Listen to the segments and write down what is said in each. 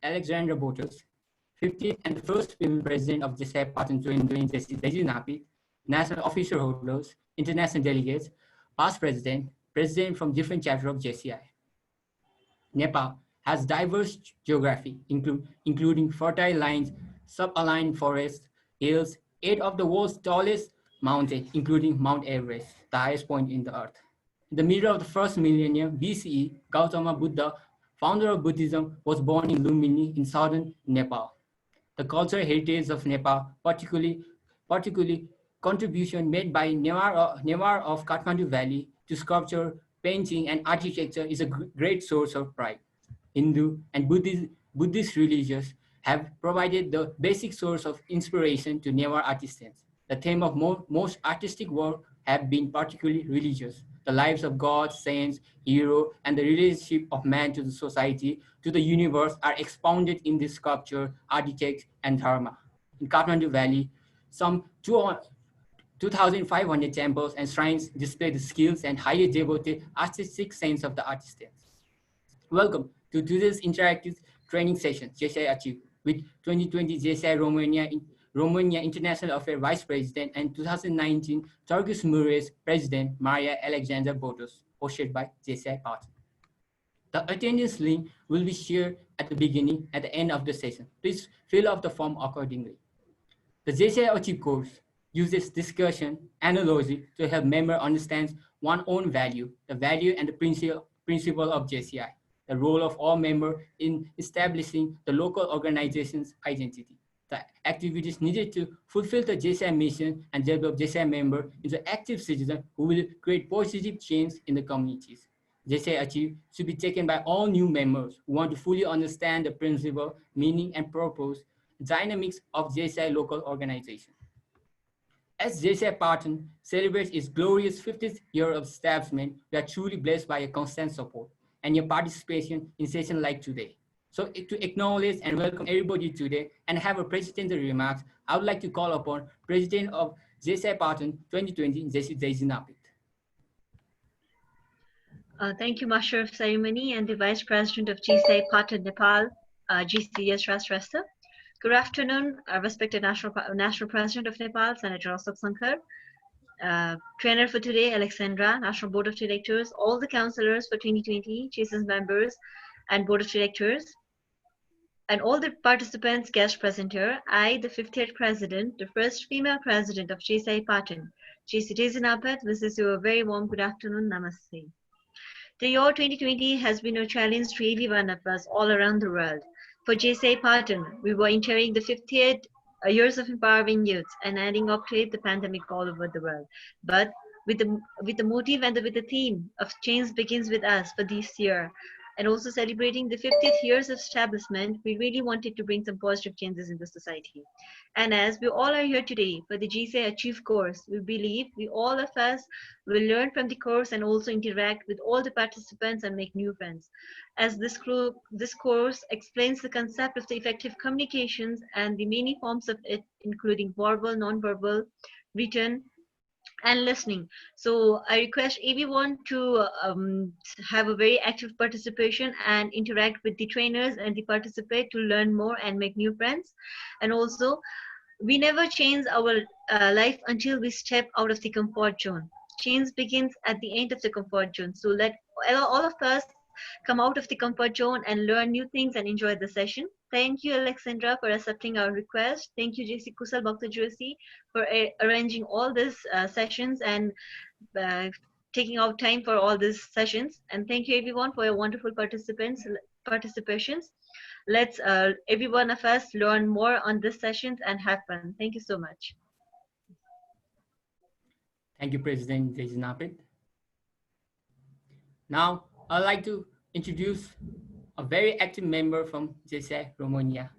Alexandra Botos, 15th and the first female president of JCI Partner joining JCI, national official holders, international delegates, past president from different chapters of JCI. Nepal has diverse geography, including fertile lands, sub-aligned forests, hills, 8 of the world's tallest mountains, including Mount Everest, the highest point in the earth. In the middle of the first millennium BCE, Gautama Buddha, founder of Buddhism, was born in Lumbini in southern Nepal. The cultural heritage of Nepal, particularly contribution made by Newar of Kathmandu Valley to sculpture, painting, and architecture is a great source of pride. Hindu and Buddhist religions have provided the basic source of inspiration to Newar artisans. The theme of most artistic work have been particularly religious. The lives of gods, saints, heroes, and the relationship of man to the society, to the universe are expounded in this sculpture, architecture, and dharma. In Kathmandu Valley, some 2,500 temples and shrines display the skills and highly devoted artistic sense of the artisans. Welcome to today's interactive training session, JCI Achieve, with 2020 JCI Romania International Affairs Vice President and 2019 Turkish Mureş President Maria Alexandra Botos, hosted by JCI Partner. The attendance link will be shared at the beginning, at the end of the session. Please fill out the form accordingly. The JCI Achieve course uses discussion analogy to help members understand one's own value, the value and the principle of JCI, the role of all members in establishing the local organization's identity, the activities needed to fulfill the JCI mission and develop JCI members into active citizens who will create positive change in the communities. JCI Achieve should be taken by all new members who want to fully understand the principle, meaning, and purpose, dynamics of JCI Local Organization. As JCI Partner celebrates its glorious 50th year of establishment, we are truly blessed by your constant support and your participation in sessions like today. So to acknowledge and welcome everybody today and have a presidential remarks, I would like to call upon President of JCI Partner 2020, JCI. Thank you, Master of Ceremony and the Vice President of JCI Partner Nepal, GCS Rasrasta. Good afternoon, respected National President of Nepal, Senator Ashok Sankar. Trainer for today, Alexandra, National Board of Directors, all the councillors for 2020, JCS members and Board of Directors, and all the participants, guest presenter. I, the 50th President, the first female President of JCI Partner, JCI, this is your very warm good afternoon, Namaste. The year 2020 has been a challenge to every one of us all around the world. For JCI Partner, we were entering the 50th years of empowering youth and adding up to it the pandemic all over the world. But with the motive and with the theme of change begins with us for this year, and also celebrating the 50th years of establishment, we really wanted to bring some positive changes in the society. And as we all are here today for the JCI Achieve course, we believe we all of us will learn from the course and also interact with all the participants and make new friends. As this course explains the concept of the effective communications and the many forms of it, including verbal, non-verbal, written, and listening. So I request everyone to have a very active participation and interact with the trainers and the participate to learn more and make new friends. And also, we never change our life until we step out of the comfort zone. Change begins at the end of the comfort zone. So let all of us come out of the comfort zone and learn new things and enjoy the session. Thank you, Alexandra, for accepting our request. Thank you, JC Kusal Bhakta Joshi, for arranging all these sessions and taking out time for all these sessions. And thank you, everyone, for your wonderful participations. Let's every one of us learn more on these sessions and have fun. Thank you so much. Thank you, President JCI. Now, I'd like to introduce a very active member from JCI Romania.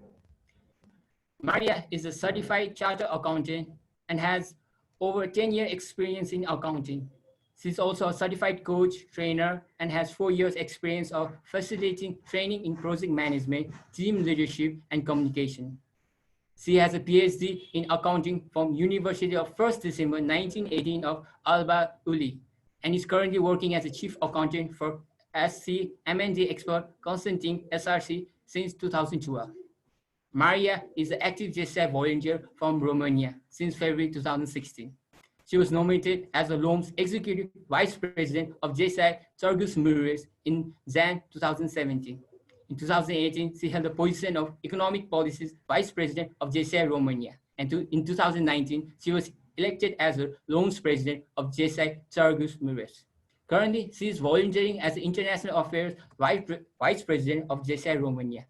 Maria is a certified chartered accountant and has over 10-year experience in accounting. She's also a certified coach, trainer, and has 4 years experience of facilitating training in project management, team leadership, and communication. She has a PhD in accounting from University of 1st December 1918 of Alba Uli, and is currently working as a chief accountant for SC, M&D Expert, Consulting, SRC, since 2012. Maria is an active JCI volunteer from Romania since February 2016. She was nominated as the LOM's Executive Vice President of JCI Turgus Mures in Jan 2017. In 2018, she held the position of Economic Policies Vice President of JCI Romania. And in 2019, she was elected as the LOM's President of JCI Turgus Mures. Currently, she is volunteering as the International Affairs Vice President of JCI Romania.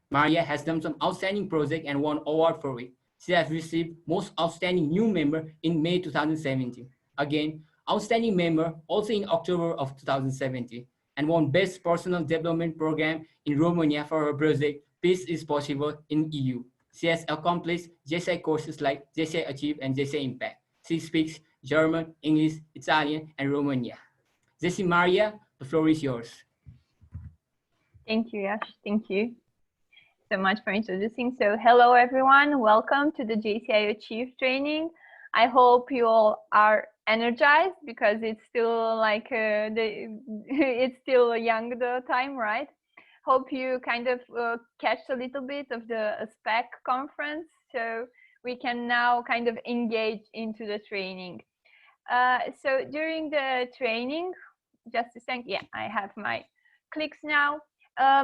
Maria has done some outstanding project and won award for it. She has received Most Outstanding New Member in May 2017. Again, Outstanding Member also in October of 2017, and won Best Personal Development Program in Romania for her project Peace is Possible in EU. She has accomplished JCI courses like JCI Achieve and JCI Impact. She speaks German, English, Italian, and Romania. JC Maria, the floor is yours. Thank you, Yash. Thank you so much for introducing. So hello everyone, welcome to the JCI Achieve training. I hope you all are energized because it's still like it's still young the time, right? Hope you kind of catch a little bit of the SPEC conference, so we can now kind of engage into the training. So during the training, just a second, yeah, I have my clicks now.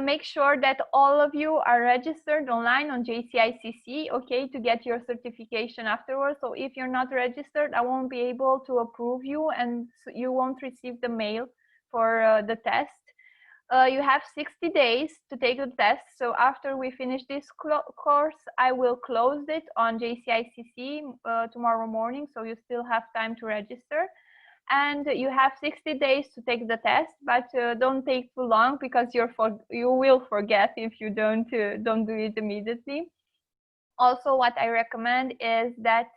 Make sure that all of you are registered online on JCICC, okay, to get your certification afterwards. So if you're not registered, I won't be able to approve you, and you won't receive the mail for the test. You have 60 days to take the test. So after we finish this course, I will close it on JCICC tomorrow morning. So you still have time to register. And you have 60 days to take the test, but don't take too long because you will forget if you don't do it immediately. Also, what I recommend is that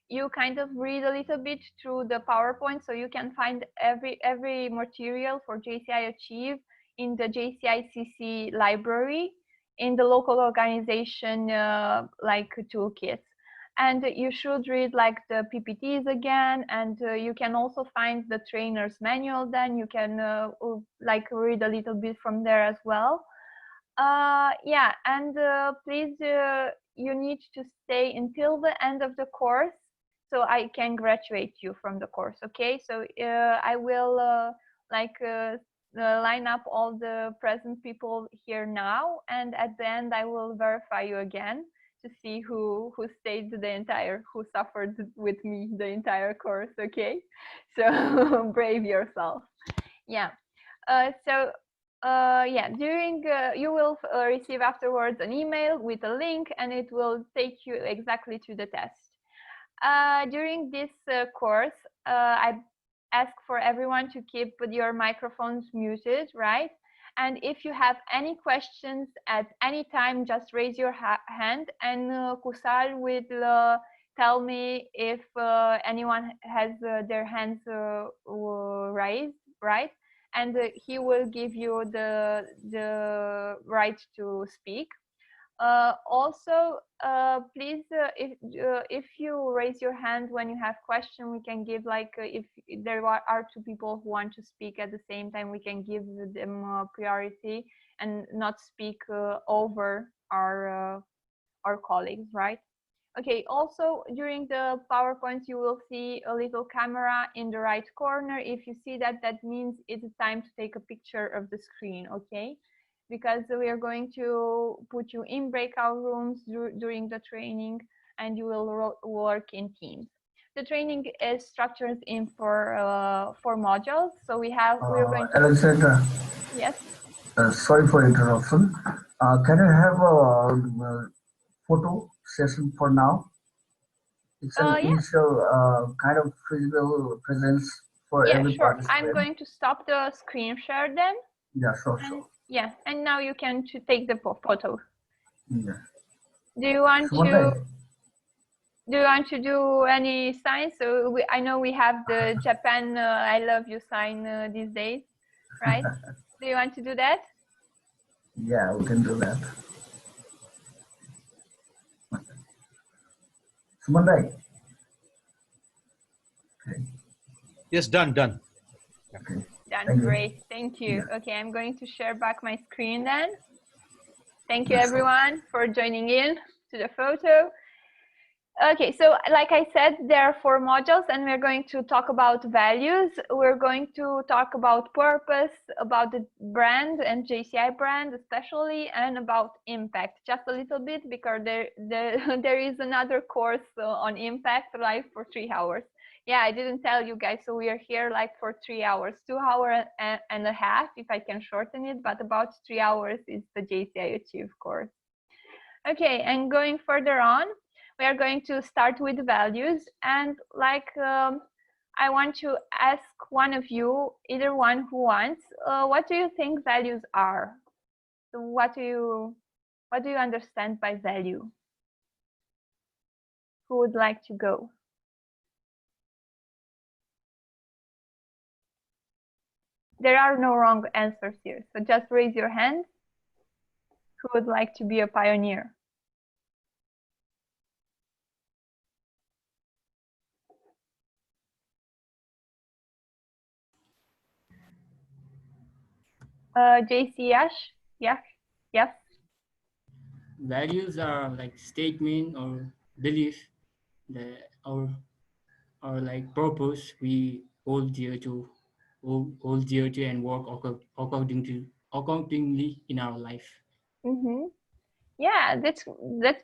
you kind of read a little bit through the PowerPoint, so you can find every material for JCI Achieve in the JCICC library, in the local organization like toolkits. And you should read like the PPTs again, and you can also find the trainer's manual. Then you can like read a little bit from there as well. Yeah, and please, you need to stay until the end of the course, so I can graduate you from the course. Okay, so I will line up all the present people here now, and at the end I will verify you again to see who stayed who suffered with me the entire course. Okay, so brave yourself. Yeah. Yeah, during you will receive afterwards an email with a link, and it will take you exactly to the test. During this course, I ask for everyone to keep your microphones muted, right? And if you have any questions at any time, just raise your hand, and Kusal will tell me if anyone has their hands raised, right? And he will give you the right to speak. Also, please, if you raise your hand when you have question, we can give like if there are two people who want to speak at the same time, we can give them priority and not speak over our colleagues, right? Okay, also during the PowerPoint, you will see a little camera in the right corner. If you see that, that means it's time to take a picture of the screen, okay? Because we are going to put you in breakout rooms during the training, and you will work in teams. The training is structured in four modules. So we're going to— Alexandra. Yes. Sorry for interruption. Can I have a photo session for now? It's an initial kind of physical presence for every participant. I'm going to stop the screen share then. Yeah, sure. Yeah, and now you can take the photo. Yeah. Do you want to do any signs? So I know we have the Japan I love you sign these days, right? Do you want to do that? Yeah, we can do that. Sumandai. Okay. Yes, done. Okay. Done. Great. Thank you. Yeah. Okay, I'm going to share back my screen then. Thank you everyone for joining in to the photo. Okay, so like I said, there are 4 modules and we're going to talk about values. We're going to talk about purpose, about the brand and JCI brand especially, and about impact just a little bit because there is another course on impact live for 3 hours. Yeah, I didn't tell you guys, so we are here like for 3 hours, 2 hours and a half if I can shorten it, but about 3 hours is the JCI Achieve course. Okay, and going further on, we are going to start with values, and like I want to ask one of you, either one who wants, what do you think values are? So what do you understand by value? Who would like to go? There are no wrong answers here, so just raise your hand. Who would like to be a pioneer? JC Yash? Yeah. Yes. Values are like statement or belief that or like purpose we hold dear to and work accordingly in our life. Mm-hmm. Yeah, that's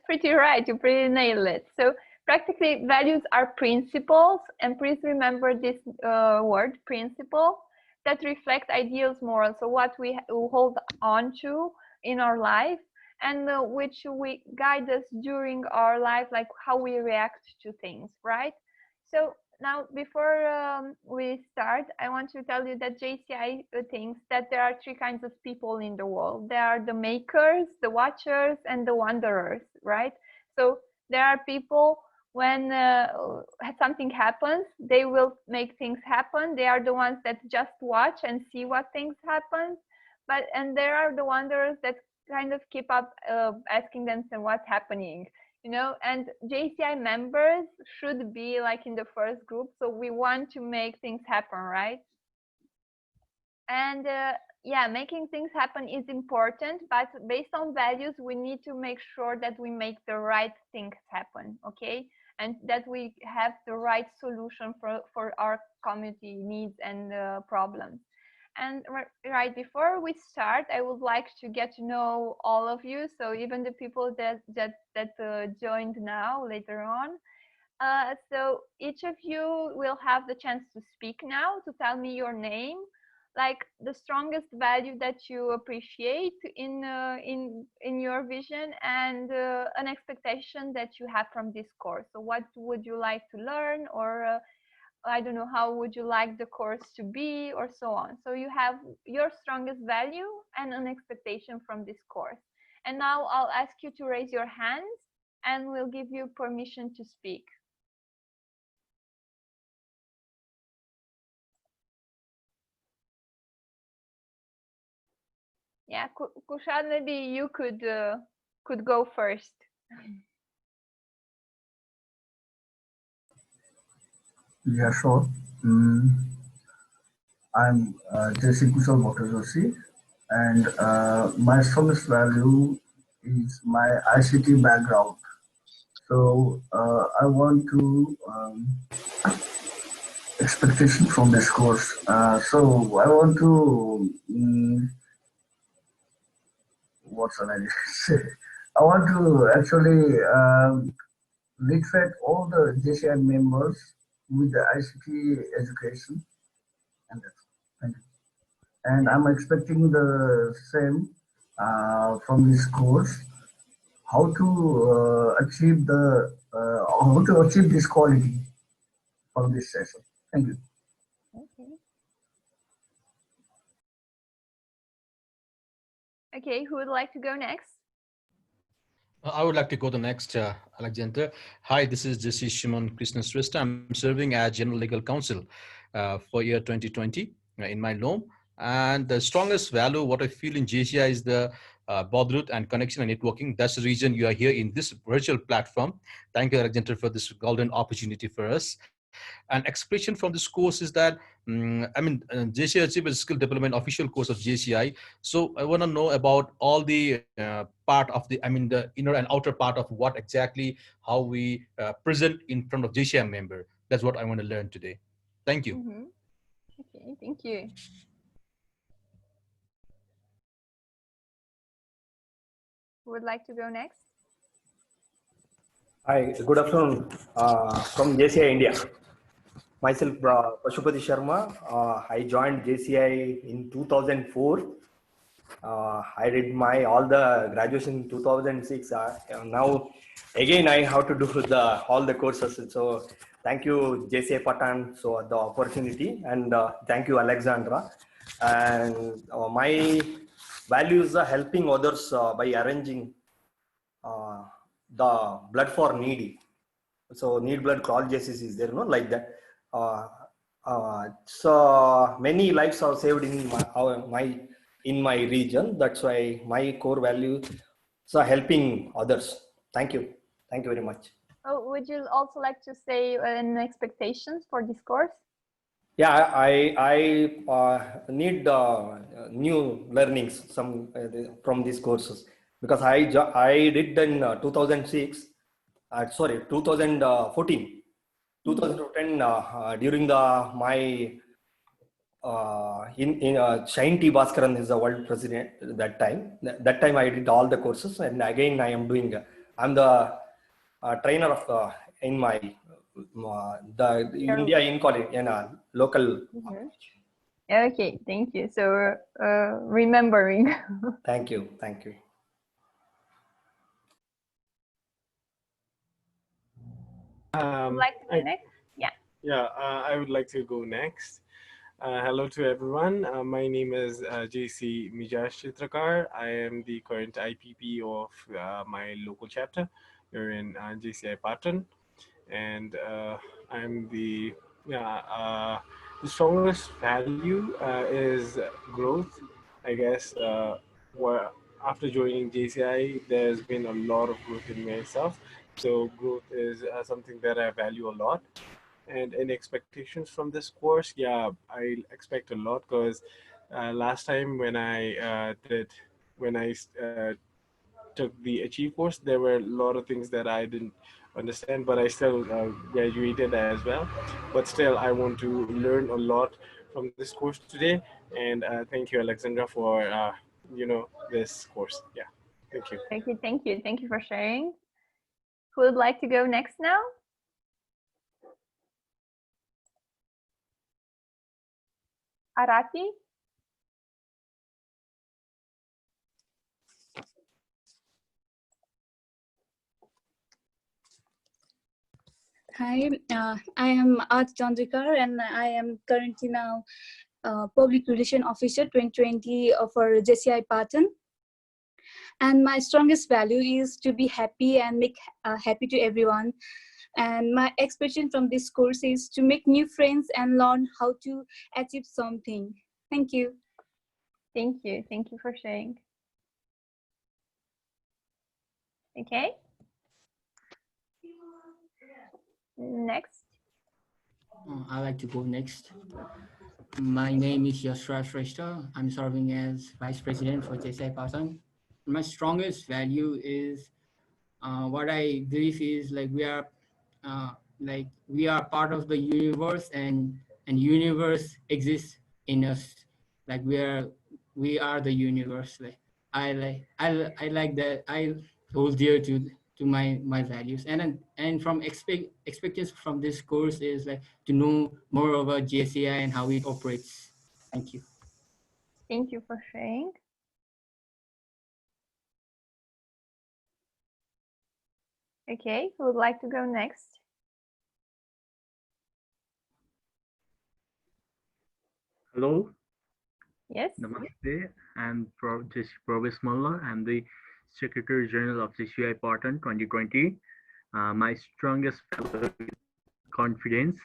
pretty right. You pretty nailed it. So practically, values are principles, and please remember this word, principle, that reflect ideals, morals. So what we hold on to in our life, and which we guide us during our life, like how we react to things, right? So now, before we start, I want to tell you that JCI thinks that there are 3 kinds of people in the world. There are the makers, the watchers, and the wanderers, right? So there are people, when something happens, they will make things happen. They are the ones that just watch and see what things happen. And there are the wanderers that kind of keep up asking themselves what's happening. You know, and JCI members should be like in the first group, so we want to make things happen, right? And yeah, making things happen is important, but based on values, we need to make sure that we make the right things happen, okay? And that we have the right solution for our community needs and problems. And right before we start, I would like to get to know all of you. So even the people that joined now later on. So each of you will have the chance to speak now, to tell me your name, like the strongest value that you appreciate in your vision, and an expectation that you have from this course. So what would you like to learn, or I don't know, how would you like the course to be, or so on. So you have your strongest value and an expectation from this course. And now I'll ask you to raise your hands and we'll give you permission to speak. Yeah, Kushal, maybe you could go first. Yeah, sure. I'm JC Bhattacharya, and my strongest value is my ICT background. So I want to expectation from this course. So I want to what shall I say? I want to actually literate all the JCI members with the ICT education, and that's thank you. And I'm expecting the same from this course. How to achieve this quality from this session. Thank you. Okay, who would like to go next? I would like to go to next, Alexander. Hi, this is JC Shimon Krishna Srestha. I'm serving as General Legal Counsel for year 2020 in my loan. And the strongest value, what I feel in JCI is the brotherhood and connection and networking. That's the reason you are here in this virtual platform. Thank you, Alexander, for this golden opportunity for us. An expression from this course is that, JCI Achieve is a skill development official course of JCI. So I want to know about all the part of the inner and outer part of what exactly, how we present in front of JCI member. That's what I want to learn today. Thank you. Okay, thank you. Who would like to go next? Hi, good afternoon from JCI India. Myself, Pashupati Sharma. I joined JCI in 2004. I did my all the graduation in 2006. Now, again, I have to do all the courses. So, thank you, JCI Patan, so the opportunity, and thank you, Alexandra. And my values are helping others by arranging the blood for needy. So need blood call JCC is there, no, like that. So many lives are saved in my region. That's why my core value so helping others. Thank you very much. Oh, would you also like to say an expectations for this course? Yeah, I need new learnings from these courses, because I did in 2006. 2014. 2010 during my in Shine T Bhaskaran is the world president that time. That time I did all the courses, and again I am doing. I'm the trainer of in my the India in college in a local. Okay, thank you. So remembering. Thank you. Would like to go next? Yeah, I would like to go next. Hello to everyone. My name is JC Mijash Chitrakar. I am the current IPP of my local chapter here in JCI Patan, and I'm the strongest value is growth. I guess where after joining JCI, there's been a lot of growth in myself. So growth is something that I value a lot. And any expectations from this course? Yeah, I expect a lot, because last time when I took the Achieve course, there were a lot of things that I didn't understand, but I still graduated as well. But still, I want to learn a lot from this course today. And thank you, Alexandra, for this course. Yeah, thank you. Thank you for sharing. Who would like to go next now? Arati? Hi, I am Art Chandrikar, and I am currently now Public Relation Officer 2020 for JCI Patan. And my strongest value is to be happy and make happy to everyone. And my expectation from this course is to make new friends and learn how to achieve something. Thank you. Thank you for sharing. Okay. Next. I'd like to go next. My name is Yashra Shrestha. I'm serving as Vice President for JCI Patan. My strongest value is what I believe is we are part of the universe, and universe exists in us. Like we are the universe. I like that. I hold dear to my values, and from expectations from this course is like to know more about JCI and how it operates. Thank you. Thank you for sharing. Okay, who would like to go next? Hello. Yes. Namaste. I'm Provis Mullah. I'm the Secretary General of JCI Patan 2020. My strongest value is confidence.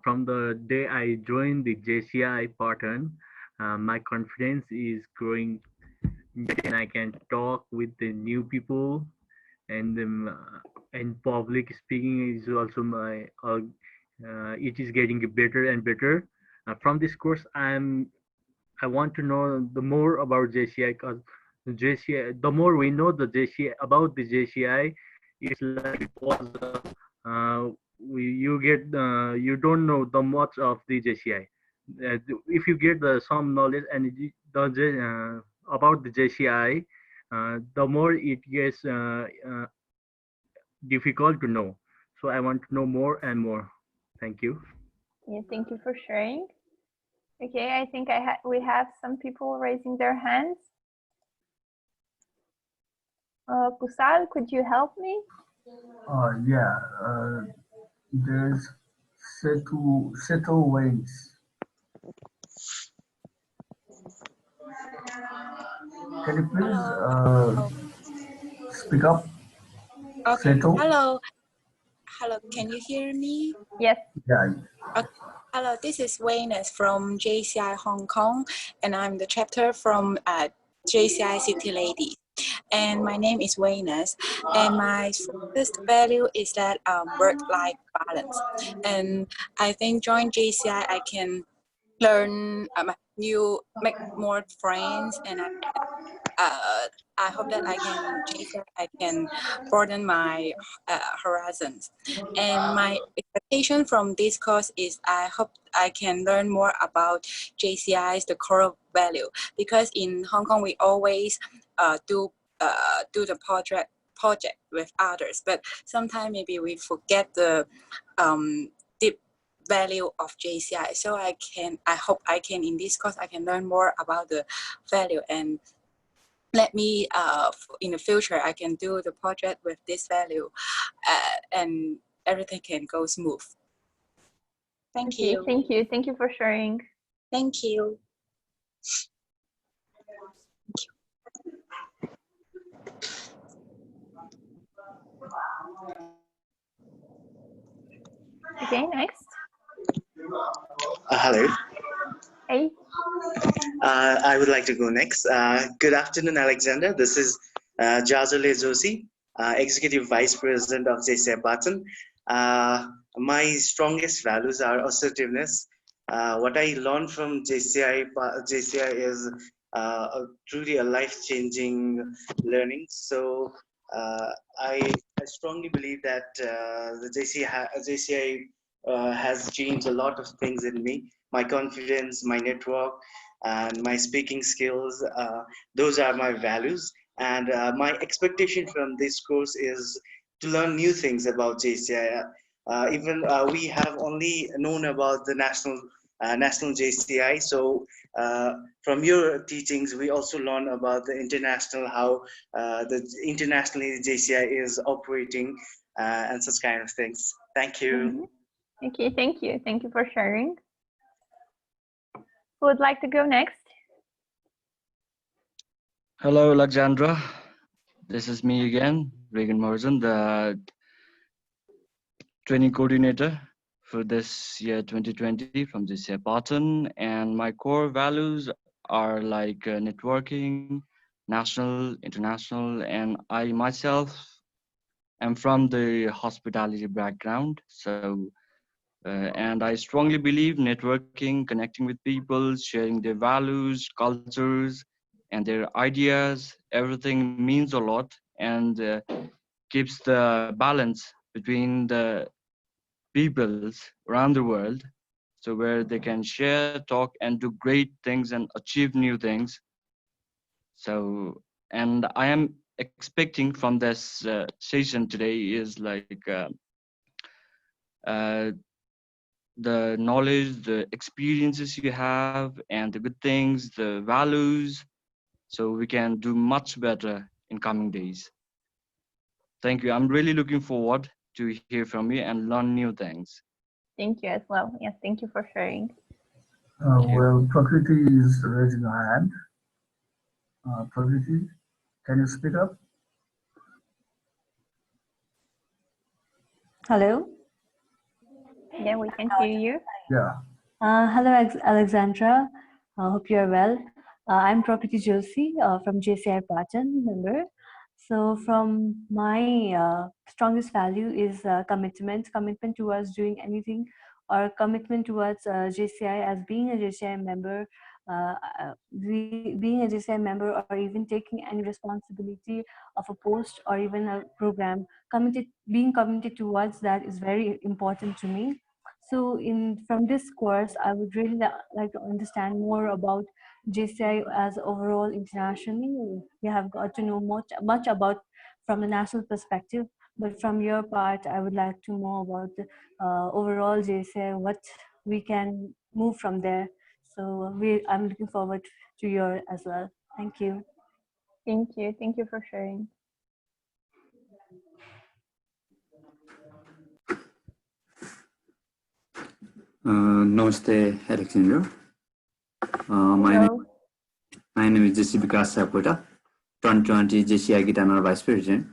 From the day I joined the JCI Patan, my confidence is growing, and I can talk with the new people, and public speaking is also my it is getting better and better. From this course, I want to know the more about JCI, because JCI, the more we know the JCI about the JCI, it's like it was you get you don't know the much of the JCI. If you get some knowledge and about the JCI, the more it gets difficult to know. So I want to know more and more. Thank you. Yeah, thank you for sharing. Okay, I think we have some people raising their hands. Kusal, could you help me? Yeah, there's Seto Waynes. Can you please speak up? Okay. Seto? Hello. Hello. Can you hear me? Yes. Yeah. Okay. Hello. This is Wayne from JCI Hong Kong, and I'm the chapter from JCI City Ladies. And my name is Wayne, and my first value is that work-life balance. And I think join JCI, I can learn make more friends, and I hope that I can broaden my horizons. And my expectation from this course is I hope I can learn more about JCI's the core value, because in Hong Kong we always do the project with others, but sometimes maybe we forget the deep value of JCI. So I hope I can in this course I can learn more about the value, and let me in the future I can do the project with this value, and everything can go smooth. Thank you. Thank you for sharing. Thank you. Okay, next. Hello. Hey. I would like to go next. Good afternoon, Alexander. This is Jazole Joshi, Executive Vice President of JCI Patton. My strongest values are assertiveness. What I learned from JCI is truly a life-changing learning. So I strongly believe that the JCI has changed a lot of things in me. My confidence, my network, and my speaking skills. Those are my values. And my expectation from this course is to learn new things about JCI. Even we have only known about the national JCI. So from your teachings, we also learn about the international, how the internationally JCI is operating, and such kind of things. Thank you. Mm-hmm. Okay, thank you. Thank you for sharing. Who would like to go next? Hello, Alexandra. This is me again, Regan Morrison, the training coordinator for this year 2020 from JCI Patton. And my core values are like networking, national, international, and I myself am from the hospitality background. So, and I strongly believe networking, connecting with people, sharing their values, cultures, and their ideas, everything means a lot and keeps the balance between the peoples around the world, so where they can share, talk, and do great things and achieve new things. So, and I am expecting from this session today is like the knowledge, the experiences you have, and the good things, the values, so we can do much better in coming days. Thank you. I'm really looking forward to hear from you and learn new things. Thank you as well. Yes, thank you for sharing. Well, Prakriti is raising her hand. Prakriti, can you speak up? Hello. Yeah, we can hear you. Yeah. Hello, Alexandra. I hope you're well. I'm Prakriti Joshi from JCI Patton member. So from my strongest value is commitment towards doing anything our commitment towards JCI as being a JCI member, being a JCI member, or even taking any responsibility of a post or even a program, being committed towards that is very important to me. So from this course, I would really like to understand more about JCI as overall internationally. We have got to know much about from the national perspective, but from your part, I would like to know about the overall JCI, what we can move from there. So I'm looking forward to your as well. Thank you. Thank you. Thank you for sharing. Namaste, Alexander. My name is JC Vikas Sapota, 2020 JCI Gitana Vice President.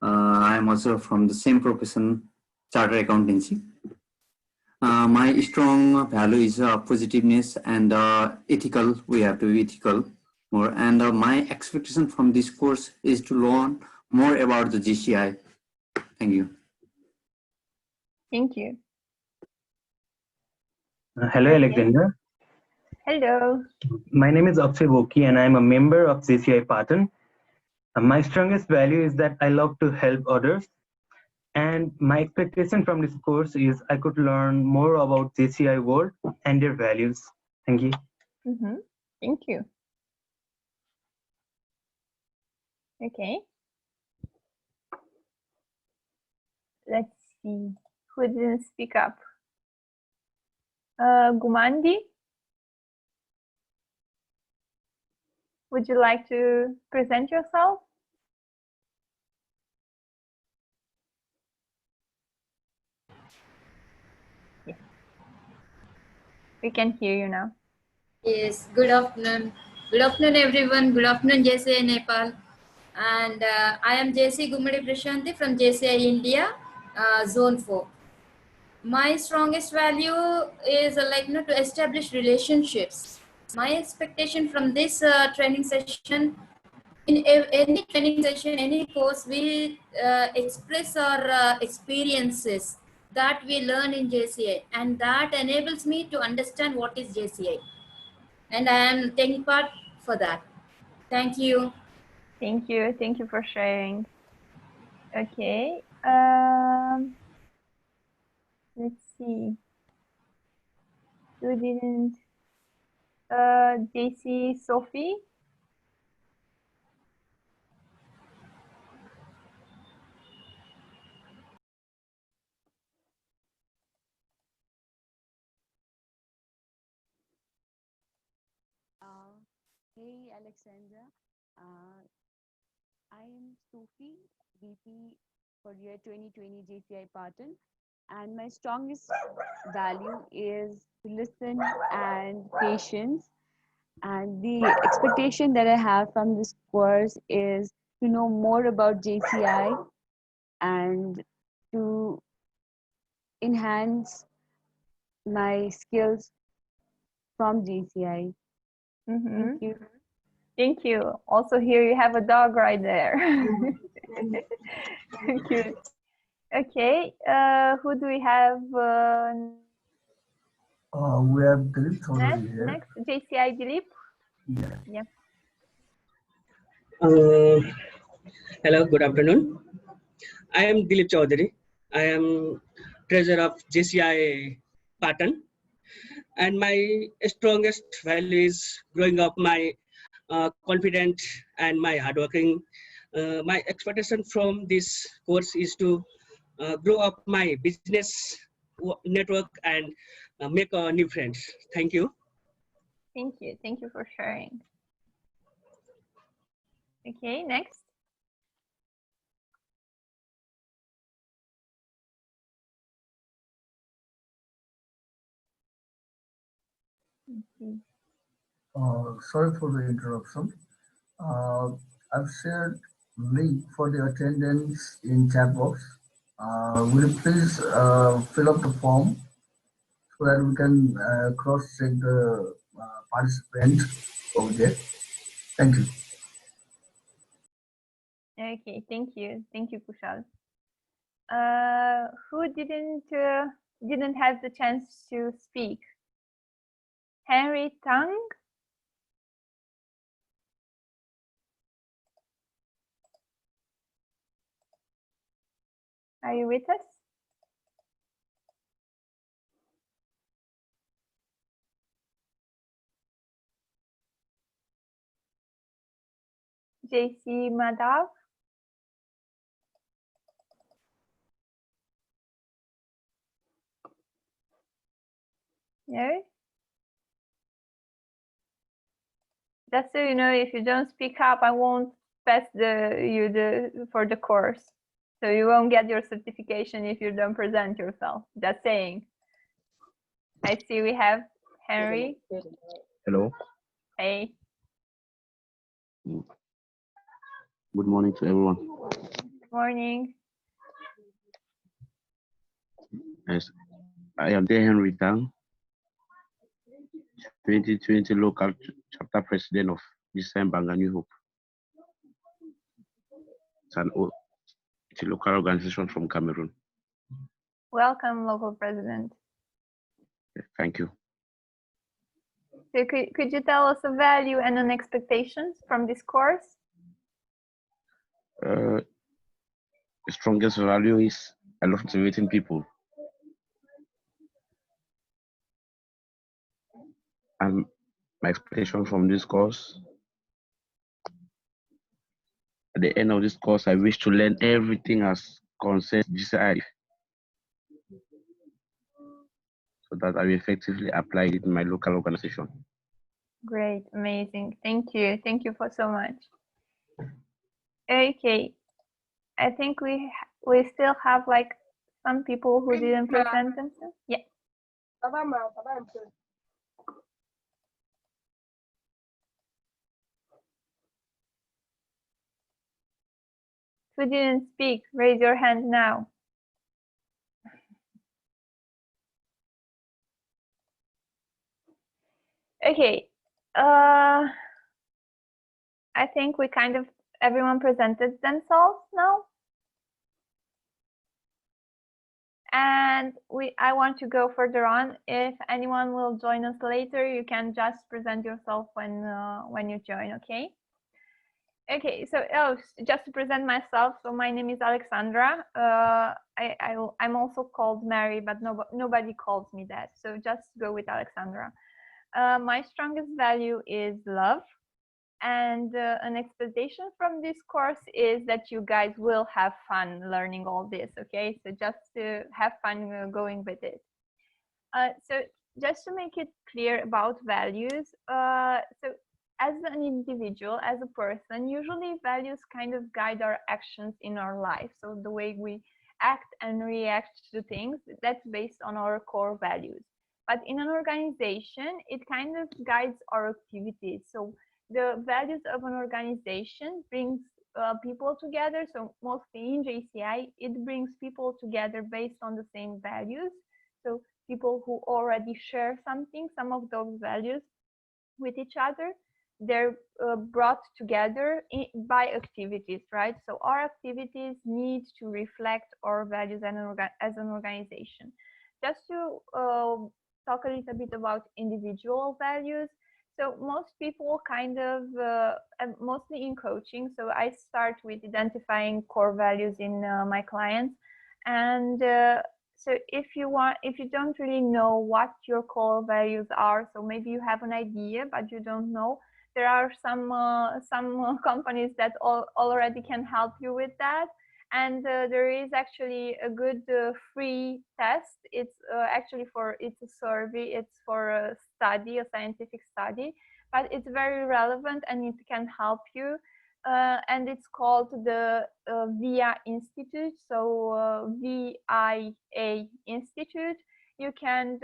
I am also from the same profession, Chartered Accountancy. My strong value is positiveness and ethical. We have to be ethical more. And my expectation from this course is to learn more about the JCI. Thank you. Thank you. Hello, Alexander. Hello. My name is Akshay Boki and I am a member of JCI Patan. My strongest value is that I love to help others. And my expectation from this course is I could learn more about JCI world and their values. Thank you. Thank you. Okay. Let's see. Who didn't speak up? Gumandi, would you like to present yourself? Yes. We can hear you now. Yes, good afternoon. Good afternoon, everyone. Good afternoon, JCI Nepal. And I am JC Gumadi Prashanti from JCI India, Zone 4. My strongest value is to establish relationships. My expectation from this training session, in any training session, any course, we express our experiences that we learn in JCI, and that enables me to understand what is JCI. And I am taking part for that. Thank you. Thank you. Thank you for sharing. Okay. Let's see. Who didn't? JC Sophie. Hey, Alexandra. I am Sufi, VP for year 2020 JCI Patan, and my strongest value is to listen and patience. And the expectation that I have from this course is to know more about JCI and to enhance my skills from JCI. Thank you. Thank you. Also here you have a dog right there. Thank you. Okay, who do we have? We have Dilip Chaudhary here. Next, JCI Dilip. Yeah. Hello, good afternoon. I am Dilip Chaudhary. I am treasurer of JCI Patan. And my strongest value is growing up my confident and my hardworking. My expectation from this course is to grow up my business network and make new friends. Thank you. Thank you. Thank you for sharing. Okay, next. Sorry for the interruption. I've shared link for the attendance in chat box. Will you please fill up the form so that we can cross-check the participant over there? Thank you. Okay, thank you. Thank you, Kushal. Who didn't didn't have the chance to speak. Henry Tang. Are you with us? JC Madhav. No? Just so you know, if you don't speak up, I won't pass for the course. So you won't get your certification if you don't present yourself. Just saying. I see we have Henry. Hello. Hey. Good morning to everyone. Good morning. Yes, I am there, Henry Tang, 2020 local chapter president of JCI Banga New Hope. It's a local organization from Cameroon. Welcome, local president. Thank you. So could you tell us a value and an expectations from this course? The strongest value is I love motivating people. And my expectation from this course, at the end of this course, I wish to learn everything as concerns JCI so that I will effectively apply it in my local organization. Great, amazing. Thank you. Thank you for so much. Okay, I think we still have like some people who didn't present themselves. Yeah. Who didn't speak? Raise your hand now. Okay. I think we kind of everyone presented themselves now. And I want to go further on. If anyone will join us later, you can just present yourself when you join, okay? Okay, so just to present myself, so my name is Alexandra. I'm also called Mary, but nobody calls me that, so just go with Alexandra. My strongest value is love, and an expectation from this course is that you guys will have fun learning all this, okay? So just to have fun going with it. So just to make it clear about values, so as an individual, as a person, usually values kind of guide our actions in our life. So the way we act and react to things, that's based on our core values. But in an organization, it kind of guides our activities. So the values of an organization brings people together. So mostly in JCI, it brings people together based on the same values. So people who already share something, some of those values with each other, they're brought together by activities, right? So our activities need to reflect our values as an organization. Just to talk a little bit about individual values. So most people kind of, mostly in coaching, so I start with identifying core values in my clients. And so if you don't really know what your core values are, so maybe you have an idea, but you don't know, there are some companies that already can help you with that. And there is actually a good free test. It's it's a survey. It's for a study, a scientific study, but it's very relevant and it can help you. And it's called the VIA Institute. So VIA Institute. You can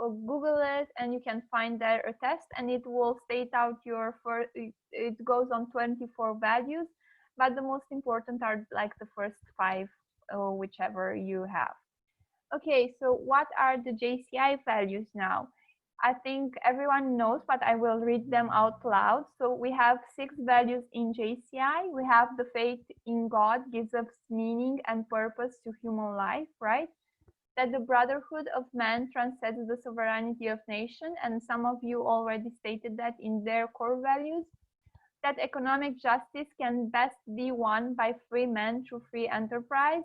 Google it and you can find there a test, and it will state out it goes on 24 values, but the most important are like the first 5, whichever you have. Okay, so what are the JCI values now? I think everyone knows, but I will read them out loud. So we have 6 values in JCI. We have the faith in God gives us meaning and purpose to human life, right? that the brotherhood of man transcends the sovereignty of nation, and some of you already stated that in their core values, that economic justice can best be won by free men through free enterprise,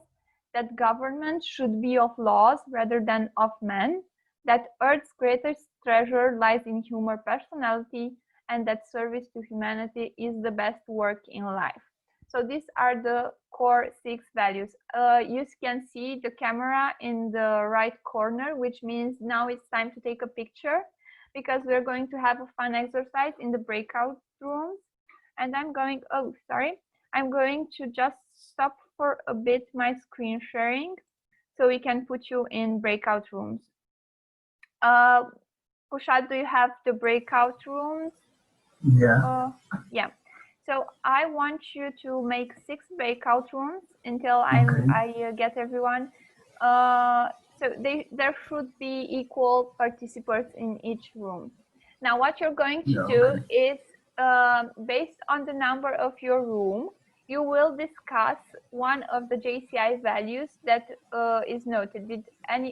that government should be of laws rather than of men, that Earth's greatest treasure lies in human personality, and that service to humanity is the best work in life. So these are the core 6 values. You can see the camera in the right corner, which means now it's time to take a picture, because we're going to have a fun exercise in the breakout rooms. And I'm going to just stop for a bit my screen sharing so we can put you in breakout rooms. Kushal, do you have the breakout rooms? Yeah. Yeah. So I want you to make 6 breakout rooms until Okay. I get everyone. So there should be equal participants in each room. Now what you're going to do is, based on the number of your room, you will discuss one of the JCI values that is noted. Did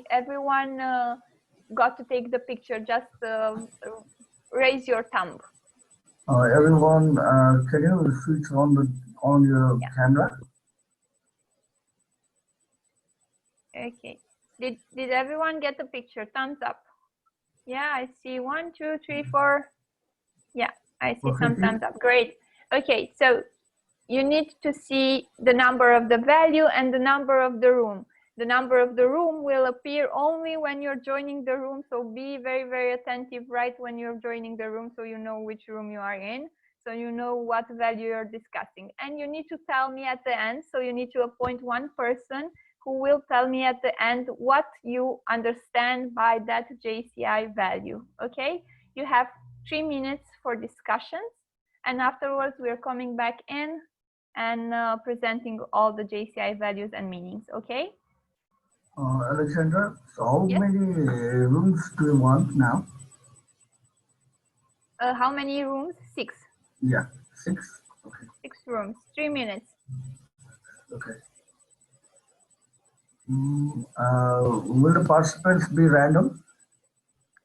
everyone got to take the picture? Just raise your thumb. Everyone, can you switch on your camera? Okay. Did everyone get the picture? Thumbs up. Yeah, I see 1, 2, 3, 4. Yeah, I see some thumbs up. Great. Okay, so you need to see the number of the value and the number of the room. The number of the room will appear only when you're joining the room, so be very, very attentive right when you're joining the room, so you know which room you are in, so you know what value you're discussing. And you need to tell me at the end, so you need to appoint one person who will tell me at the end what you understand by that JCI value, okay? You have 3 minutes for discussions, and afterwards we're coming back in and presenting all the JCI values and meanings, okay? Alexandra, so how many rooms do you want now? How many rooms? 6. Yeah, 6. Okay. 6 rooms, 3 minutes. Okay. Will the participants be random?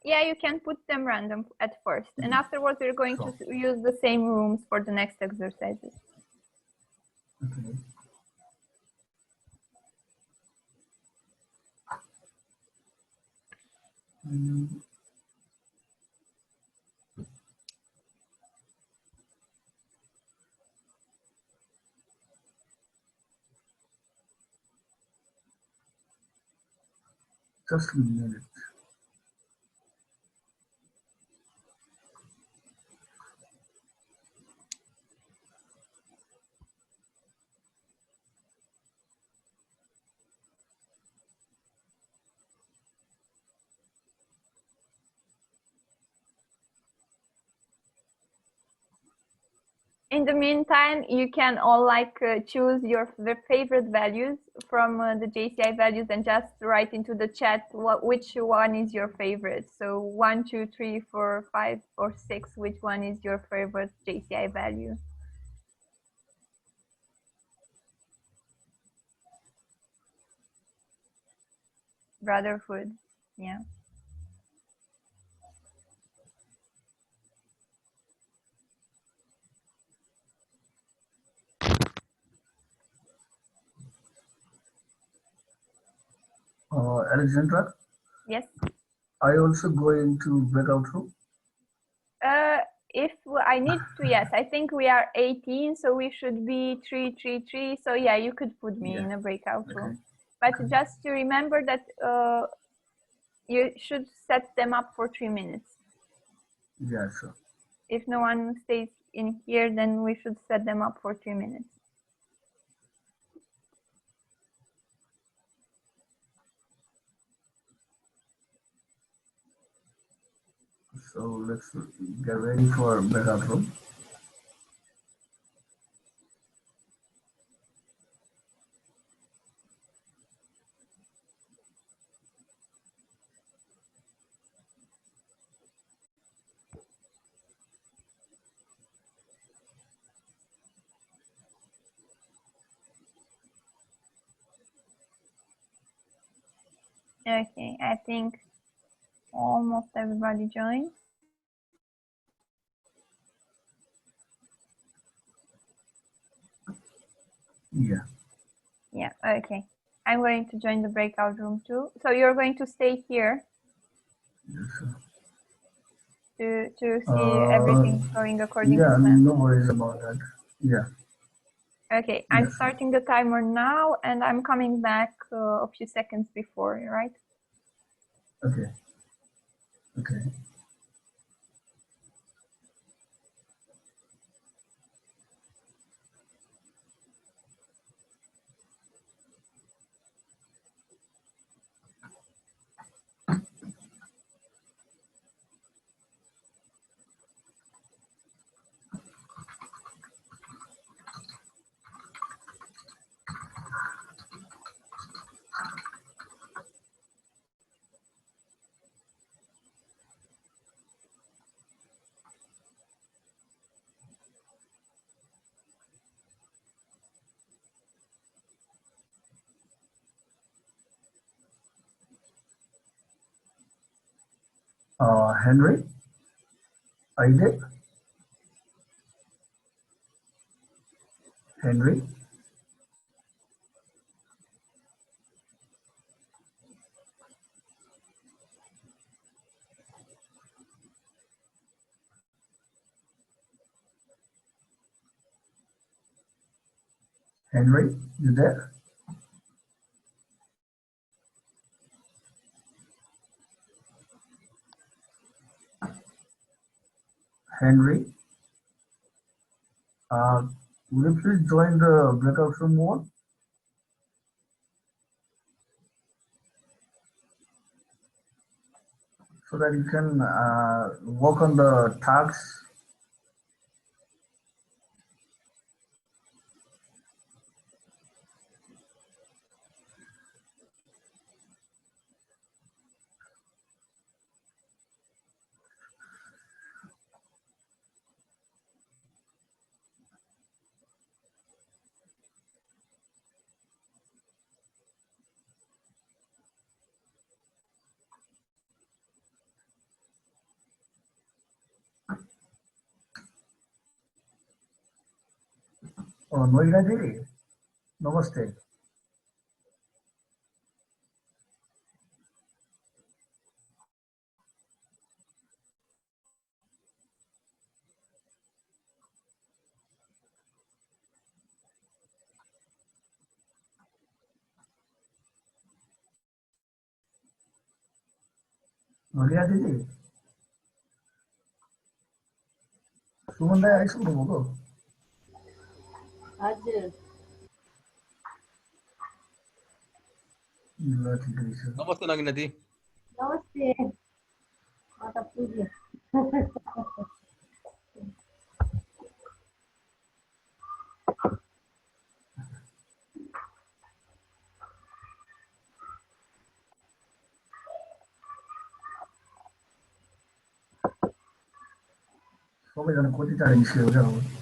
Yeah, you can put them random at first, and afterwards we're going to use the same rooms for the next exercises. Okay. Just a minute. In the meantime, you can all choose your favorite values from the JCI values and just write into the chat which one is your favorite. So 1, 2, 3, 4, 5, or 6, which one is your favorite JCI value? Brotherhood, yeah. Alexandra? Yes. Are you also going to breakout room? If I need to, yes. I think we are 18, so we should be 3, 3, 3. So yeah, you could put me in a breakout room. But just to remember that you should set them up for 3 minutes. Yeah, sure. If no one stays in here, then we should set them up for 3 minutes. So let's get ready for breakout room. Okay, I think almost everybody joined. Yeah. Yeah, okay. I'm going to join the breakout room too. So you're going to stay here to see everything going according to Yeah, plan. no worries about that. Yeah. Okay, I'm Yes. starting the timer now and I'm coming back a few seconds before, right? Okay. Okay. Henry, are you there? Henry? Henry, you there? Henry, would you please join the breakout room one so that you can work on the tasks? Noida Devi, namaste. Noida Devi, Sumanda Aisu Bogo. हजुर नमस्ते नगिना दी नमस्ते म त पुग्यो सबैजना कति टाढा निस्किएको छ अब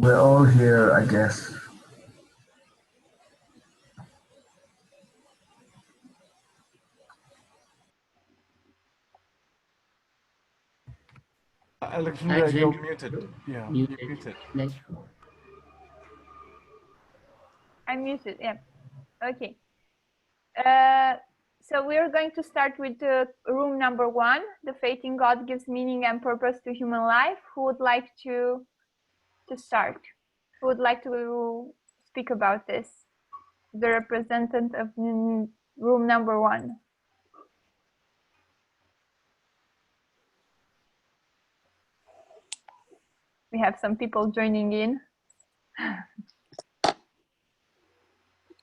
we're all here, I guess. Alexandra, you're muted. Yeah, you're muted. I'm muted, yeah. Okay. So we're going to start with room number 1, the faith in God gives meaning and purpose to human life. Who would like to start? Who would like to speak about this? The representative of room number 1. We have some people joining in.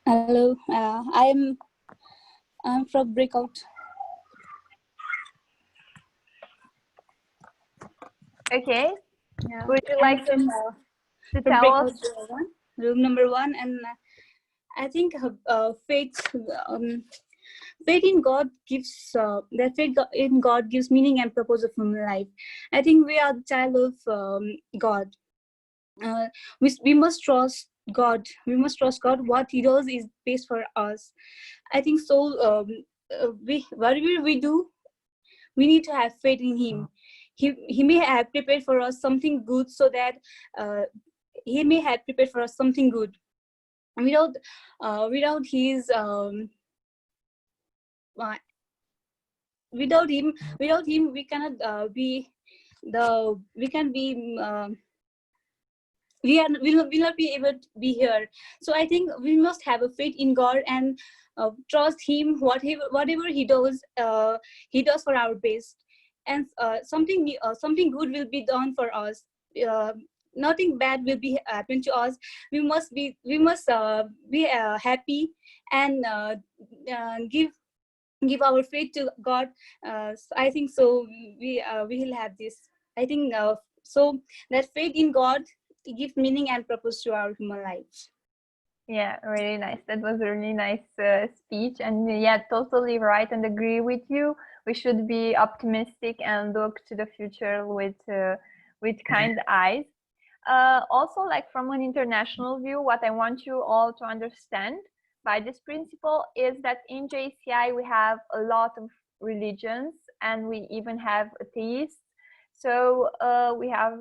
Hello, I'm from Breakout. Okay. Yeah. Would you like to from tell us? Room number 1, and I think faith in God gives in God gives meaning and purpose of human life. I think we are the child of God. We must trust God. We must trust God. What He does is best for us. I think so. Whatever we do, we need to have faith in Him. He may have prepared for us something good, so that He may have prepared for us something good. Without His without him we cannot be the we can be will not be able to be here. So I think we must have a faith in God and trust Him. Whatever He does for our best, and something good will be done for us. Nothing bad will be happen to us. We must be happy and give our faith to God. I think so. We will have this. I think so that faith in God gives meaning and purpose to our human life. Yeah, really nice. That was a really nice speech, and yeah, totally right, and agree with you. We should be optimistic and look to the future with kind eyes. Also, like from an international view, what I want you all to understand by this principle is that in JCI we have a lot of religions, and we even have atheists. So we have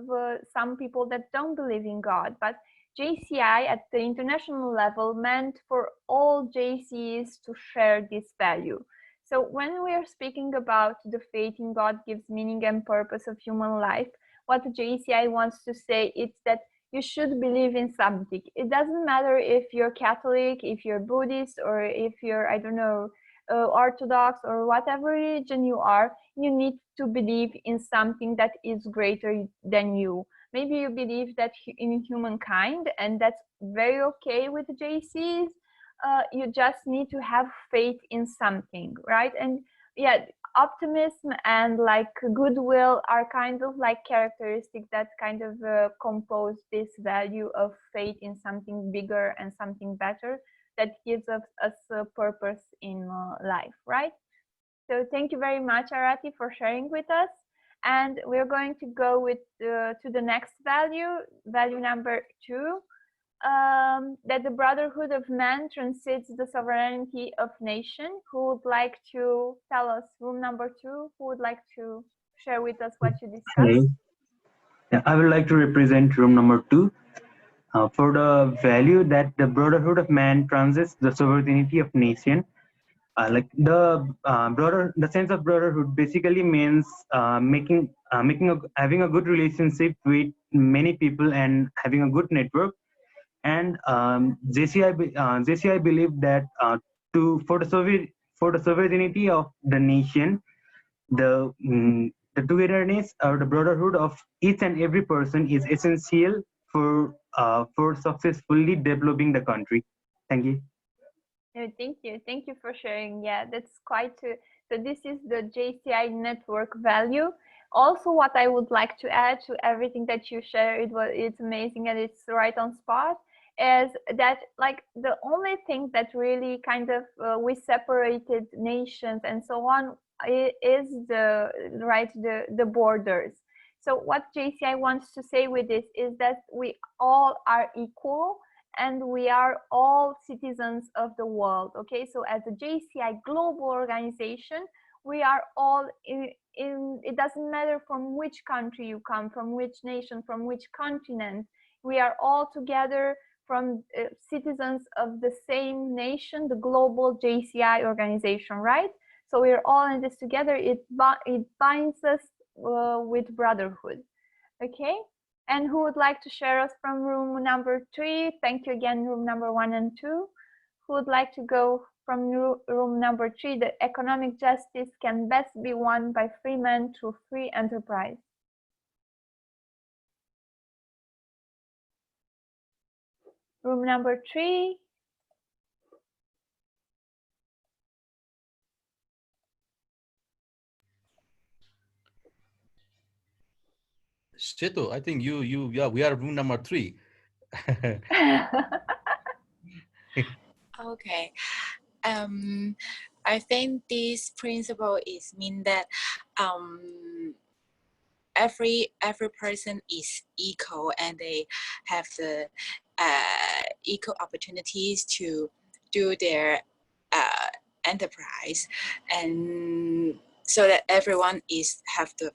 some people that don't believe in God, but JCI at the international level meant for all JCs to share this value. So when we are speaking about the faith in God gives meaning and purpose of human life, what the JCI wants to say is that you should believe in something. It doesn't matter if you're Catholic, if you're Buddhist, or if you're, I don't know, Orthodox, or whatever religion you are, you need to believe in something that is greater than you. Maybe you believe that in humankind, and that's very okay with JCs. You just need to have faith in something, right? And yeah, optimism and like goodwill are kind of like characteristics that kind of compose this value of faith in something bigger and something better that gives us a purpose in life, right? So thank you very much, Arati, for sharing with us. And we're going to go with to the next value number 2, that the brotherhood of man transcends the sovereignty of nation. Who would like to tell us, room number 2, who would like to share with us what you discussed? Hello. Yeah, I would like to represent room number 2 for the value that the brotherhood of man transcends the sovereignty of nation. Like the sense of brotherhood basically means having a good relationship with many people and having a good network. And JCI believe that for the sovereignty of the nation, the togetherness or the brotherhood of each and every person is essential for successfully developing the country. Thank you. No, thank you for sharing. Yeah, that's quite so this is the JCI network value. Also, what I would like to add to everything that you shared, it's amazing and it's right on spot, is that like the only thing that really kind of we separated nations and so on is the borders. So what JCI wants to say with this is that we all are equal and we are all citizens of the world. Okay, so as a JCI global organization, we are all in it doesn't matter from which country you come, from which nation, from which continent, we are all together from citizens of the same nation, the global JCI organization, right? So we're all in this together. It binds us with brotherhood. Okay, and who would like to share us from room number 3? Thank you again, room number 1 and 2. Who would like to go from room number 3? The economic justice can best be won by free men through free enterprise. Room number 3. Chetu, I think yeah, we are room number 3. Okay. I think this principle is mean that every person is equal and they have the equal opportunities to do their enterprise, and so that everyone is have the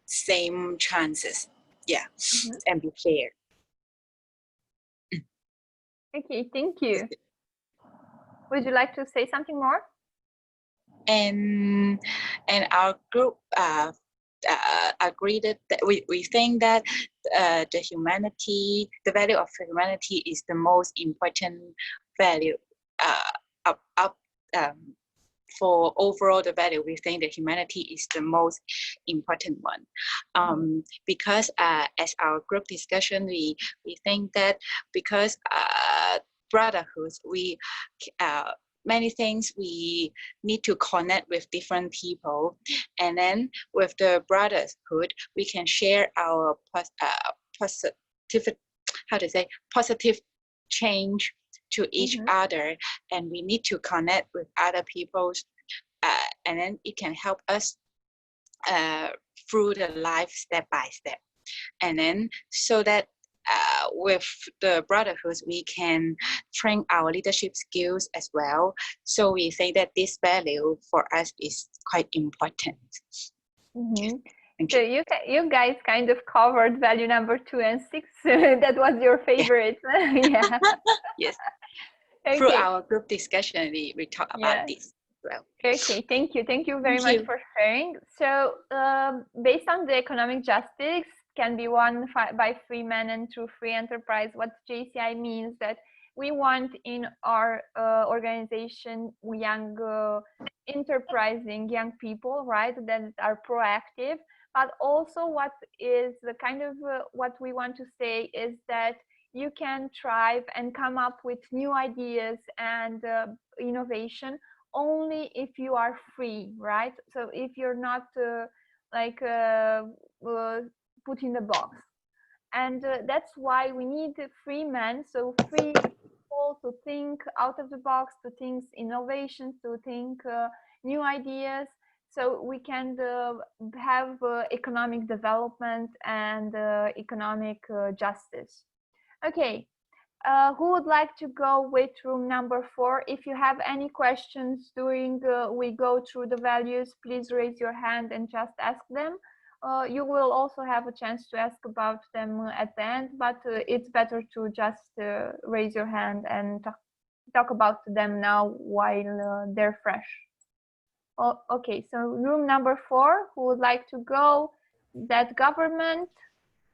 same chances. Yeah, and be fair. Okay, thank you. Would you like to say something more? And our group agreed that we think that the value of humanity is the most important value for overall the value. We think that humanity is the most important one, because as our group discussion, we think that because brotherhood, we many things we need to connect with different people, and then with the brotherhood we can share our positive change to each other, and we need to connect with other people, and then it can help us through the life step by step, and then so that with the brotherhood we can train our leadership skills as well. So we think that this value for us is quite important. So you guys kind of covered value number 2 and 6. That was your favorite. Yeah. Yes. Okay. Through our group discussion, we talk about this as well. Okay, thank you very much for sharing. So based on the economic justice can be won by free men and through free enterprise, what JCI means that we want in our organization young enterprising young people, right, that are proactive, but also what is the kind of what we want to say is that you can thrive and come up with new ideas and innovation only if you are free, right? So if you're not put in the box, and that's why we need free men, so free people to think out of the box, to think innovations, to think new ideas, so we can have economic development and economic justice. Okay. Who would like to go with room number 4? If you have any questions during we go through the values, please raise your hand and just ask them. You will also have a chance to ask about them at the end, but it's better to just raise your hand and talk about them now while they're fresh. Oh, okay, so room number 4, who would like to go? That government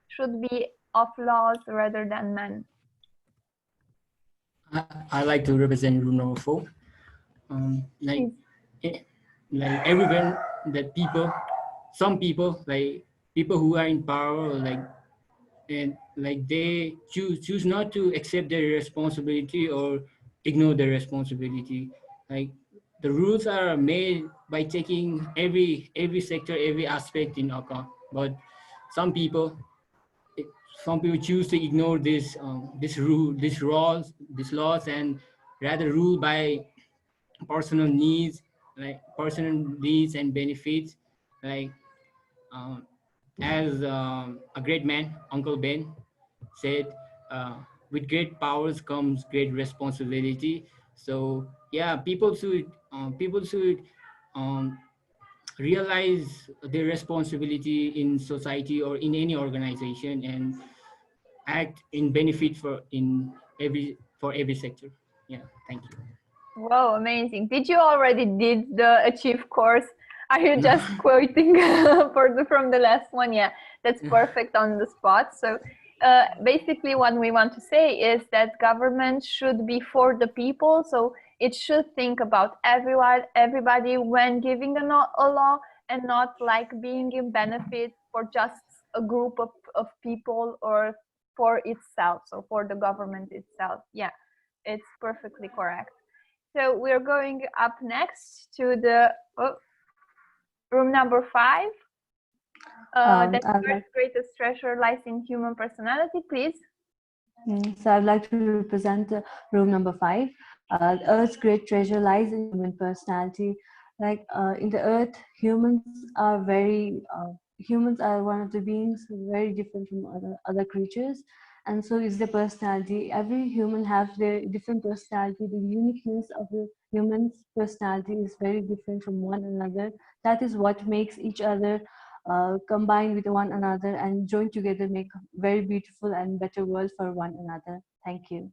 should be of laws rather than men. I like to represent room number 4. Like everywhere that some people, like people who are in power, and they choose not to accept their responsibility or ignore their responsibility. Like the rules are made by taking every sector, every aspect in account, but some people choose to ignore this laws, and rather rule by personal needs, and benefits. Like as a great man, Uncle Ben, said, with great powers comes great responsibility. So yeah, people should realize their responsibility in society or in any organization and act in benefit for every sector. Yeah, thank you. Wow, amazing. Did you already did the Achieve course? Are you just quoting from the last one? Yeah, that's perfect on the spot. So basically what we want to say is that government should be for the people. So it should think about everybody when giving a law, and not like being in benefit for just a group of people or for itself, so for the government itself. Yeah, it's perfectly correct. So we're going up next to the room number 5. That Earth's greatest treasure lies in human personality, please. So I'd like to represent room number 5. Earth's great treasure lies in human personality. Like in the Earth, humans are one of the beings very different from other creatures, and so is the personality. Every human have their different personality. The uniqueness of the human's personality is very different from one another. That is what makes each other combine with one another and join together, make a very beautiful and better world for one another. Thank you.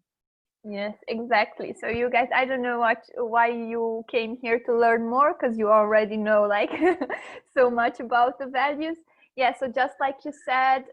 Yes, exactly. So you guys, I don't know why you came here to learn more, because you already know like so much about the values. Yeah, so just like you said,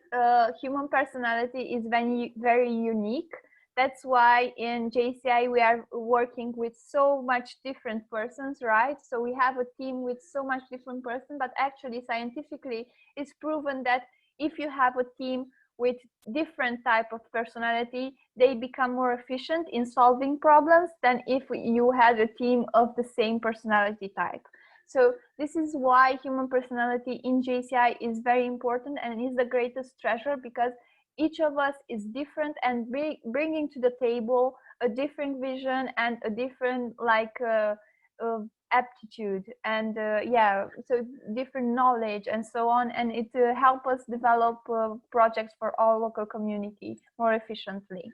human personality is very unique. That's why in JCI we are working with so much different persons, right? So we have a team with so much different persons, but actually scientifically it's proven that if you have a team with different type of personality, they become more efficient in solving problems than if you had a team of the same personality type. So this is why human personality in JCI is very important and is the greatest treasure, because each of us is different and bringing to the table a different vision and a different aptitude and yeah, so different knowledge and so on, and it help us develop projects for our local community more efficiently.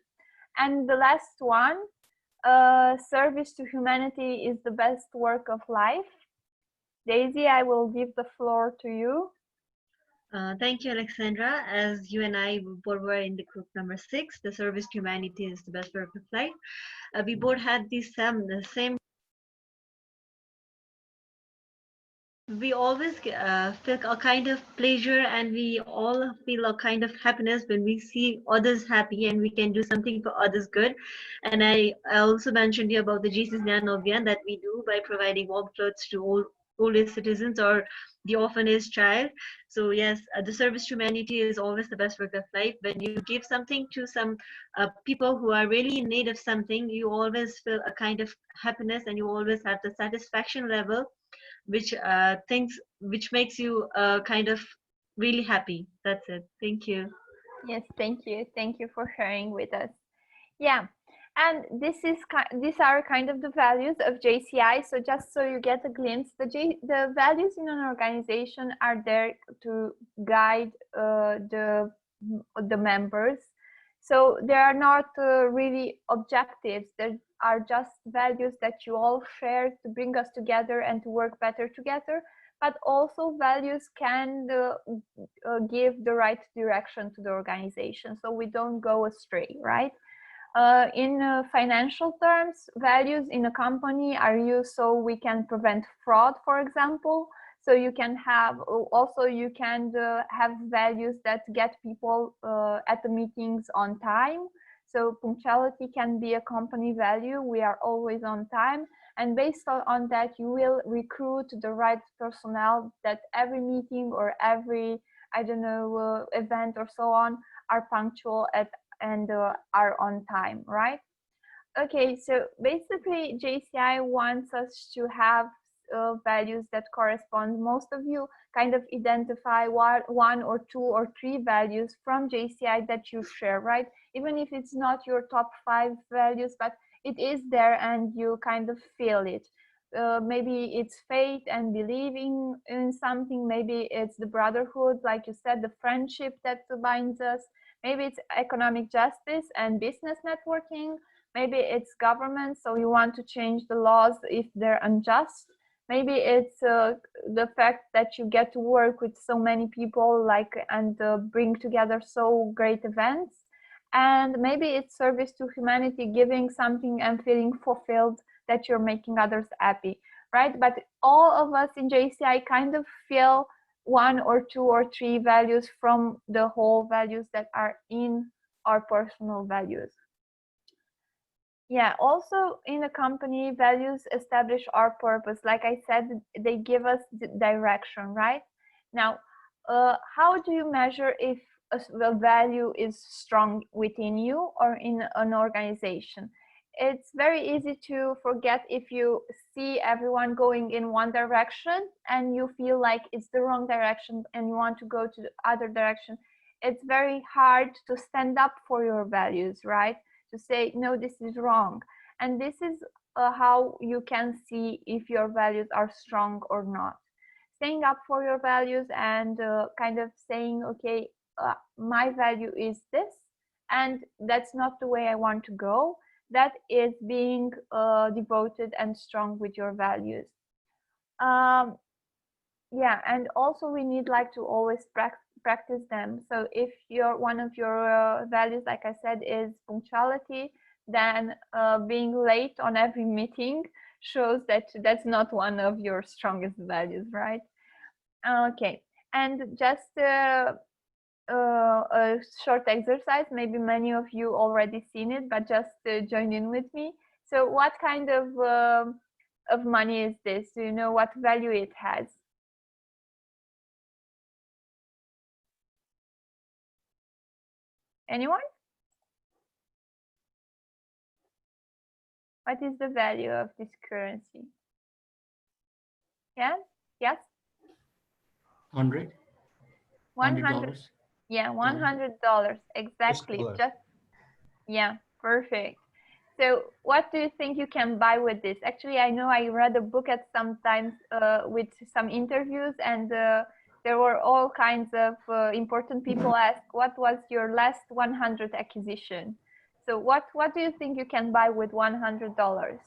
And the last one, service to humanity is the best work of life. Daisy, I will give the floor to you. Thank you, Alexandra. As you and I both were in the group number 6, the service to humanity is the best work of life. We both had the same. We always feel a kind of pleasure, and we all feel a kind of happiness when we see others happy and we can do something for others good. And I also mentioned here about the Jesus Nyan that we do by providing warm clothes to older citizens or the orphanage child. So yes, the service to humanity is always the best work of life. When you give something to some people who are really in need of something, you always feel a kind of happiness and you always have the satisfaction level which makes you kind of really happy. That's it. Thank you. Yes, thank you for sharing with us. Yeah, and these are kind of the values of JCI. So just so you get a glimpse, the values in an organization are there to guide the members. So they are not really objectives. They are just values that you all share to bring us together and to work better together. But also values can give the right direction to the organization, so we don't go astray, right? In financial terms, values in a company are used so we can prevent fraud, for example. So you can have have values that get people at the meetings on time. So punctuality can be a company value. We are always on time. And based on that, you will recruit the right personnel that every meeting or every, event or so on are punctual and are on time, right? Okay, so basically JCI wants us to have values that correspond. Most of you kind of identify one or two or three values from JCI that you share, right? Even if it's not your top 5 values, but it is there and you kind of feel it. Maybe it's faith and believing in something. Maybe it's the brotherhood, like you said, the friendship that binds us. Maybe it's economic justice and business networking. Maybe it's government, so you want to change the laws if they're unjust. Maybe it's the fact that you get to work with so many people, and bring together so great events. And maybe it's service to humanity, giving something and feeling fulfilled that you're making others happy, right? But all of us in JCI kind of feel 1 or 2 or 3 values from the whole values that are in our personal values. Yeah, also in a company, values establish our purpose. Like I said, they give us the direction, right? Now, how do you measure if a value is strong within you or in an organization. It's very easy to forget if you see everyone going in one direction and you feel like it's the wrong direction and you want to go to the other direction. It's very hard to stand up for your values, right? To say, no, this is wrong. And this is how you can see if your values are strong or not. Staying up for your values and kind of saying, okay, my value is this, and that's not the way I want to go. That is being devoted and strong with your values. Yeah, and also we need like to always practice them. So if one of your values, like I said, is punctuality, then being late on every meeting shows that that's not one of your strongest values, right? Okay, and just a short exercise. Maybe many of you already seen it, but just join in with me. So what kind of money is this? Do you know what value it has? Anyone? What is the value of this currency? Yes? Yes? 100. $100. Yeah, $100. Exactly. Just yeah, perfect. So what do you think you can buy with this? Actually, I know I read a book at some times with some interviews, and there were all kinds of important people ask, what was your last 100 acquisition? So what do you think you can buy with $100?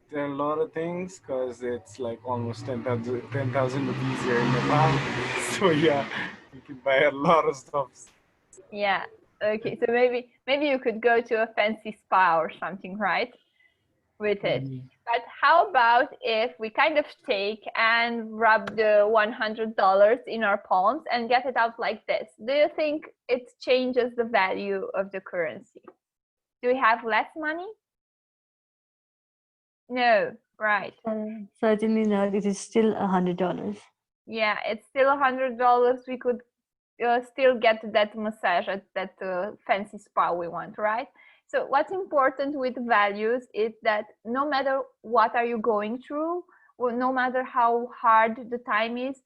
There are a lot of things because it's like almost 10,000 rupees here in Nepal. So yeah, you can buy a lot of stuff. Yeah. Okay. So maybe you could go to a fancy spa or something, right? With it. But how about if we kind of take and rub the $100 in our palms and get it out like this? Do you think it changes the value of the currency? Do we have less money? No, right. Certainly not. It is still $100. Yeah, it's still $100. We could still get that massage at that fancy spa we want, right? So what's important with values is that no matter what are you going through, or no matter how hard the time is,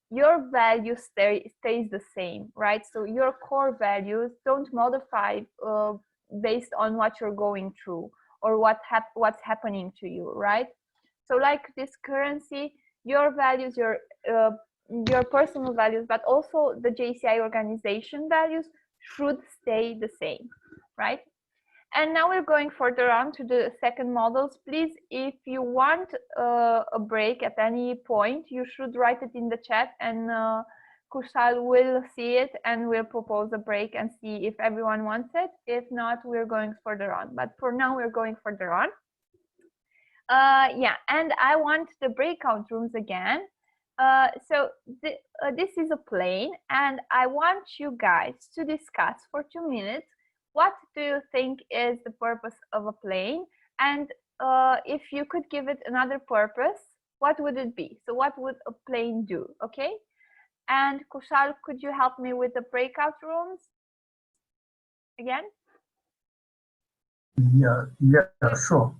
your value stays the same, right? So your core values don't modify based on what you're going through or what's happening to you, right? So like this currency, your values, your personal values, but also the JCI organization values should stay the same, right? And now we're going further on to the second models. Please, if you want a break at any point, you should write it in the chat, and Kushal will see it and will propose a break and see if everyone wants it. If not, we're going further on. But for now, we're going further on. Yeah, and I want the breakout rooms again. So this is a plane, and I want you guys to discuss for 2 minutes what do you think is the purpose of a plane, and if you could give it another purpose, what would it be? So what would a plane do? Okay, and Kushal, could you help me with the breakout rooms again? Yeah, sure.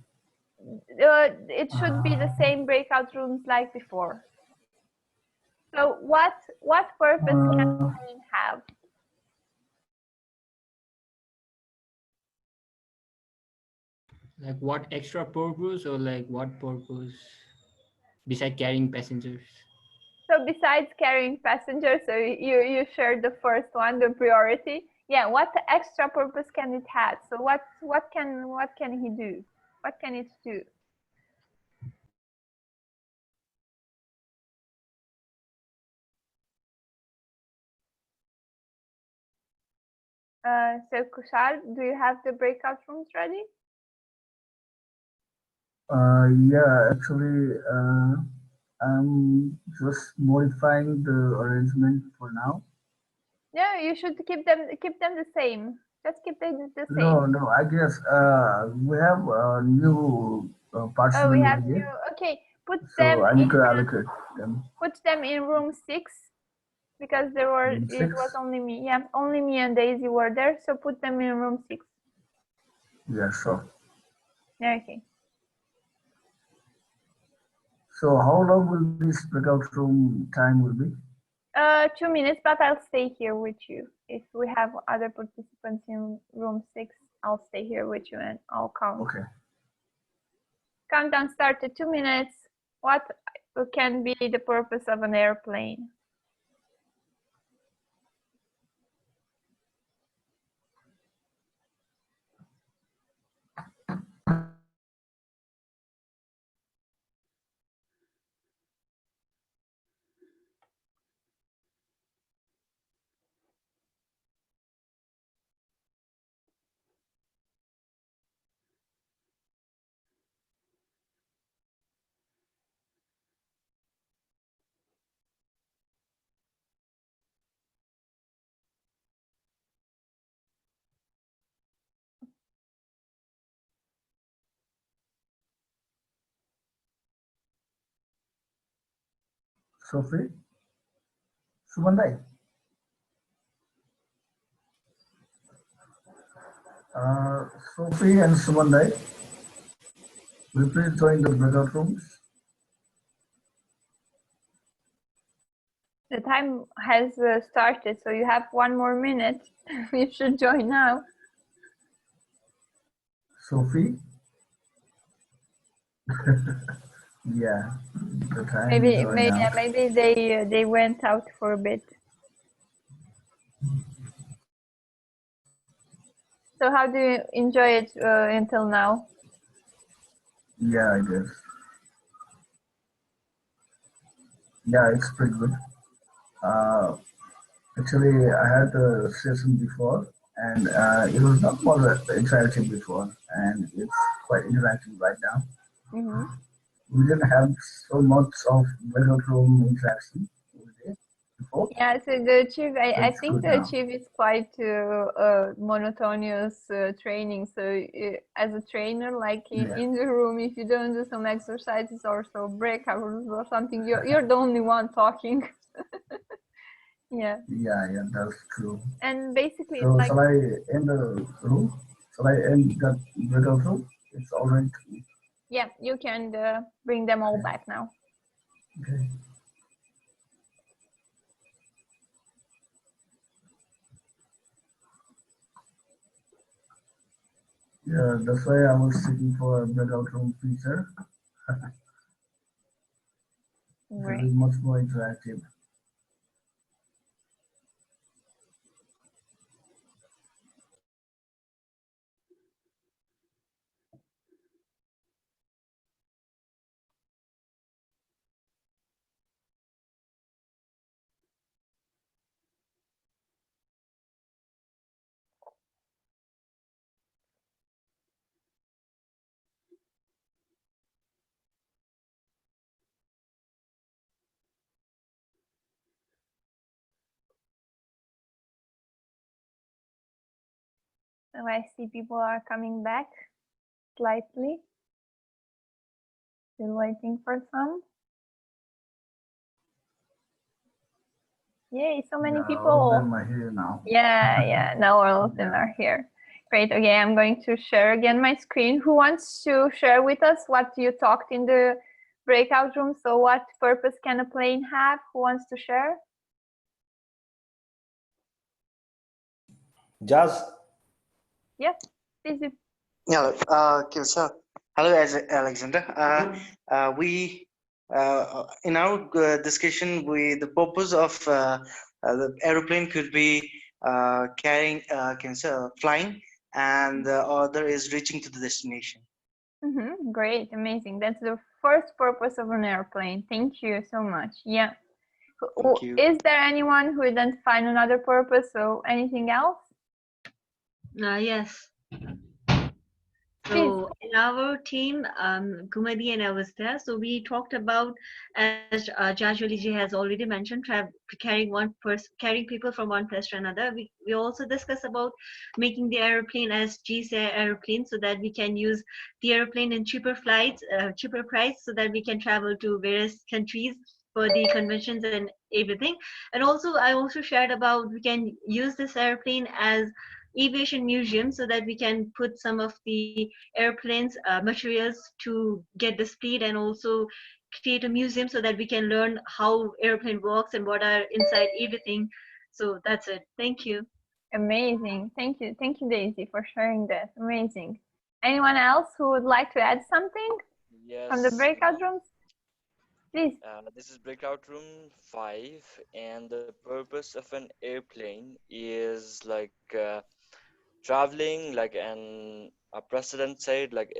It should be the same breakout rooms like before. So what purpose can a plane have? Like what extra purpose, or like what purpose besides carrying passengers? So besides carrying passengers, so you shared the first one, the priority. Yeah, what extra purpose can it have? So what can he do? What can it do? So Kushal, do you have the breakout rooms ready? Yeah, actually, I'm just modifying the arrangement for now. No, you should keep them the same. Just keep them the same. No, I guess we have new parts Oh, will we be have here. to. Okay, put So them I need in. to allocate them. Put them in room 6 because there were. Room It 6? was only me. Yeah, only me and Daisy were there. So put them in room 6. Yeah, sure. Okay. So how long will this breakout room time will be? 2 minutes, but I'll stay here with you. If we have other participants in room 6, I'll stay here with you and I'll count. Okay. Countdown started. 2 minutes. What can be the purpose of an airplane? Sophie? Sumandai? Sophie and Sumandai, will you please join the breakout rooms? The time has started, so you have 1 more minute. You should join now. Sophie? Yeah, the time Maybe, is going out. maybe they went out for a bit. So how do you enjoy it until now? Yeah, I guess. Yeah, it's pretty good. Actually, I had a session before, and it was not more interactive before, and it's quite interactive right now. Mm-hmm. We didn't have so much of breakout room interaction before. Yeah, so the Achieve, I It's think good the now. Achieve is quite monotonous training. So as a trainer, like in the room, if you don't do some exercises or so breakouts or something, you're the only one talking. Yeah. Yeah, that's true. And basically, So it's like, shall I end the room? Shall I end that breakout room? It's already. yeah, you can bring them all back now. Okay. Yeah, that's why I was seeking for a breakout room feature. Right. It is much more interactive. So I see people are coming back slightly. Still waiting for some. Yay, so many people. All of them are here now. Yeah, now all of them are here. Great, okay, I'm going to share again my screen. Who wants to share with us what you talked in the breakout room? So what purpose can a plane have? Who wants to share? Jazz? Yes, please do. Yeah, Kilsa. Hello, Alexander. We in our discussion, the purpose of the aeroplane could be carrying, flying, and the other is reaching to the destination. Great, amazing. That's the first purpose of an airplane. Thank you so much. Yeah. Thank you. Is there anyone who identified another purpose or anything else? Yes. Please. So in our team, Gumadi and I was there. So we talked about, as Jajwaliji has already mentioned, carrying people from one place to another. We also discussed about making the airplane as JCI airplane, so that we can use the airplane in cheaper flights, cheaper price, so that we can travel to various countries for the conventions and everything. And also, I also shared about we can use this airplane as aviation museum, so that we can put some of the airplanes materials to get displayed, and also create a museum so that we can learn how airplane works and what are inside everything. So that's it. Thank you. Amazing. Thank you, Daisy, for sharing that. Amazing. Anyone else who would like to add something from the Yes, breakout rooms? Please. this is breakout room 5, and the purpose of an airplane is like traveling, like a president said, like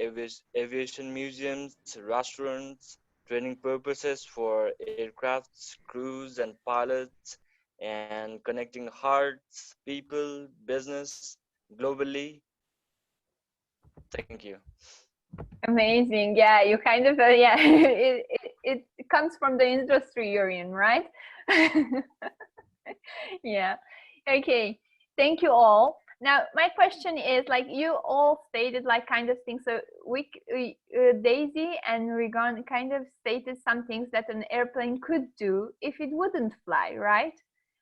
aviation museums, restaurants, training purposes for aircrafts, crews, and pilots, and connecting hearts, people, business globally. Thank you. Amazing. Yeah, you kind of, yeah, it comes from the industry you're in, right? Yeah. Okay. Thank you all. Now, my question is, like, you all stated like kind of things. So Daisy and Regan kind of stated some things that an airplane could do if it wouldn't fly, right?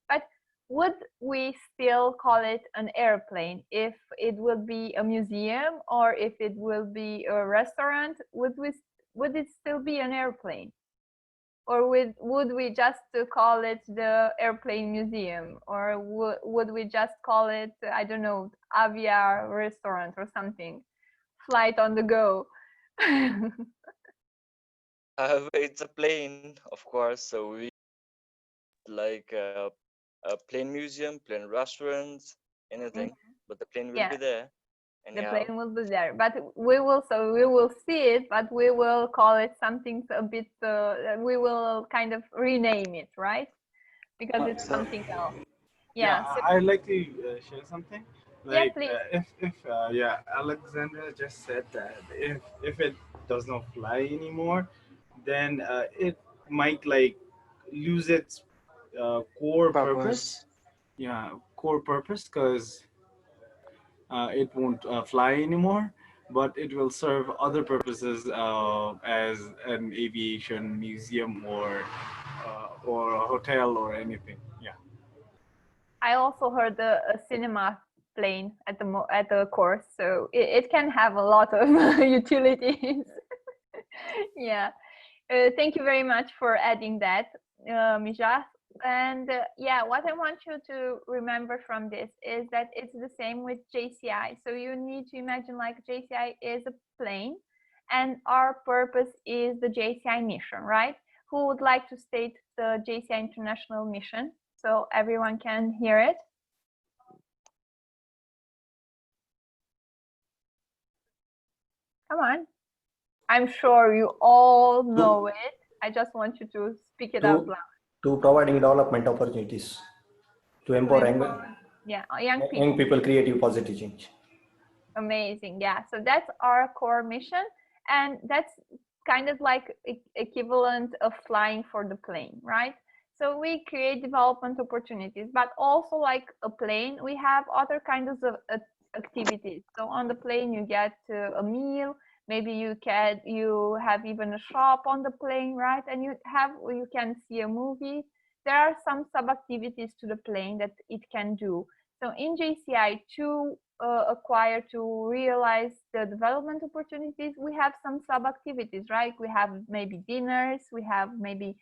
But would we still call it an airplane if it would be a museum, or if it will be a restaurant? Would it still be an airplane? Or would we just call it the airplane museum? Or would we just call it, I don't know, Avia restaurant or something? Flight on the go. It's a plane, of course, so we like a plane museum, plane restaurants, anything, but the plane will Yeah. be there. The Anyhow. plane will be there, but we will see it, but we will call it something a bit, we will kind of rename it, right? Because it's something else. Yeah. So, I'd like to share something. yeah, Like please. yeah, Alexandra just said that if it does not fly anymore, then it might like lose its core purpose. Yeah, core purpose, because it won't fly anymore, but it will serve other purposes as an aviation museum or a hotel or anything. Yeah. I also heard a cinema plane at the course, so it can have a lot of utilities. Yeah. Thank you very much for adding that, Mija. And yeah, what I want you to remember from this is that it's the same with JCI. So you need to imagine like JCI is a plane, and our purpose is the JCI mission, right? Who would like to state the JCI International Mission so everyone can hear it? Come on. I'm sure you all know it. I just want you to speak it out loud. To providing development opportunities, to empower young people, creative, positive change. Amazing. Yeah. So that's our core mission. And that's kind of like equivalent of flying for the plane, right? So we create development opportunities, but also like a plane, we have other kinds of activities. So on the plane, you get a meal. Maybe you have even a shop on the plane, right? And you can see a movie. There are some sub activities to the plane that it can do. So in JCI, to realize the development opportunities, we have some sub activities, right? We have maybe dinners, we have maybe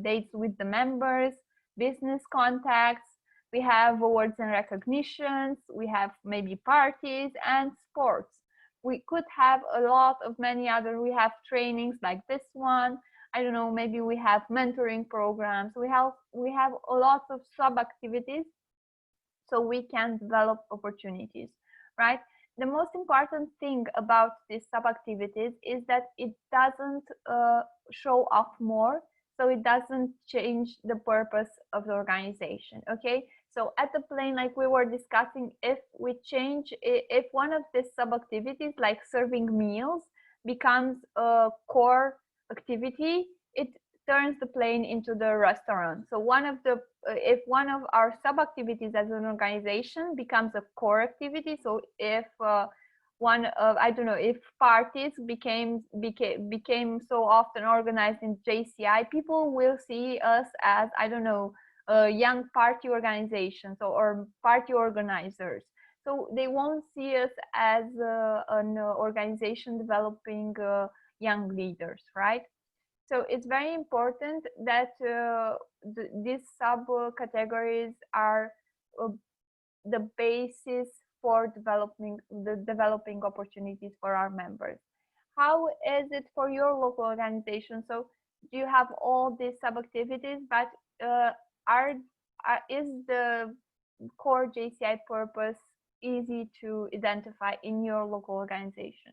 dates with the members, business contacts, we have awards and recognitions, we have maybe parties and sports. We could have a lot of many other, we have trainings like this one, I don't know, maybe we have mentoring programs, we have a lot of sub activities, so we can develop opportunities, right? The most important thing about these sub activities is that it doesn't show off more, so it doesn't change the purpose of the organization. Okay, So at the plane, like we were discussing, if we change, if one of the sub-activities like serving meals becomes a core activity, it turns the plane into the restaurant. So one of the, if one of our sub-activities as an organization becomes a core activity, so if one of, I don't know, if parties became so often organized in JCI, people will see us as, I don't know, young party organizations or party organizers. So they won't see us as an organization developing young leaders, right? So it's very important that these subcategories are the basis for developing opportunities for our members. How is it for your local organization? So do you have all these sub-activities, but is the core JCI purpose easy to identify in your local organization?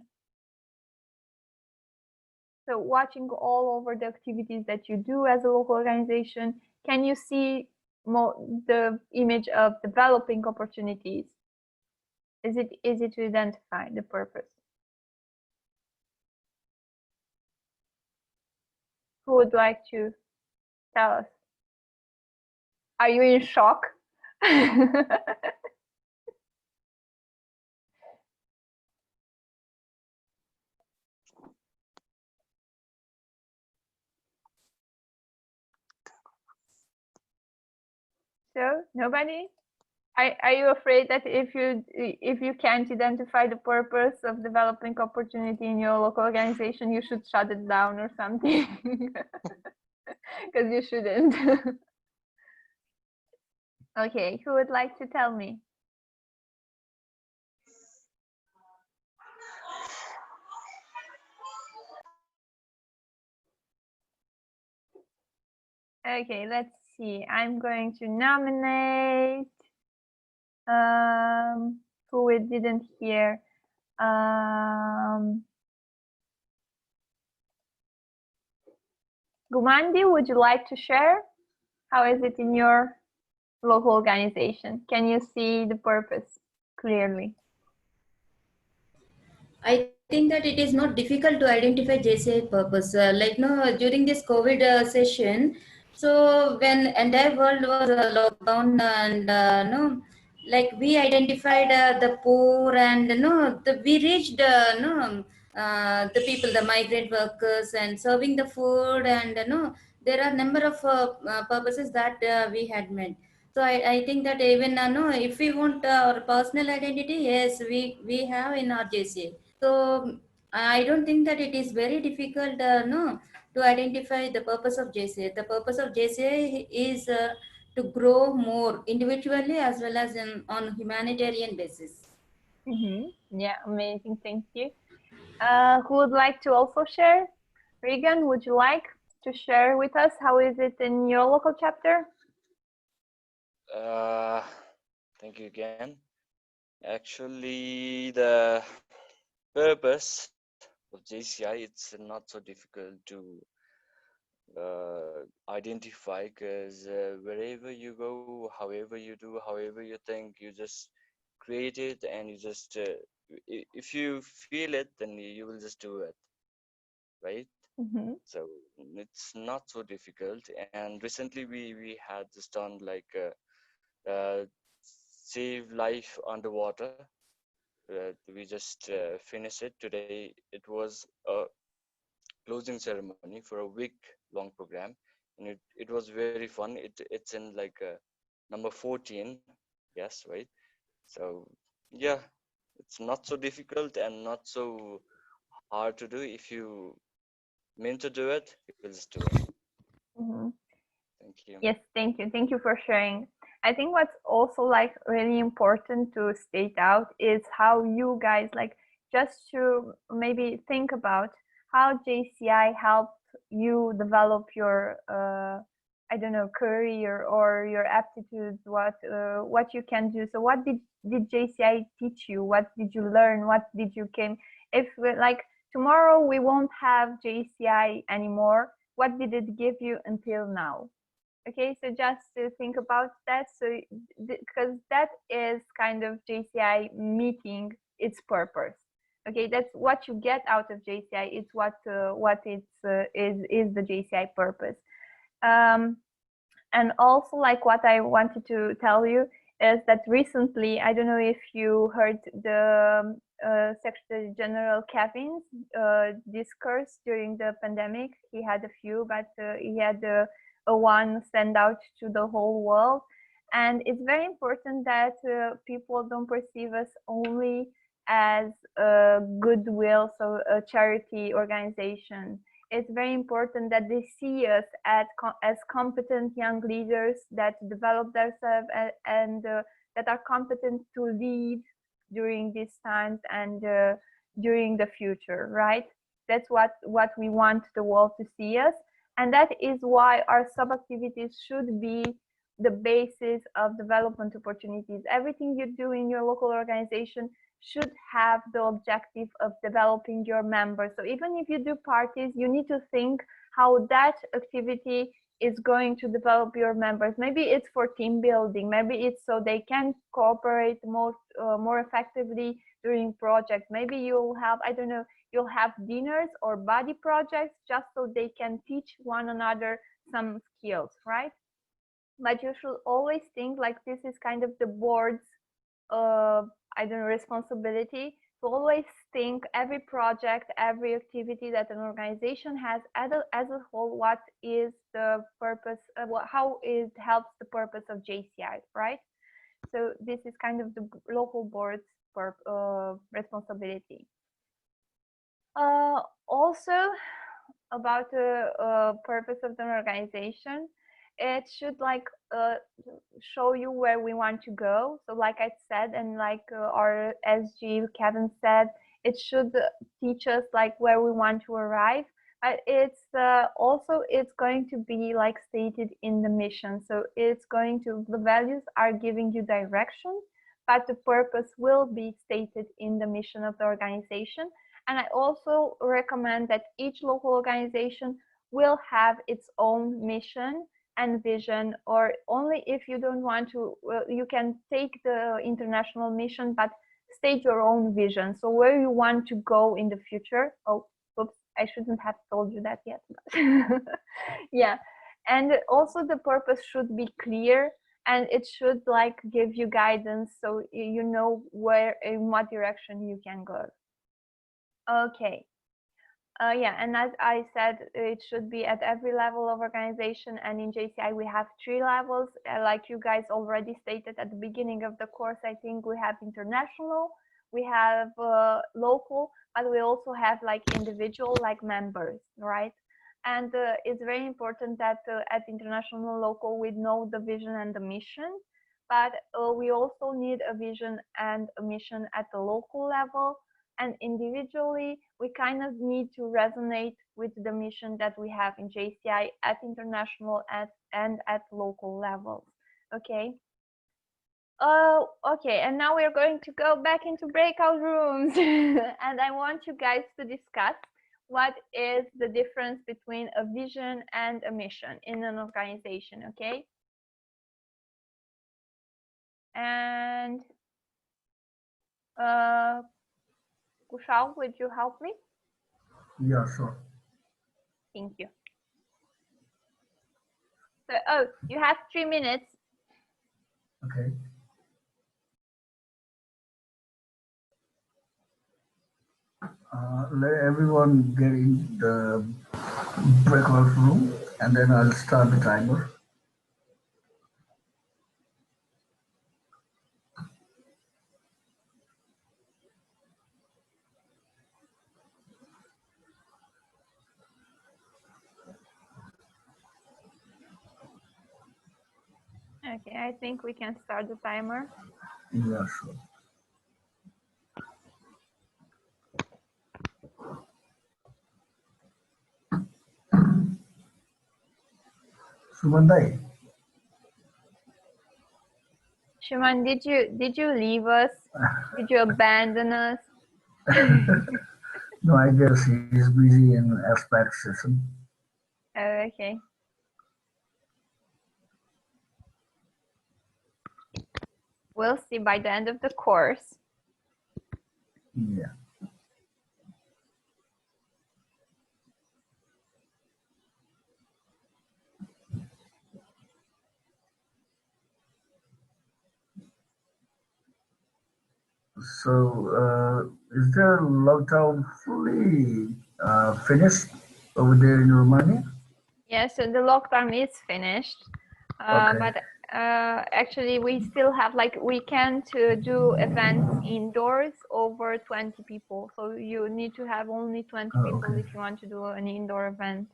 So watching all over the activities that you do as a local organization, can you see the image of developing opportunities? Is it easy to identify the purpose? Who would like to tell us? Are you in shock? So nobody? Are you afraid that if you can't identify the purpose of developing opportunity in your local organization, you should shut it down or something? Because you shouldn't. Okay, who would like to tell me? Okay, let's see. I'm going to nominate who we didn't hear. Gumandi, would you like to share? How is it in your local organization? Can you see the purpose clearly? I think that it is not difficult to identify JCI purpose. Like no, during this COVID session, so when entire world was locked down and no, like we identified the poor and no, we reached no the people, the migrant workers, and serving the food and no, there are number of purposes that we had met. So I think that even no, if we want our personal identity, yes, we have in our JCI. So I don't think that it is very difficult no, to identify the purpose of JCI. The purpose of JCI is to grow more individually as well as on humanitarian basis. Yeah, amazing. Thank you. Who would like to also share? Regan, would you like to share with us how is it in your local chapter? Thank you again. Actually, the purpose of JCI, it's not so difficult to identify, because wherever you go, however you do, however you think, you just create it, and you just if you feel it, then you will just do it, right? So it's not so difficult. And recently we had just done like save life underwater. We just finished it today. It was a closing ceremony for a week-long program, and it was very fun. It's in like number 14, yes, right? So yeah, it's not so difficult and not so hard to do. If you mean to do it, you will just do it. Thank you. Yes, thank you. Thank you for sharing. I think what's also like really important to state out is how you guys like just to maybe think about how JCI helped you develop your I don't know, career or your aptitudes, what you can do. So what did JCI teach you? What did you learn? What did you came? If like tomorrow we won't have JCI anymore, what did it give you until now? Okay, so just to think about that. So because that is kind of JCI meeting its purpose. Okay, that's what you get out of JCI. It's what it's is the JCI purpose. And also, like, what I wanted to tell you is that recently, I don't know if you heard the Secretary General Kevin's discourse during the pandemic. He had a few, but he had a one sent out to the whole world. And it's very important that people don't perceive us only as a goodwill, so a charity organization. It's very important that they see us as competent young leaders that develop themselves and that are competent to lead during these times and during the future, right? That's what we want the world to see us. And that is why our sub-activities should be the basis of development opportunities. Everything you do in your local organization should have the objective of developing your members. So even if you do parties, you need to think how that activity is going to develop your members. Maybe it's for team building. Maybe it's so they can cooperate more effectively during projects. Maybe you'll have, I don't know, you'll have dinners or body projects just so they can teach one another some skills, right? But you should always think like this is kind of the board's I don't know, responsibility to always think every project, every activity that an organization has as a whole, what is the purpose, how it helps the purpose of JCI, right? So this is kind of the local board's responsibility. Also about the purpose of the organization, it should like show you where we want to go. So like I said, and like our SG Kevin said, it should teach us like where we want to arrive. It's also it's going to be like stated in the mission. So it's going to, the values are giving you direction, but the purpose will be stated in the mission of the organization. And I also recommend that each local organization will have its own mission and vision, or only if you don't want to, you can take the international mission, but state your own vision. So where you want to go in the future. Oh, oops, I shouldn't have told you that yet. Yeah, and also the purpose should be clear and it should like give you guidance so you know where, in what direction you can go. Okay. Yeah, and as I said, it should be at every level of organization, and in JCI we have 3 levels. Like you guys already stated at the beginning of the course, I think we have international, we have local, but we also have like individual, like members, right? And it's very important that at international local we know the vision and the mission, but we also need a vision and a mission at the local level. And individually, we kind of need to resonate with the mission that we have in JCI at international and at local levels. Okay. Okay, and now we're going to go back into breakout rooms. And I want you guys to discuss what is the difference between a vision and a mission in an organization, okay? And Kushal, would you help me? Yeah, sure. Thank you. So, oh, you have 3 minutes. Okay. Let everyone get in the breakout room and then I'll start the timer. Okay, I think we can start the timer. Yeah, sure. Sumandai. Shuman, did you leave us? Did you abandon us? No, I guess he's busy in aspect session. Oh, okay. We'll see by the end of the course. Yeah. So, is there lockdown fully finished over there in Romania? Yeah, so the lockdown is finished, Okay. but actually we still have like we can't do events indoors over 20 people. So you need to have only 20 people Okay. if you want to do an indoor event.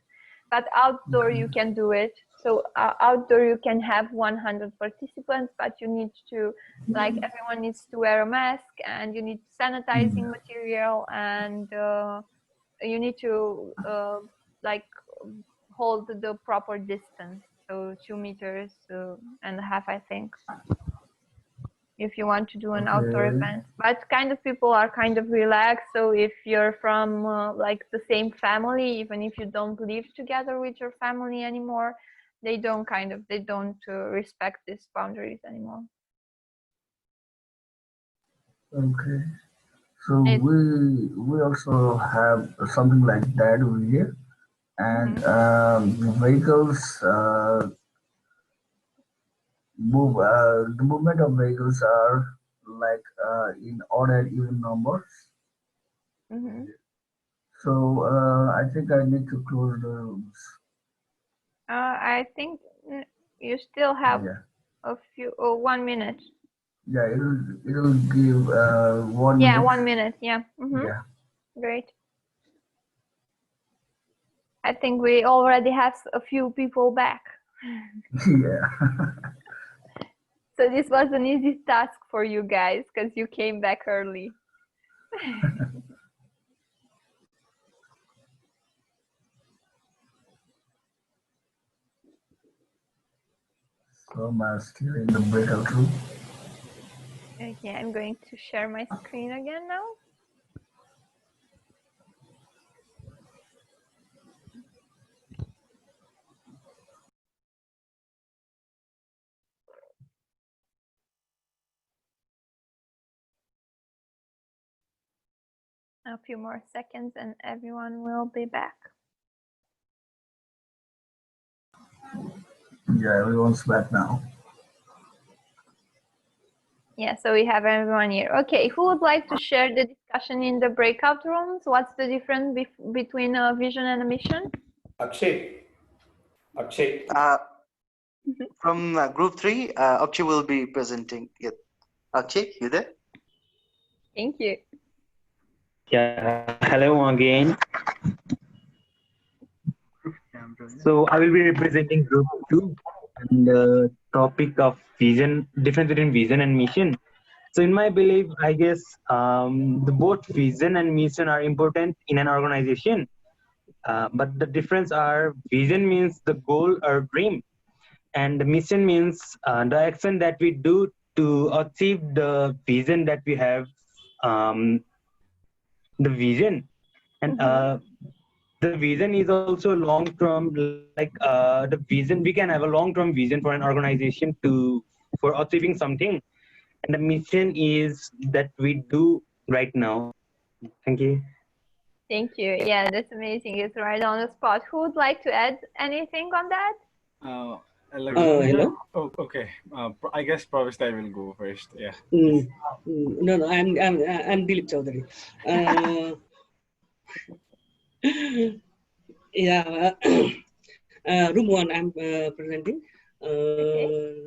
But outdoor Okay. you can do it. So outdoor you can have 100 participants, but you need to like everyone needs to wear a mask and you need sanitizing material and you need to like hold the proper distance, so 2 meters and a half, I think, if you want to do an outdoor Okay. event. But kind of people are kind of relaxed, so if you're from like the same family, even if you don't live together with your family anymore, they don't respect these boundaries anymore. Okay. So we also have something like that over here, and vehicles move. The movement of vehicles are like in odd and even numbers. So I think I need to close the rooms. I think you still have Yeah. a few 1 minute. Yeah, it'll give 1 Yeah, minute. 1 minute. Yeah. Yeah. Great. I think we already have a few people back. Yeah. So this was an easy task for you guys because you came back early. So I'm still in the breakout room. Okay, I'm going to share my screen again now. A few more seconds and everyone will be back. Yeah, everyone's back now. Yeah, so we have everyone here. Okay, who would like to share the discussion in the breakout rooms? What's the difference between a vision and a mission? Akshay. From group 3, Akshay will be presenting it. Akshay, you there? Thank you. Yeah, hello again. So I will be representing group 2 and the topic of vision, difference between vision and mission. So in my belief, I guess the both vision and mission are important in an organization. But the difference are vision means the goal or dream, and the mission means the action that we do to achieve the vision that we have, the vision. And the vision is also long term, like the vision, we can have a long term vision for an organization for achieving something, and the mission is that we do right now. Thank you. Thank you. Yeah, that's amazing. It's right on the spot. Who would like to add anything on that? Hello. Oh, okay. I guess Pravishtai will go first. Yeah. No, I'm Dilip Chaudhary. Yeah, room 1 I'm presenting.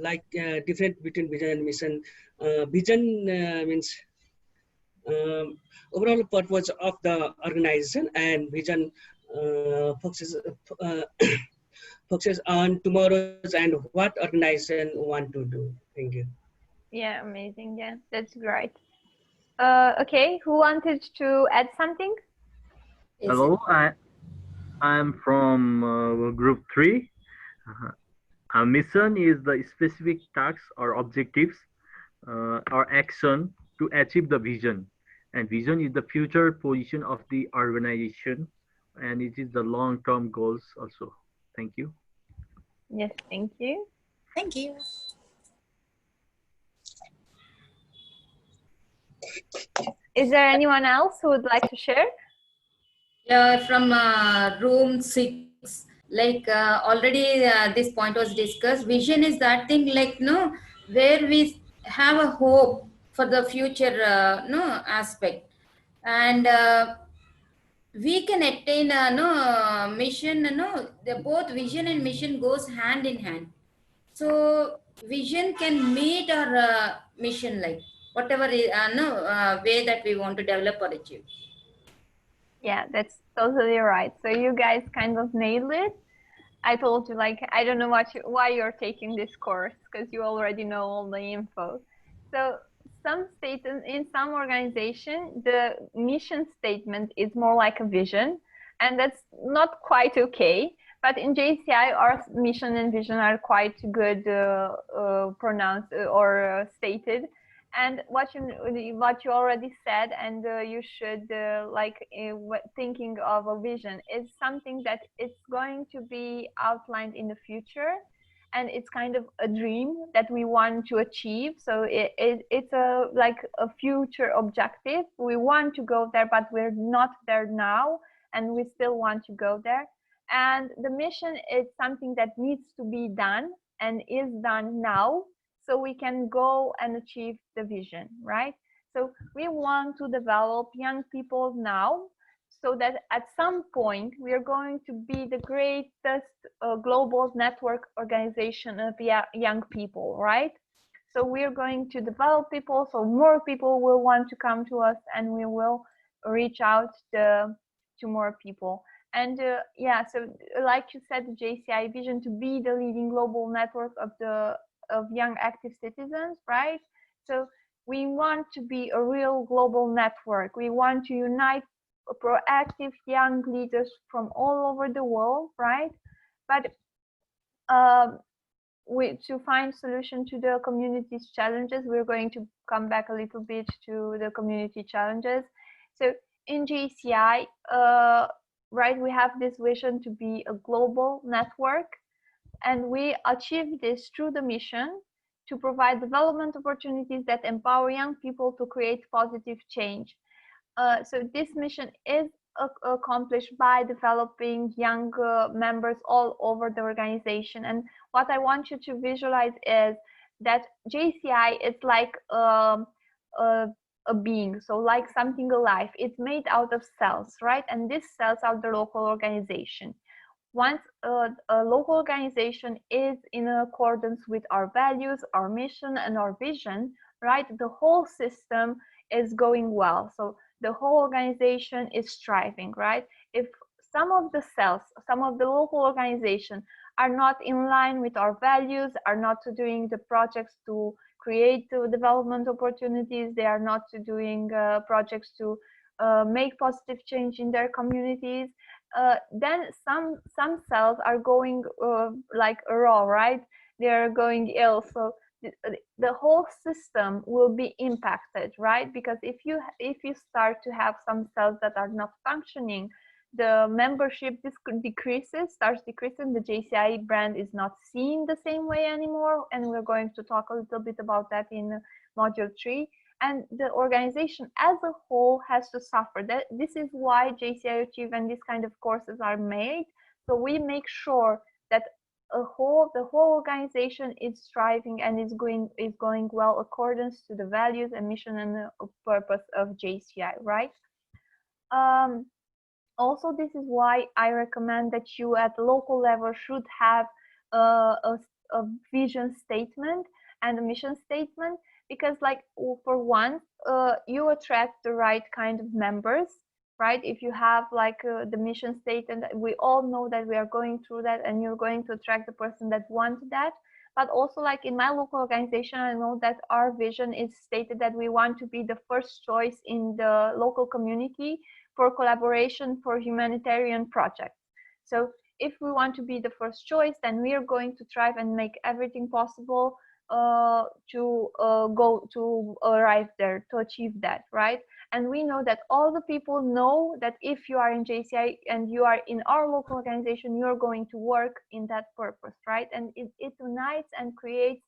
Like different between vision and mission. Vision means overall purpose of the organization, and vision focuses on tomorrow's and what organization want to do. Thank you. Yeah, amazing. Yeah, that's great. Okay, who wanted to add something? Hello, I'm from group 3. Our mission is the specific tasks or objectives or action to achieve the vision. And vision is the future position of the organization, and it is the long-term goals also. Thank you. Yes, thank you. Thank you. Is there anyone else who would like to share? Yeah, from room 6, like already this point was discussed. Vision is that thing, like no, where we have a hope for the future, no aspect, and we can attain mission. No, the both vision and mission goes hand in hand. So vision can meet our mission, like whatever way that we want to develop or achieve. Yeah, that's totally right. So you guys kind of nailed it. I told you, like, I don't know why you're taking this course, because you already know all the info. So some state in some organization, the mission statement is more like a vision, and that's not quite okay. But in JCI, our mission and vision are quite good pronounced or stated. And what you already said, and you should thinking of a vision is something that it's going to be outlined in the future, and it's kind of a dream that we want to achieve. So it's a future objective. We want to go there, but we're not there now, and we still want to go there. And the mission is something that needs to be done and is done now, so we can go and achieve the vision, right? So we want to develop young people now, so that at some point we are going to be the greatest global network organization of young people, right? So we're going to develop people, so more people will want to come to us, and we will reach out to more people. And yeah, so like you said, the JCI vision to be the leading global network of young active citizens, right? So we want to be a real global network. We want to unite proactive young leaders from all over the world, right? But to find solution to the community's challenges, we're going to come back a little bit to the community challenges. So in JCI, right, we have this vision to be a global network, and we achieve this through the mission to provide development opportunities that empower young people to create positive change. So this mission is accomplished by developing young members all over the organization. And what I want you to visualize is that JCI is like a being, so like something alive. It's made out of cells, right? And these cells are the local organization. Once a local organization is in accordance with our values, our mission, and our vision, right, the whole system is going well. So the whole organization is thriving, right? If some of the cells, some of the local organization are not in line with our values, are not doing the projects to create development opportunities, they are not doing projects to make positive change in their communities, then some cells are going like raw, right? They're going ill. So the whole system will be impacted, right? Because if you start to have some cells that are not functioning, the membership starts decreasing. The JCI brand is not seen the same way anymore, and we're going to talk a little bit about that in module 3. And the organization as a whole has to suffer. This is why JCI Achieve and these kind of courses are made. So we make sure that the whole organization is thriving and is going well accordance to the values and mission and the purpose of JCI, right? Also, this is why I recommend that you at local level should have a vision statement and a mission statement, because like for once you attract the right kind of members, right? If you have like the mission statement, we all know that we are going through that, and you're going to attract the person that wants that. But also, like in my local organization, I know that our vision is stated that we want to be the first choice in the local community for collaboration for humanitarian projects. So if we want to be the first choice, then we are going to try and make everything possible to arrive there, to achieve that, right? And we know that all the people know that if you are in JCI and you are in our local organization, you're going to work in that purpose, right? And it unites and creates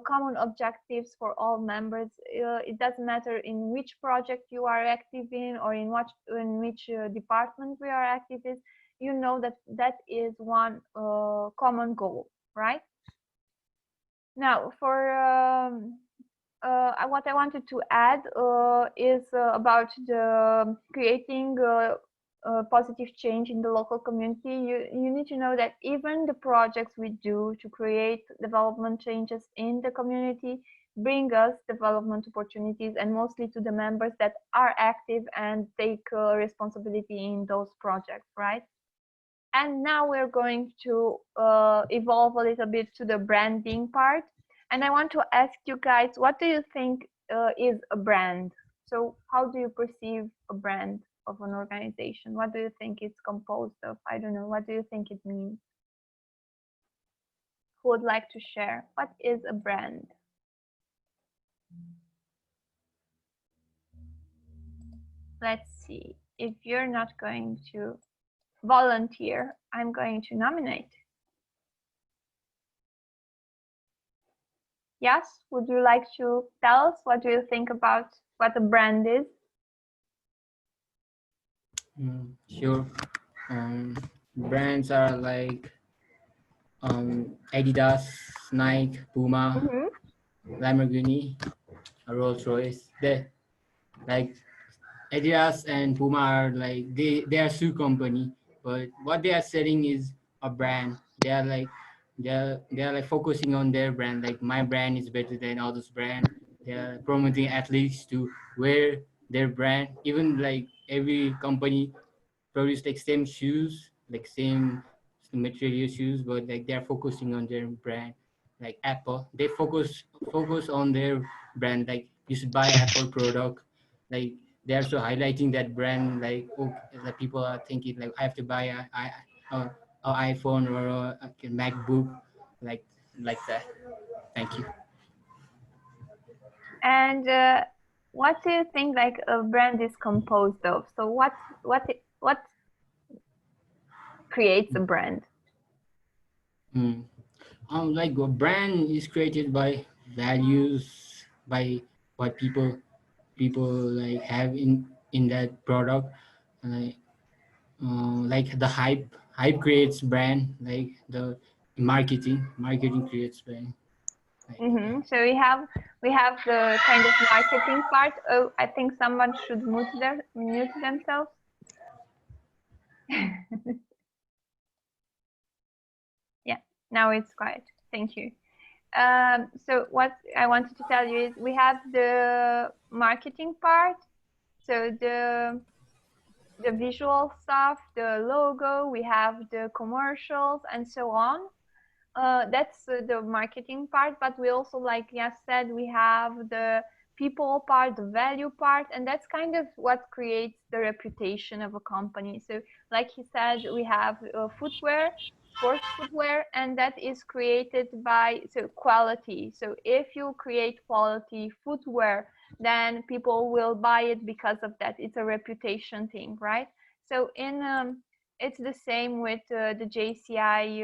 common objectives for all members. It doesn't matter in which project you are active in or in which department we are active in. You know that that is one common goal, right? Now, for what I wanted to add is about the creating positive change in the local community. You need to know that even the projects we do to create development changes in the community bring us development opportunities, and mostly to the members that are active and take responsibility in those projects, right? And now we're going to evolve a little bit to the branding part. And I want to ask you guys, what do you think is a brand? So how do you perceive a brand of an organization? What do you think it's composed of? I don't know. What do you think it means? Who would like to share? What is a brand? Let's see. If you're not going to volunteer, I'm going to nominate. Yes, would you like to tell us what do you think about what a brand is? Sure. Brands are like Adidas, Nike, Puma, Lamborghini, Rolls Royce. They like Adidas and Puma are like they are shoe company, but what they are selling is a brand. They are like focusing on their brand. Like my brand is better than others' brand. They are promoting athletes to wear their brand. Even like every company produce like same shoes, like same material shoes, but like they're focusing on their brand. Like Apple, they focus on their brand. Like you should buy Apple product. Like they're also highlighting that brand. Like the people are thinking like I have to buy a iPhone or a MacBook, like that. Thank you. And what do you think like a brand is composed of? So what creates a brand? Like a brand is created by values, by what people like have in that product. Like the hype creates brand. Like the marketing creates brand. So we have the kind of marketing part. Oh, I think someone should mute themselves. Yeah, now it's quiet. Thank you. So what I wanted to tell you is we have the marketing part. So the visual stuff, the logo, we have the commercials and so on. That's the marketing part, but we also, like Yas said, we have the people part, the value part, and that's kind of what creates the reputation of a company. So like he said, we have footwear, sports footwear, and that is created by quality. So if you create quality footwear, then people will buy it because of that. It's a reputation thing, right? So it's the same with the JCI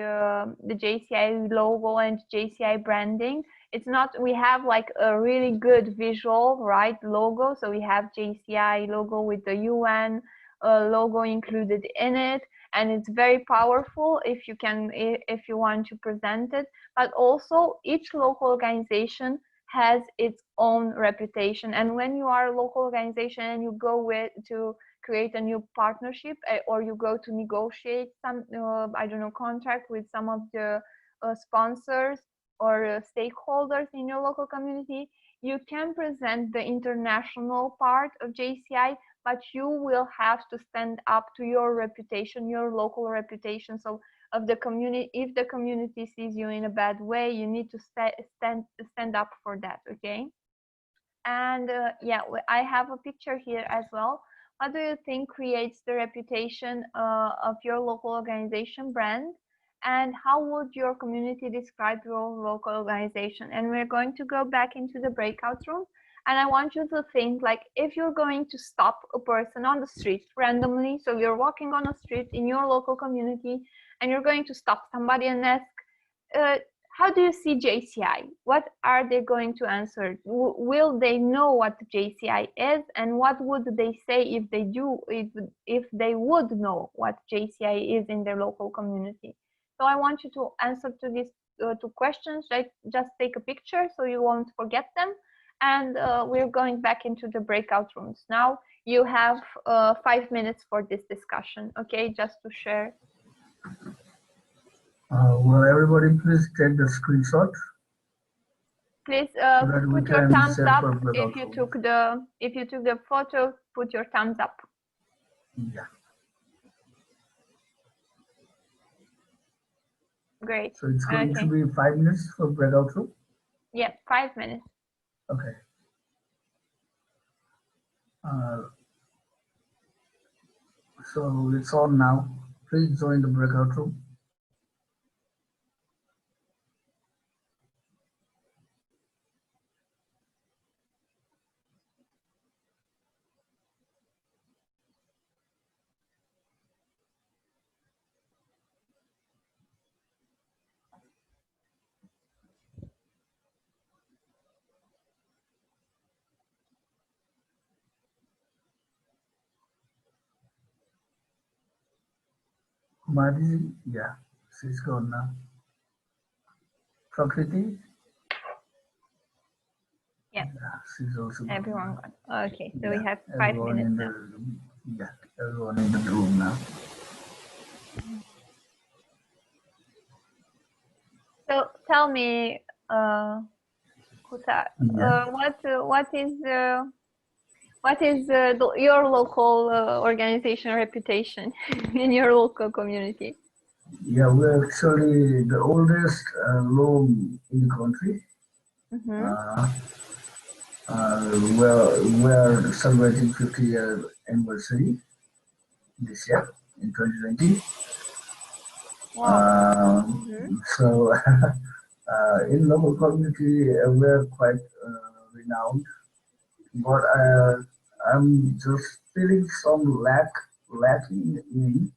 logo and JCI branding. It's not, we have like a really good visual, right, logo. So we have JCI logo with the UN logo included in it, and it's very powerful if you want to present it. But also each local organization has its own reputation, and when you are a local organization and you go to create a new partnership, or you go to negotiate some I don't know, contract with some of the sponsors or stakeholders in your local community, you can present the international part of JCI, but you will have to stand up to your reputation, your local reputation. So of the community, if the community sees you in a bad way, you need to stand up for that, okay? And yeah, I have a picture here as well. What do you think creates the reputation of your local organization brand? And how would your community describe your local organization? And we're going to go back into the breakout room. And I want you to think, like, if you're going to stop a person on the street randomly, so you're walking on a street in your local community, and you're going to stop somebody and ask, how do you see JCI? What are they going to answer? Will they know what JCI is, and what would they say if they do, if they would know what JCI is in their local community? So I want you to answer to these two questions. Right? Just take a picture so you won't forget them, and we're going back into the breakout rooms. Now you have 5 minutes for this discussion, okay? Just to share. Will everybody please take the screenshot? Please so that we put your can thumbs set up for breakout if you room. took the photo. Put your thumbs up. Yeah. Great. So it's going Okay. to be 5 minutes for breakout room? Yeah, 5 minutes. Okay. So it's on now. Please join the breakout room. Madhi, yeah, she's gone now. Prakriti? Yeah. She's also gone. Everyone gone. Okay, so we Yeah, have 5 everyone minutes in now. the everyone in the room now. So tell me, Kuta, Yeah. what is your local organization reputation in your local community? Yeah, we're actually the oldest loan in the country. We're celebrating 50-year anniversary this year in 2020. Wow. So in local community, we're quite renowned, but I'm just feeling some lacking in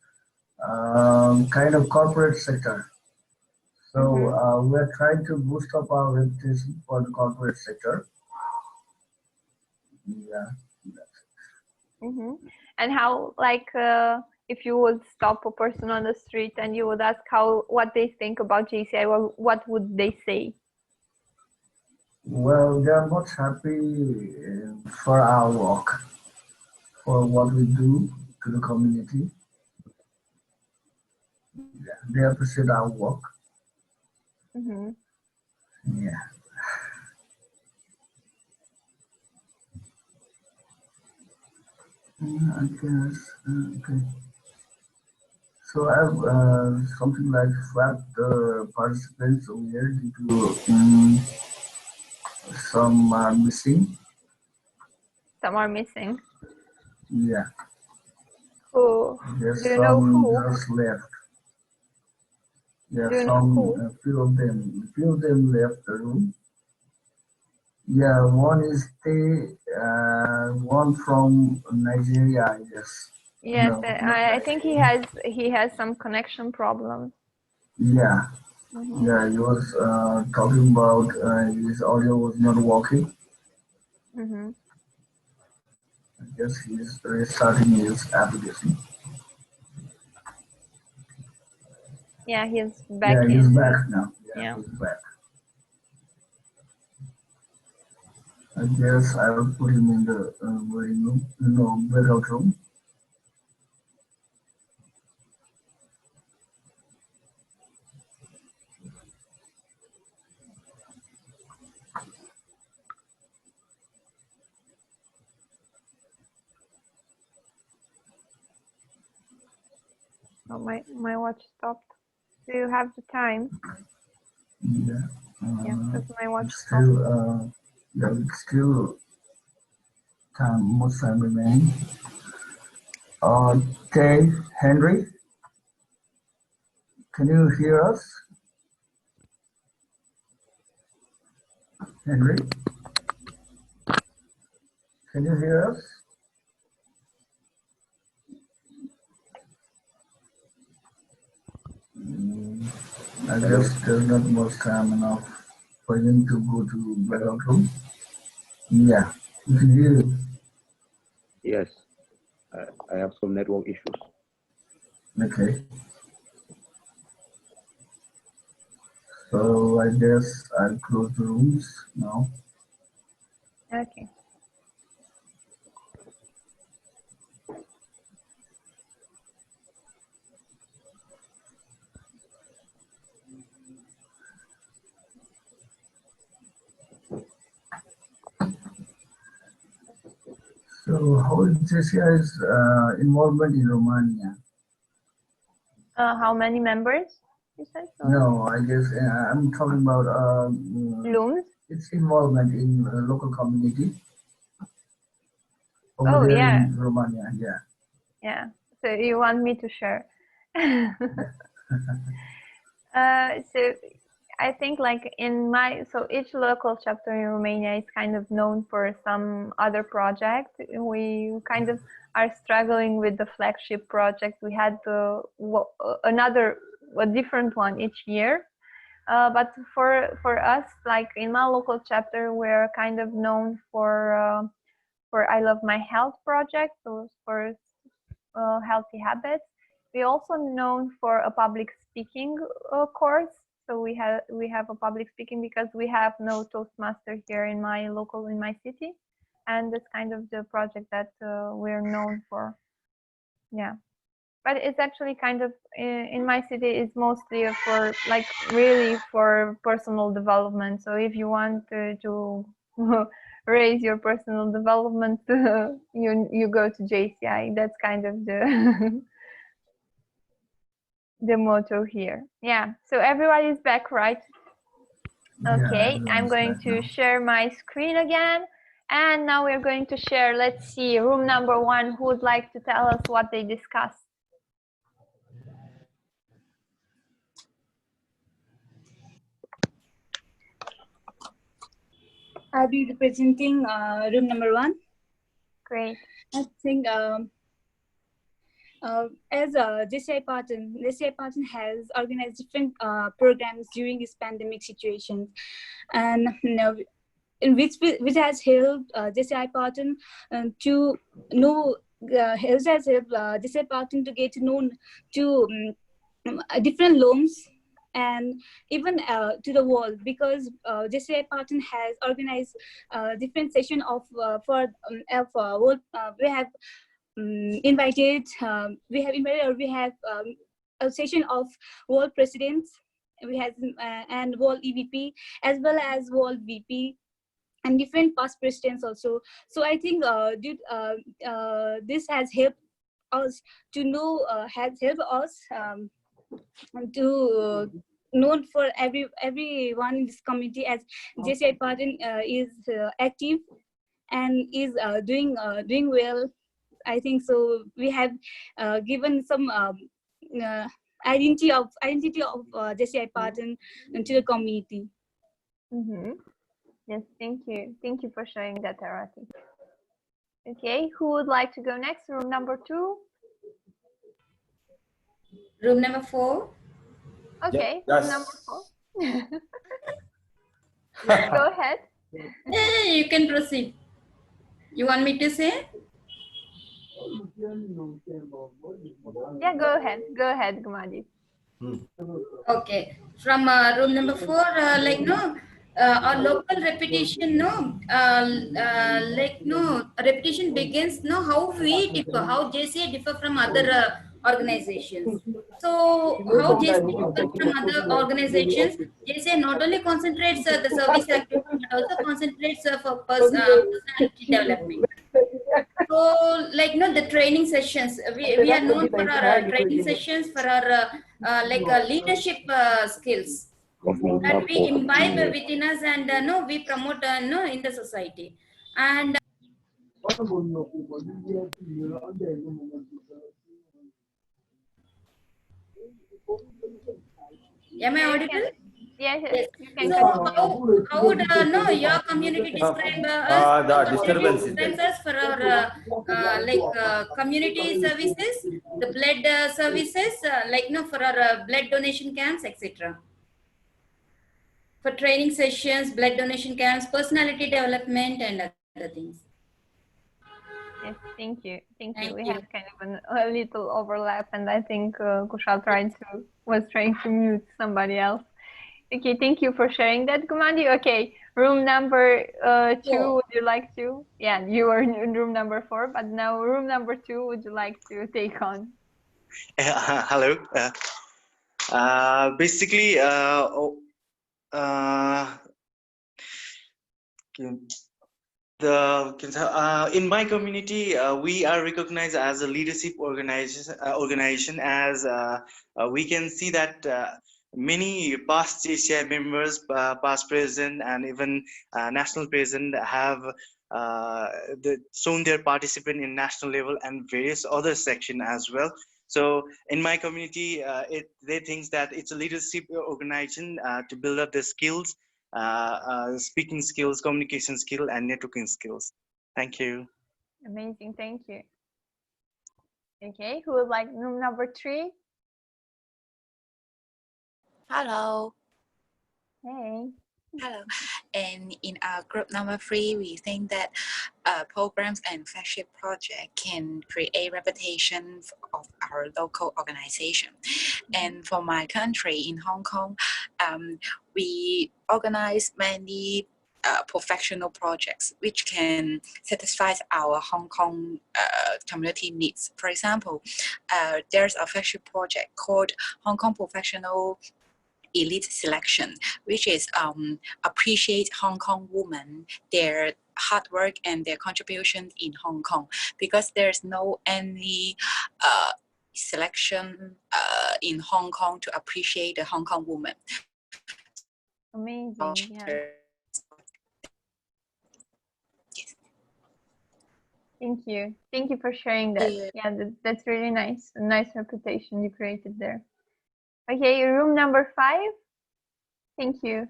kind of corporate sector. So we're trying to boost up our reputation for the corporate sector. Yeah. And how, like, if you would stop a person on the street and you would ask what they think about JCI, what would they say? Well, they're much happy for our work, for what we do to the community. Yeah, they appreciate our work. Yeah. I guess, okay. So I have something like flagged the participants over here due to some are missing. Some are missing. Yeah. Who? There's Do you know some who? just left. There Do are you know who? a few of them left the room. Yeah, one is one from Nigeria, I guess. Yes, No, not I think Nigeria. he has some connection problems. Yeah, yeah, he was talking about his audio was not working. I guess he's restarting his application. Yeah, he's back. Yeah, he's back now. Yeah. He's back. I guess I will put him in the waiting room, breakout room. Oh, my watch stopped. Do you have the time? Yeah. Yeah, because my watch Still, it's still time, much time remaining. Okay, Henry, can you hear us? Henry, can you hear us? I guess there's not much time enough for him to go to breakout room. Yeah, you can hear it. Yes, I have some network issues. Okay. So I guess I'll close the rooms now. Okay. So how is JCI's involvement in Romania? How many members you said? Sorry? No, I guess I'm talking about Looms? its involvement in local community over Oh, there yeah. in Romania. Yeah. Yeah. So you want me to share? So I think like so each local chapter in Romania is kind of known for some other project. We kind of are struggling with the flagship project. We had a different one each year. But for us, like in my local chapter, we're kind of known for I Love My Health project, so for healthy habits. We also known for a public speaking course. So we have a public speaking because we have no Toastmaster here in my city, and that's kind of the project that we're known for. Yeah, but it's actually kind of in my city it's mostly for like really for personal development. So if you want to raise your personal development, you go to JCI. That's kind of the the motto here. Yeah, so everybody is back, right? Okay, Yeah, I'm going to share my screen again, and now we're going to share, let's see, room number 1. Who would like to tell us what they discussed? I'll be representing room number 1. Great. I think as JCI Partner has organized different programs during this pandemic situation, and which has helped JCI Partner to know, has helped JCI Partner to get known to different loans and even to the world, because JCI Partner has organized different session of world. We have invited a session of world presidents. We have and world EVP as well as world VP and different past presidents also. So I think this has helped us to know, has helped us to known for everyone in this community as JCI Partner is active and is doing well. I think so. We have given some identity of JCI Partner to the community. Yes, thank you for sharing that, Arati. Okay, who would like to go next? Room number 2. Room number 4. Okay, Yes. room number 4. Go ahead. Yeah, you can proceed. You want me to say? Yeah, go ahead, Gumadi. Okay, from room number 4, our local reputation, reputation begins, how we differ, how JCI differ from other organizations. So, how JCI differ from other organizations? JCI not only concentrates the service activity, but also concentrates for personality development. So, the training sessions, we are known for our training sessions, for our leadership skills that we imbibe within us, and we promote in the society. And am I audible? Yes. You can So how would your community describe us? The How disturbance is describes there. us for our community services, the blood services, for our blood donation camps, etc. for training sessions, blood donation camps, personality development, and other things. Yes, thank you. Thank you. Thank We you. have kind of a little overlap, and I think Kushal was trying to mute somebody else. Okay, thank you for sharing that, Gumandi. Okay, room number 2, would you like to? Yeah, you were in room number 4, but now room number 2, would you like to take on? Hello. Basically, in my community, we are recognized as a leadership organization, as we can see that many past JCI members, past president, and even national president have shown their participation in national level and various other section as well. So in my community, they think that it's a leadership organization to build up the skills, speaking skills, communication skill, and networking skills. Thank you. Amazing, thank you. Okay, who would like room number 3? Hello. Hey. Hello. And in our group number 3, we think that programs and flagship project can create reputation of our local organization. And for my country in Hong Kong, we organize many professional projects which can satisfy our Hong Kong community needs. For example, there's a flagship project called Hong Kong Professional Elite Selection, which is appreciate Hong Kong women, their hard work and their contribution in Hong Kong, because there's no any selection in Hong Kong to appreciate the Hong Kong woman. Amazing, yeah. Thank you. Thank you for sharing that. Yeah, that's really nice. A nice reputation you created there. Okay, room number 5. Thank you.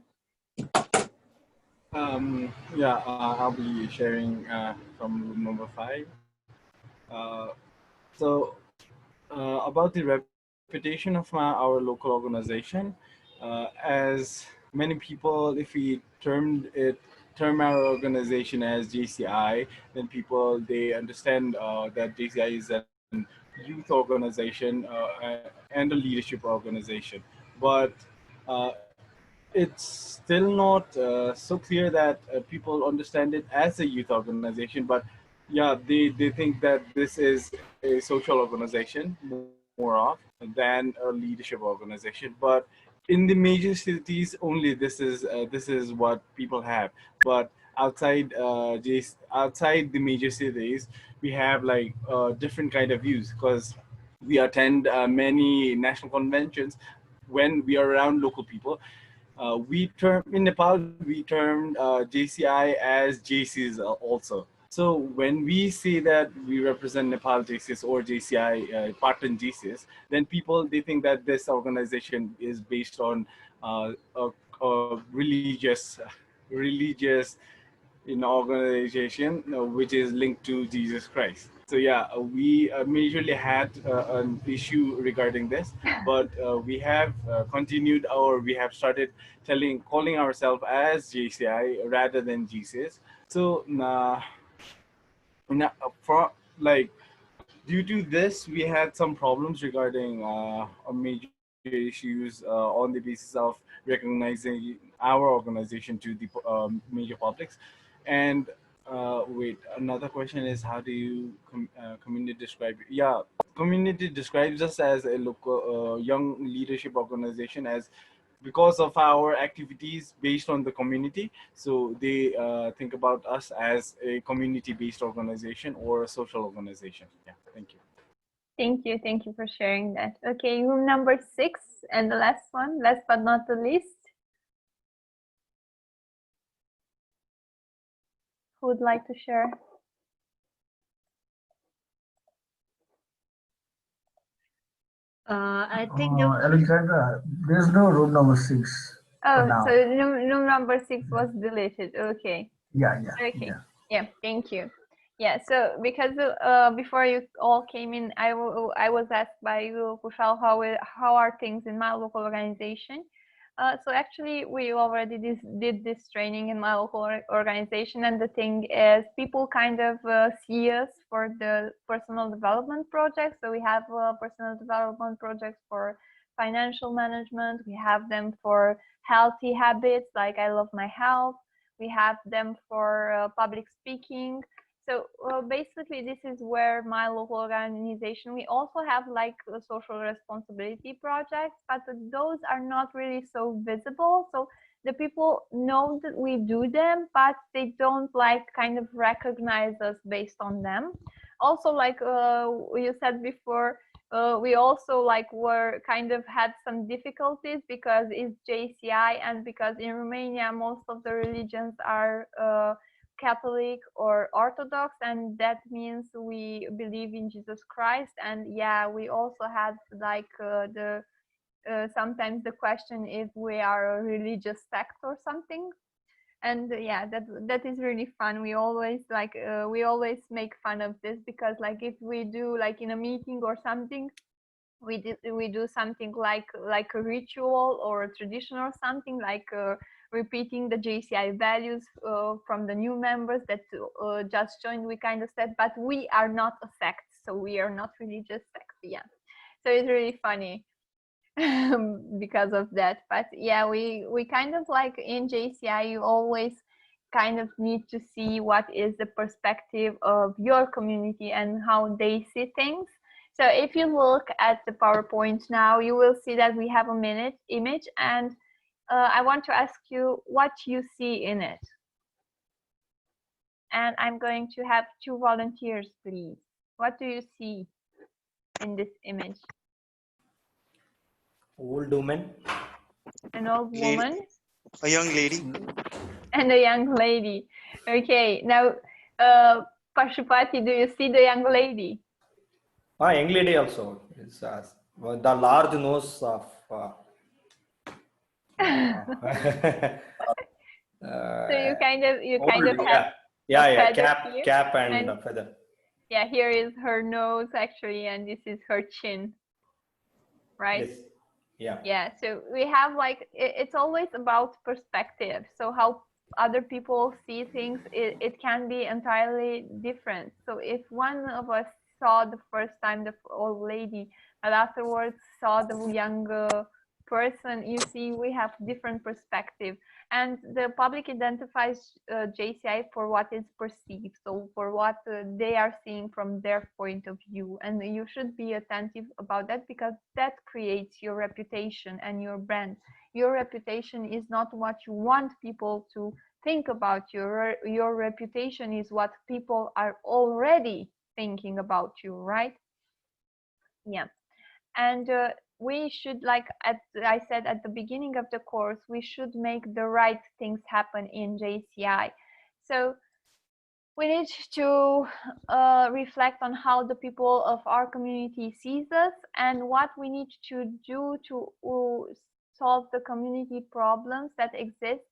Yeah, I'll be sharing from room number 5. So about the reputation of our local organization, as many people, if we term our organization as JCI, then people, they understand that JCI is an youth organization and a leadership organization, but it's still not so clear that people understand it as a youth organization. But yeah, they think that this is a social organization more of than a leadership organization. But in the major cities only, this is what people have. But outside outside the major cities, we have like different kind of views, because we attend many national conventions when we are around local people. In Nepal, we termed JCI as JCs also. So when we say that we represent Nepal JCs or JCI Patan JCs, then people, they think that this organization is based on a religious organization which is linked to Jesus Christ. So yeah, we majorly had an issue regarding this, but we have continued, or we have started calling ourselves as JCI rather than Jesus. So for like, due to this, we had some problems regarding major issues on the basis of recognizing our organization to the major publics. And wait, another question is, how do you community describe? Yeah, community describes us as a local young leadership organization, as because of our activities based on the community. So they think about us as a community-based organization or a social organization. Yeah, thank you. Thank you. Thank you for sharing that. Okay, room number 6 and the last one, last but not the least. Who would like to share? I think Alexandra, there's no room number 6 for Oh, now. so room number 6 was deleted. Okay. Yeah. Okay. Yeah. Thank you. Yeah. So because before you all came in, I was asked by you, Kushal, how are things in my local organization? So actually, we already did this training in my local organization, and the thing is, people kind of see us for the personal development projects. So we have personal development projects for financial management. We have them for healthy habits, like I love my health. We have them for public speaking. So basically, this is where my local organization, we also have like social responsibility projects, but those are not really so visible. So the people know that we do them, but they don't like kind of recognize us based on them. Also, like you said before, we also like were kind of had some difficulties because it's JCI, and because in Romania most of the religions are Catholic or Orthodox, and that means we believe in Jesus Christ. And yeah, we also had like sometimes the question if we are a religious sect or something. And yeah, that is really fun. We always like we always make fun of this, because like if we do like in a meeting or something, we do something like a ritual or a tradition or something, like repeating the JCI values from the new members that just joined. We kind of said, but we are not a sect, so we are not religious sect. Yeah, so it's really funny because of that. But yeah, we kind of like in JCI, you always kind of need to see what is the perspective of your community and how they see things. So if you look at the PowerPoint now, you will see that we have a image, and I want to ask you what you see in it. And I'm going to have 2 volunteers, please. What do you see in this image? Old woman. An old woman. A young lady. And a young lady. Okay, now Pashupati, do you see the young lady? Young lady also is the large nose of. So you kind of have cap and feather. Yeah, here is her nose actually, and this is her chin, right? Yes. Yeah. Yeah, so we have like it's always about perspective. So how other people see things, it can be entirely different. So if one of us saw the first time the old lady, but afterwards saw the young person, you see, we have different perspective. And the public identifies JCI for what is perceived, so for what they are seeing from their point of view. And you should be attentive about that, because that creates your reputation and your brand. Your reputation is not what you want people to think about you. Your reputation is what people are already thinking about you, right? Yeah. And we should, like I said at the beginning of the course, we should make the right things happen in JCI. So we need to reflect on how the people of our community sees us, and what we need to do to solve the community problems that exist,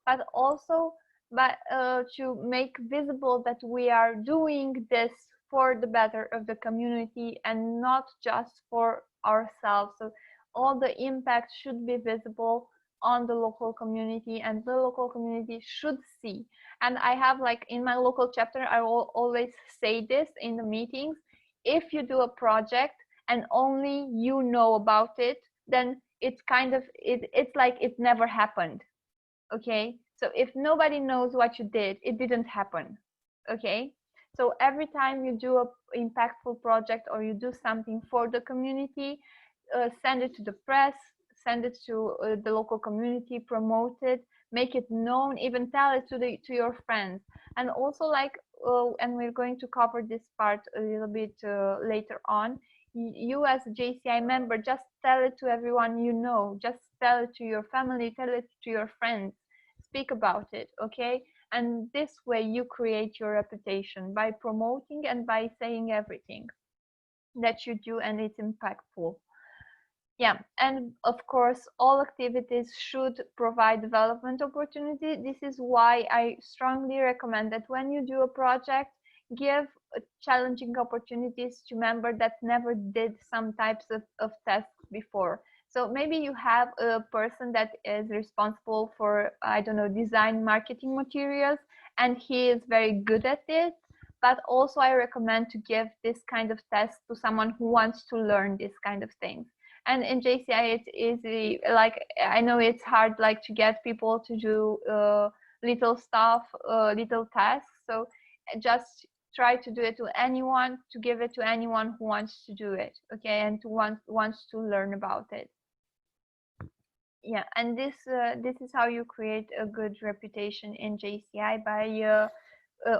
but also to make visible that we are doing this for the better of the community and not just for ourselves. So all the impact should be visible on the local community, and the local community should see. And I have, like, in my local chapter, I will always say this in the meetings: if you do a project and only you know about it, then it's kind of it's like it never happened. Okay, so if nobody knows what you did, it didn't happen. Okay, so every time you do a impactful project or you do something for the community, send it to the press, send it to the local community, promote it, make it known, even tell it to your friends. And also, like, and we're going to cover this part a little bit later on, you as a JCI member, just tell it to everyone you know, just tell it to your family, tell it to your friends, speak about it. Okay, and this way you create your reputation by promoting and by saying everything that you do, and it's impactful. Yeah, and of course, all activities should provide development opportunity. This is why I strongly recommend that when you do a project, give challenging opportunities to members that never did some types of tasks before. So maybe you have a person that is responsible for, I don't know, design marketing materials, and he is very good at it. But also I recommend to give this kind of test to someone who wants to learn this kind of things. And in JCI, it's easy. Like, I know it's hard, like, to get people to do little stuff, little tasks. So just try to do it to anyone, to give it to anyone who wants to do it, okay, and wants to learn about it. Yeah, and this is how you create a good reputation in JCI, by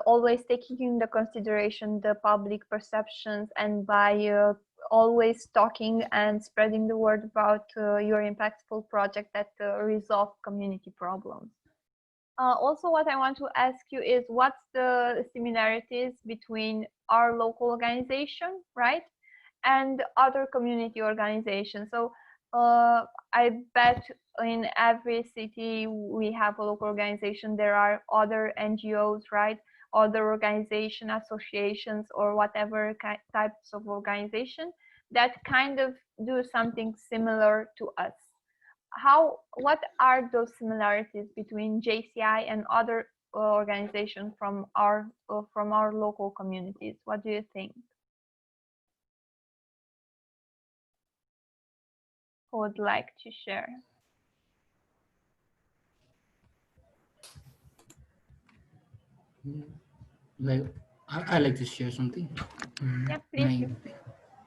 always taking into consideration the public perceptions, and by always talking and spreading the word about your impactful project that resolve community problems. Also, what I want to ask you is, what's the similarities between our local organization, right, and other community organizations? So I bet in every city we have a local organization. There are other NGOs, right? Other organization, associations, or whatever types of organization that kind of do something similar to us. What are those similarities between JCI and other organizations from our local communities? What do you think? Who would like to share? Like, I like to share something. Yeah, please.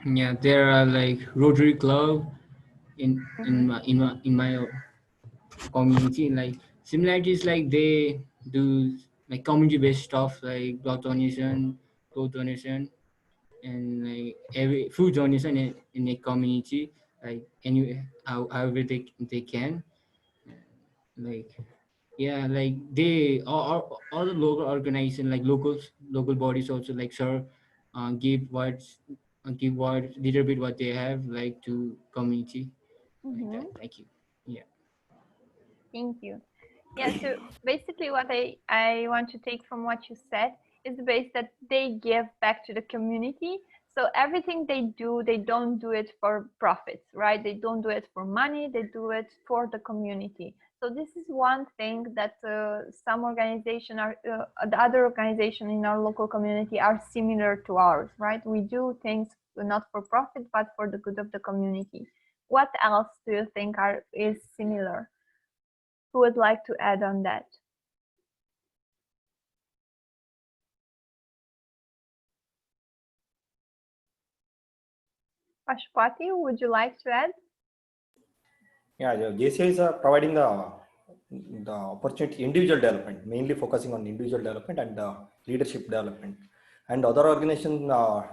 Yeah, there are like Rotary Club in my community. Like, similarities, like they do like community based stuff like blood donation, clothes donation, and like every food donation in a community, like anyway, however they can. Like, yeah, like they all the local organization, like local bodies also, like, sir, give what little bit what they have, like, to community, like that. Thank you. Yeah. Thank you. Yeah, so basically what I want to take from what you said is the base that they give back to the community. So everything they do, they don't do it for profits, right? They don't do it for money, they do it for the community. So this is one thing that some organization are, the other organization in our local community are similar to ours, right? We do things not for profit, but for the good of the community. What else do you think is similar? Who would like to add on that? Pashupati, would you like to add? Yeah, JCI is providing the opportunity, individual development, mainly focusing on individual development and leadership development. And other organizations, all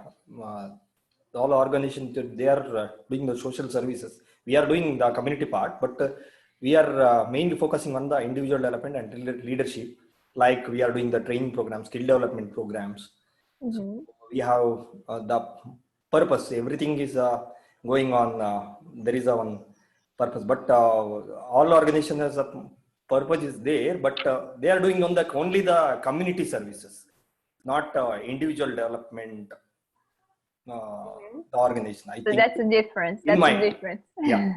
organizations, they are doing the social services. We are doing the community part, but we are mainly focusing on the individual development and leadership. Like, we are doing the training programs, skill development programs. So we have the purpose. Everything is going on. There is a one purpose, but all organizations has a purpose is there, but they are doing on only the community services, not individual development. The organization, I So think that's a difference. That's a difference. Yeah.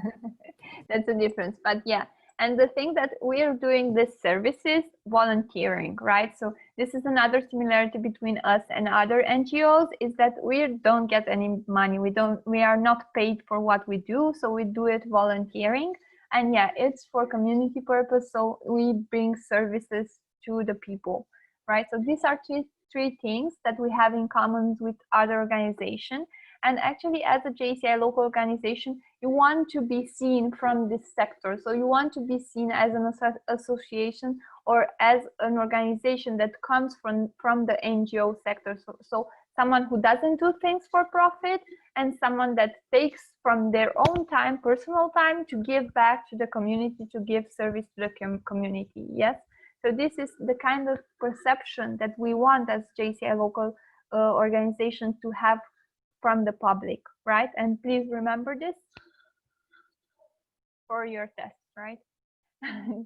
That's a difference. But yeah, and the thing that we're doing this services volunteering, right? So this is another similarity between us and other NGOs, is that we don't get any money. We are not paid for what we do, so we do it volunteering. And yeah, it's for community purpose, so we bring services to the people, right? So these are three things that we have in common with other organizations. And actually, as a JCI local organization, you want to be seen from this sector. So you want to be seen as an association or as an organization that comes from the NGO sector. So someone who doesn't do things for profit, and someone that takes from their own time, personal time, to give back to the community, to give service to the community. Yes. So this is the kind of perception that we want as JCI local organization to have from the public, right? And please remember this for your tests, right?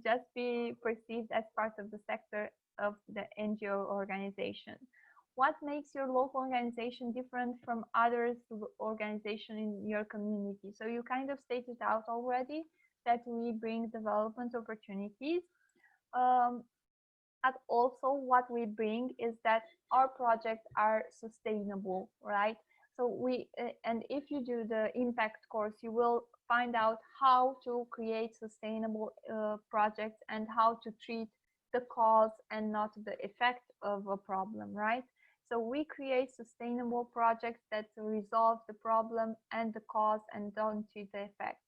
Just be perceived as part of the sector of the NGO organization. what makes your local organization different from other organizations in your community? So you kind of stated out already that we bring development opportunities. And also what we bring is that our projects are sustainable, right? So and if you do the impact course, you will find out how to create sustainable projects and how to treat the cause and not the effect of a problem, right? So we create sustainable projects that resolve the problem and the cause and don't treat the effect.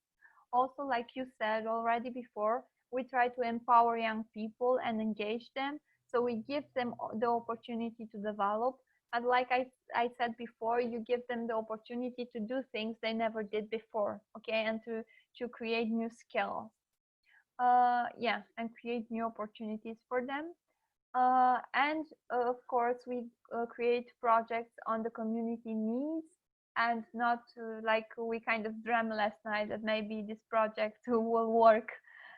Also, like you said already before, we try to empower young people and engage them. So we give them the opportunity to develop. And like I said before, you give them the opportunity to do things they never did before, okay? And to create new skills. Yeah, and create new opportunities for them. And of course, we create projects on the community needs, and not like we kind of dreamt last night that maybe this project will work,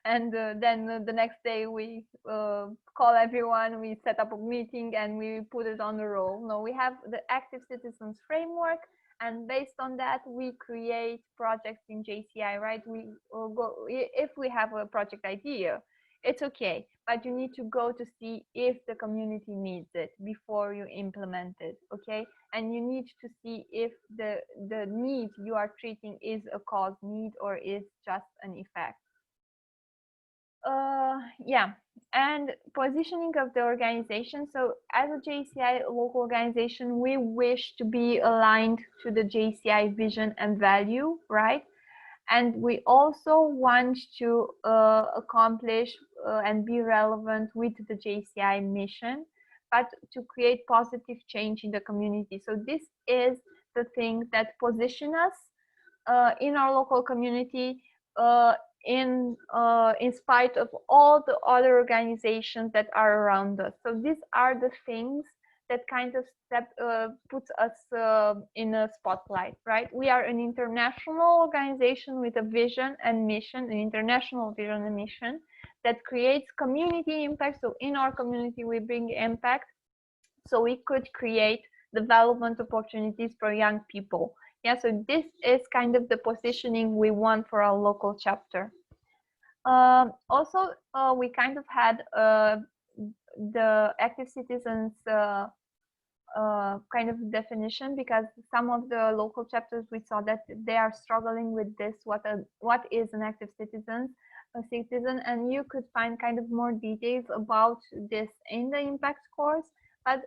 and then the next day we call everyone, we set up a meeting and we put it on the roll. No, we have the Active Citizens framework, and based on that we create projects in JCI, right? We go, if we have a project idea, it's okay, but you need to go to see if the community needs it before you implement it, okay? And you need to see if the need you are treating is a cause need or is just an effect. Yeah, and positioning of the organization. So as a JCI local organization, we wish to be aligned to the JCI vision and value, right? And we also want to accomplish and be relevant with the JCI mission, but to create positive change in the community. So this is the thing that position us in our local community in spite of all the other organizations that are around us. So these are the things that kind of puts us in a spotlight, right? We are an international organization with a vision and mission, an international vision and mission that creates community impact. So in our community, we bring impact. So we could create development opportunities for young people. Yeah, so this is kind of the positioning we want for our local chapter. Also, we kind of had the active citizens kind of definition, because some of the local chapters we saw that they are struggling with this, what is an active citizen, and you could find kind of more details about this in the impact course. But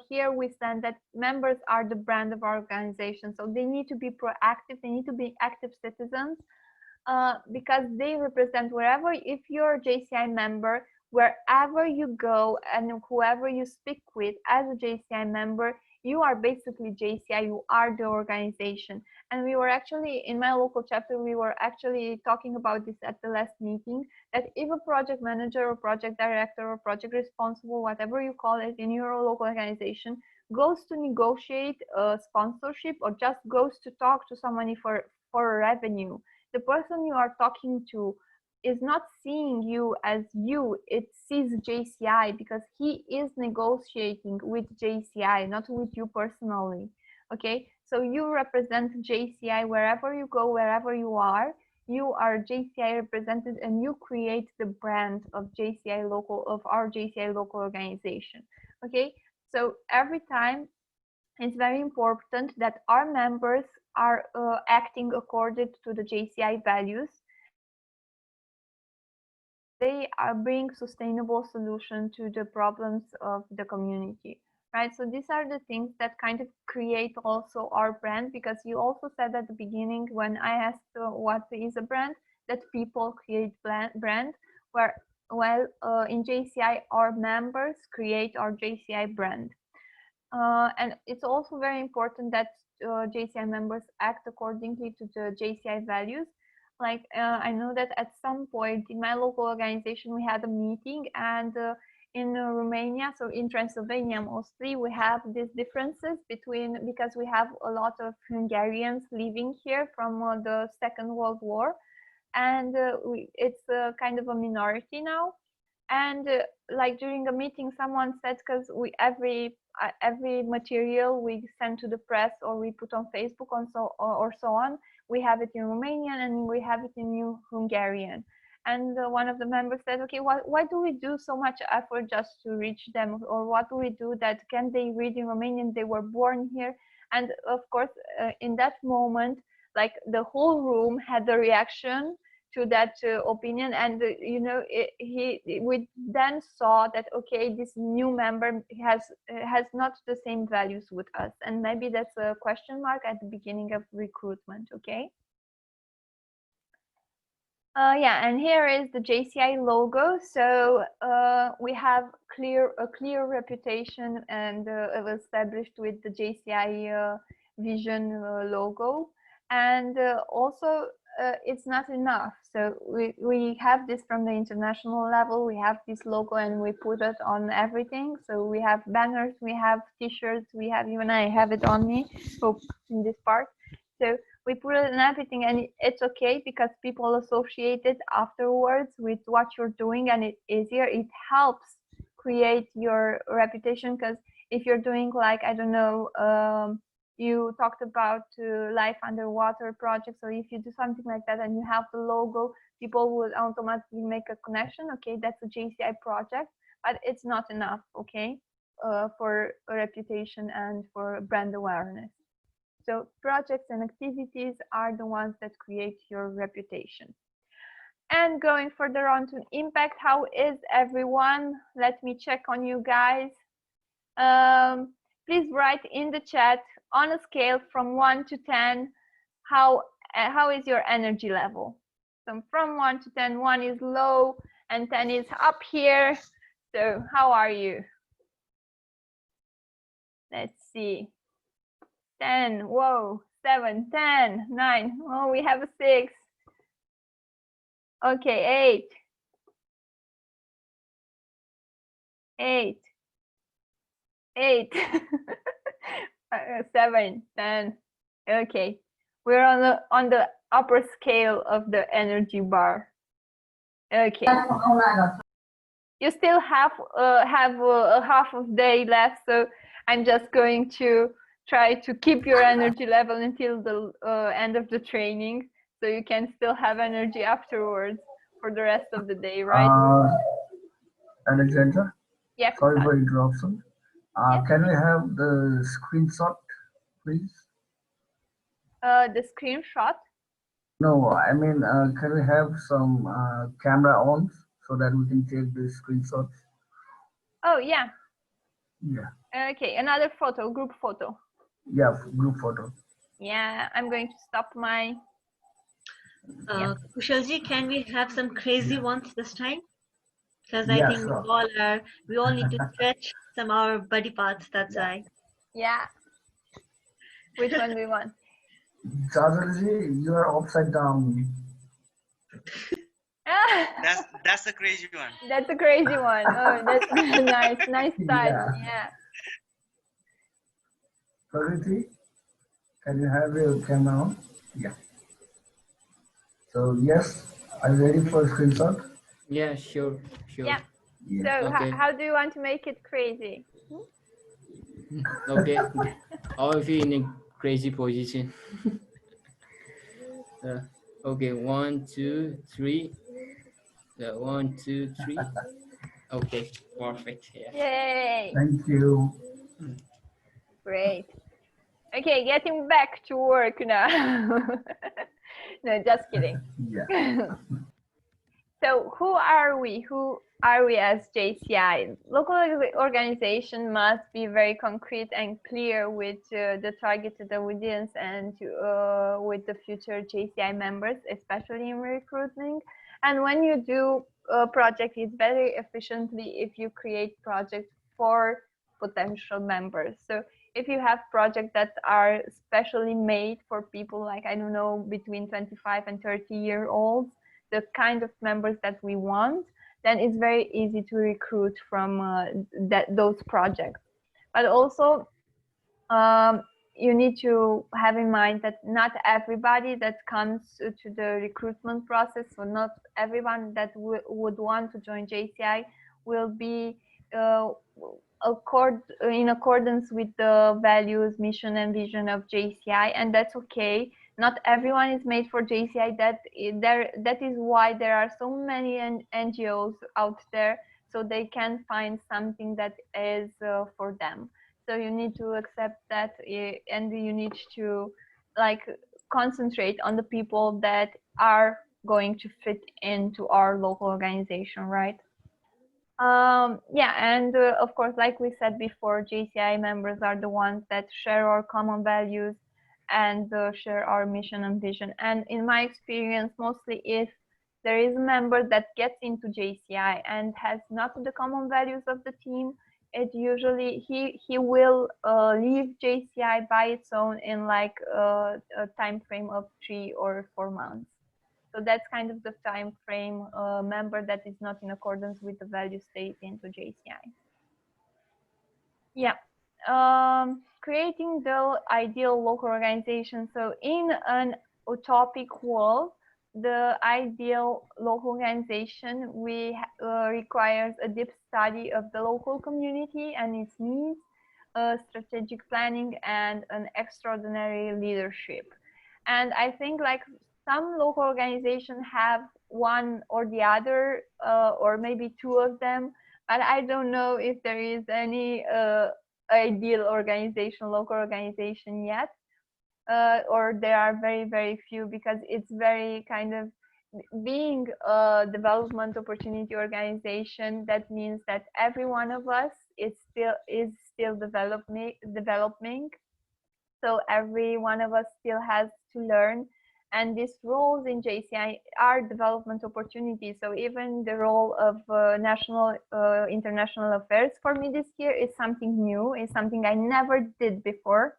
here we stand that members are the brand of our organization, so they need to be proactive, they need to be active citizens, because they represent wherever, if you're a JCI member, wherever you go and whoever you speak with as a JCI member, you are basically JCI, you are the organization. And we were actually, in my local chapter, we were actually talking about this at the last meeting, that if a project manager or project director or project responsible, whatever you call it in your local organization, goes to negotiate a sponsorship or just goes to talk to somebody for a revenue, the person you are talking to is not seeing you as you, it sees JCI, because he is negotiating with JCI, not with you personally. Okay, so you represent JCI wherever you go, wherever you are JCI represented, and you create the brand of JCI local, of our JCI local organization. Okay, so every time it's very important that our members are acting according to the JCI values. They bring sustainable solution to the problems of the community, right? So these are the things that kind of create also our brand, because you also said at the beginning when I asked what is a brand, that people create brand, where in JCI our members create our JCI brand. And it's also very important that JCI members act accordingly to the JCI values. Like I know that at some point in my local organization we had a meeting, and in Romania, so in Transylvania mostly, we have these differences between, because we have a lot of Hungarians living here from the Second World War, and it's kind of a minority now. And like during a meeting, someone said, because every material we send to the press or we put on Facebook or so on, we have it in Romanian and we have it in New Hungarian. And one of the members said, okay, why do we do so much effort just to reach them? Or what do we do that can they read in Romanian? They were born here. And of course, in that moment, like the whole room had the reaction to that opinion. And, you know, we then saw that, okay, this new member has not the same values with us. And maybe that's a question mark at the beginning of recruitment, okay? Yeah, and here is the JCI logo. So we have a clear reputation, and it was established with the JCI Vision logo. And also, it's not enough. So we have this from the international level. We have this logo, and we put it on everything. So we have banners, we have T-shirts, we have, even I have it on me. So in this part. So we put it in everything, and it's okay because people associate it afterwards with what you're doing, and it's easier. It helps create your reputation, because if you're doing, like, I don't know, you talked about life underwater projects, or if you do something like that and you have the logo, people would automatically make a connection. Okay, that's a JCI project, but it's not enough, okay, for a reputation and for brand awareness. So projects and activities are the ones that create your reputation. And going further on to impact, how is everyone? Let me check on you guys. Please write in the chat, on a scale from 1 to 10, how is your energy level? So from 1 to 10, 1 is low and 10 is up here. So how are you? Let's see. 10, whoa, 7, 10, 9, oh, we have a 6. Okay, 8, 7, 10. Okay, we're on the upper scale of the energy bar. Okay. You still have a half of day left, so I'm just going to try to keep your energy level until the end of the training, so you can still have energy afterwards for the rest of the day, right? Alexandra? Yes. Sorry for interruption. Yes. Can we have the screenshot, please? The screenshot? No, I mean, can we have some camera on so that we can take the screenshots? Oh, yeah. Yeah. Okay, another photo, group photo. Yeah, group photo. Yeah, I'm going to stop my... Kushalji, can we have some crazy ones this time? Because I think sure. we all need to stretch some of our body parts, that's why. Yeah. Which one do you want? Jazalji, you are upside down. That's a crazy one. That's a crazy one. Oh, that's nice touch. Yeah. Prakriti, can you have your camera on? Yeah. So yes, are you ready for a screenshot? Yeah, sure. Yeah. So okay. how do you want to make it crazy? Okay. All of you in a crazy position. Okay, 1, 2, 3. 1, 2, 3. Okay, perfect. Yeah. Yay! Thank you. Great. Okay, getting back to work now. No, just kidding. Yeah. So who are we? Who are we as JCI? Local organization must be very concrete and clear with the targeted audience and with the future JCI members, especially in recruiting. And when you do a project, it's very efficiently if you create projects for potential members. So if you have projects that are specially made for people like, I don't know, between 25 and 30-year-olds, the kind of members that we want, then it's very easy to recruit from those projects. But also, you need to have in mind that not everybody that comes to the recruitment process, so not everyone that would want to join JCI will be in accordance with the values, mission, and vision of JCI, and that's okay. Not everyone is made for JCI. That is why there are so many NGOs out there, so they can find something that is for them. So you need to accept that, and you need to concentrate on the people that are going to fit into our local organization, right? Yeah, and of course, like we said before, JCI members are the ones that share our common values and share our mission and vision. And in my experience, mostly if there is a member that gets into JCI and has not the common values of the team, it usually he will leave JCI by its own in like a time frame of 3 or 4 months. So that's kind of the time frame member that is not in accordance with the value state into JCI. Yeah, creating the ideal local organization. So in an utopic world, the ideal local organization requires a deep study of the local community and its needs, strategic planning, and an extraordinary leadership. And I think like some local organizations have one or the other, or maybe 2 of them, but I don't know if there is any ideal organization, local organization yet, or there are very, very few, because it's very kind of being a development opportunity organization. That means that every one of us is still developing. So every one of us still has to learn. And these roles in JCI are development opportunities. So even the role of national international affairs for me this year is something new, is something I never did before.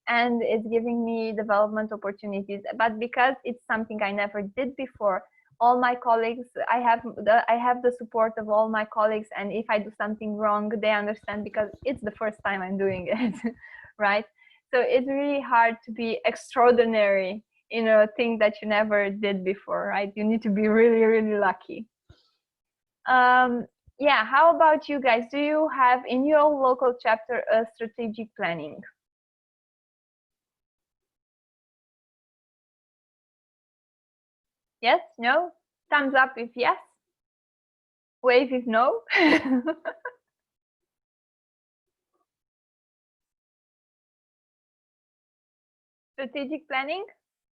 And it's giving me development opportunities. But because it's something I never did before, all my colleagues, I have the support of all my colleagues. And if I do something wrong, they understand because it's the first time I'm doing it, right? So it's really hard to be extraordinary in a thing that you never did before, right? You need to be really, really lucky. Yeah, how about you guys? Do you have in your local chapter a strategic planning? Yes, no? Thumbs up if yes. Wave if no. Strategic planning?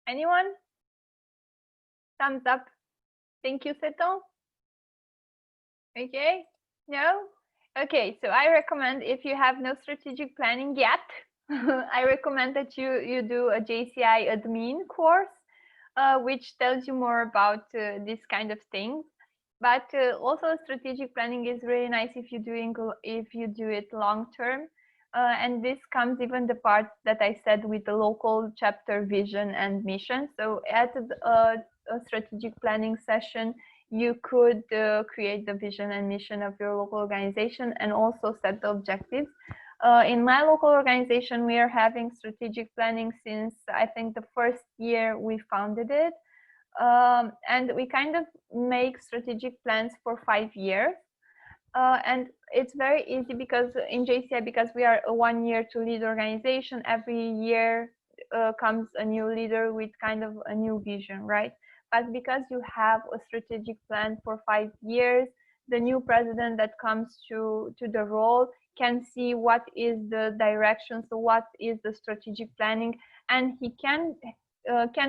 Anyone? Thumbs up. Thank you, Seton. Okay, no? Okay, so I recommend, if you have no strategic planning yet, I recommend that you do a JCI admin course, which tells you more about this kind of things. But also strategic planning is really nice if you do it long term. And this comes even the part that I said with the local chapter vision and mission. So at a strategic planning session, you could create the vision and mission of your local organization and also set the objectives. In my local organization, we are having strategic planning since I think the first year we founded it. And we kind of make strategic plans for 5 years. And it's very easy because in JCI, because we are a 1 year to lead organization, every year comes a new leader with kind of a new vision, right? But because you have a strategic plan for 5 years, the new president that comes to the role can see what is the direction, so what is the strategic planning, and he can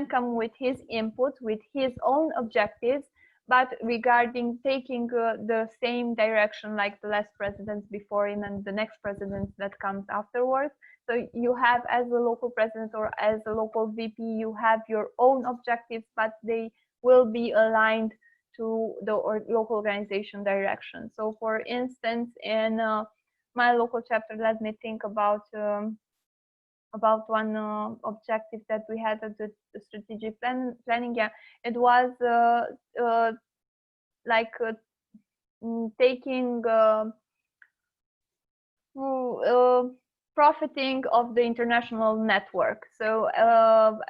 come with his input, with his own objectives, but regarding taking the same direction like the last presidents before him and the next president that comes afterwards. So you have, as a local president or as a local VP, you have your own objectives, but they will be aligned to the local organization direction. So for instance, in my local chapter, let me think about one objective that we had at the strategic planning. Yeah, it was taking profiting of the international network. So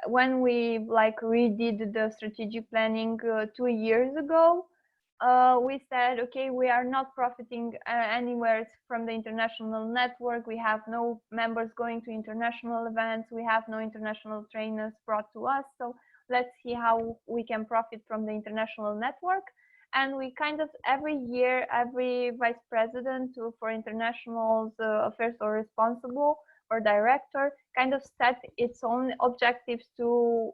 when we redid the strategic planning 2 years ago, we said, okay, we are not profiting anywhere from the international network. We have no members going to international events. We have no international trainers brought to us. So let's see how we can profit from the international network. And we kind of every year, every vice president for international affairs or responsible or director kind of set its own objectives to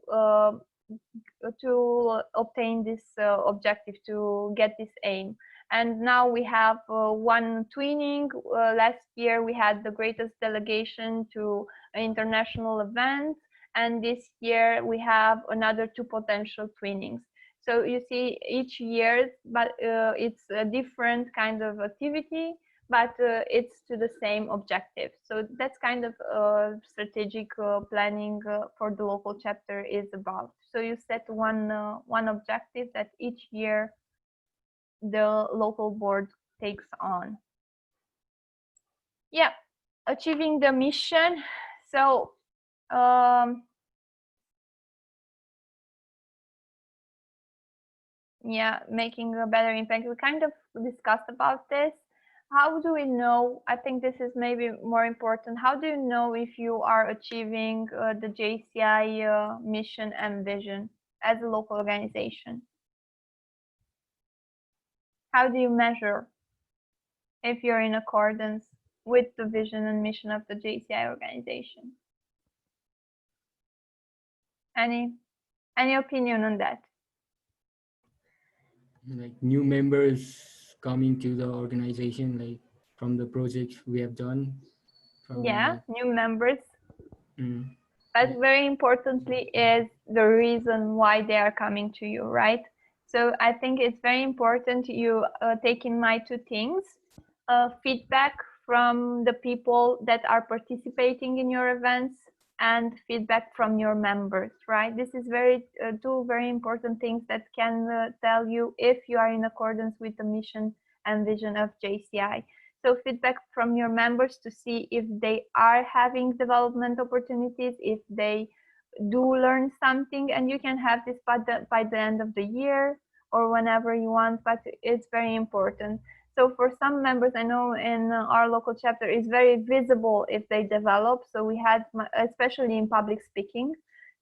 obtain this objective, to get this aim. And now we have one twinning. Last year we had the greatest delegation to an international event, and this year we have another 2 potential twinnings. So you see each year, but it's a different kind of activity, but it's to the same objective. So that's kind of strategic planning for the local chapter is about. So you set one objective that each year the local board takes on. Yeah, achieving the mission. So yeah, making a better impact. We kind of discussed about this. How do we know? I think this is maybe more important. How do you know if you are achieving the JCI mission and vision as a local organization? How do you measure if you're in accordance with the vision and mission of the JCI organization? Any opinion on that? Like new members coming to the organization, like from the projects we have done. Yeah, new members. But very importantly is the reason why they are coming to you, right? So I think it's very important you take in mind 2 things. Feedback from the people that are participating in your events and feedback from your members, right? This is 2 very important things that can tell you if you are in accordance with the mission and vision of JCI. So feedback from your members to see if they are having development opportunities, if they do learn something, and you can have this by the end of the year or whenever you want, but it's very important. So for some members, I know in our local chapter, it's very visible if they develop. So we had, especially in public speaking.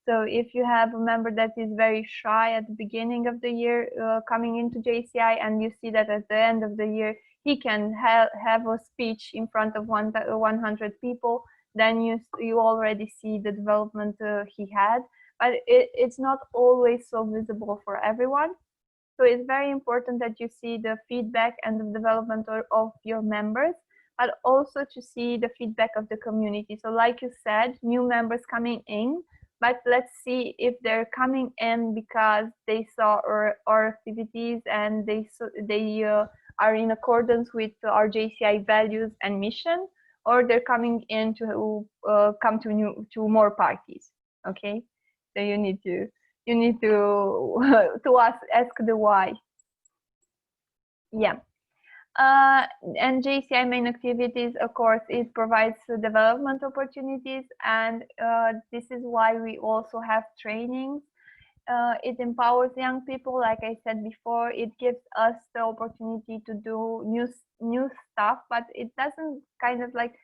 So if you have a member that is very shy at the beginning of the year coming into JCI, and you see that at the end of the year, he can have a speech in front of 100 people, then you already see the development he had. But it's not always so visible for everyone. So it's very important that you see the feedback and the development of your members, but also to see the feedback of the community. So like you said, new members coming in, but let's see if they're coming in because they saw our activities and they are in accordance with our JCI values and mission, or they're coming in to come to more parties. Okay, so you need to ask the why. Yeah. And JCI main activities, of course, it provides development opportunities, and this is why we also have trainings. It empowers young people, like I said before. It gives us the opportunity to do new stuff, but it doesn't kind of like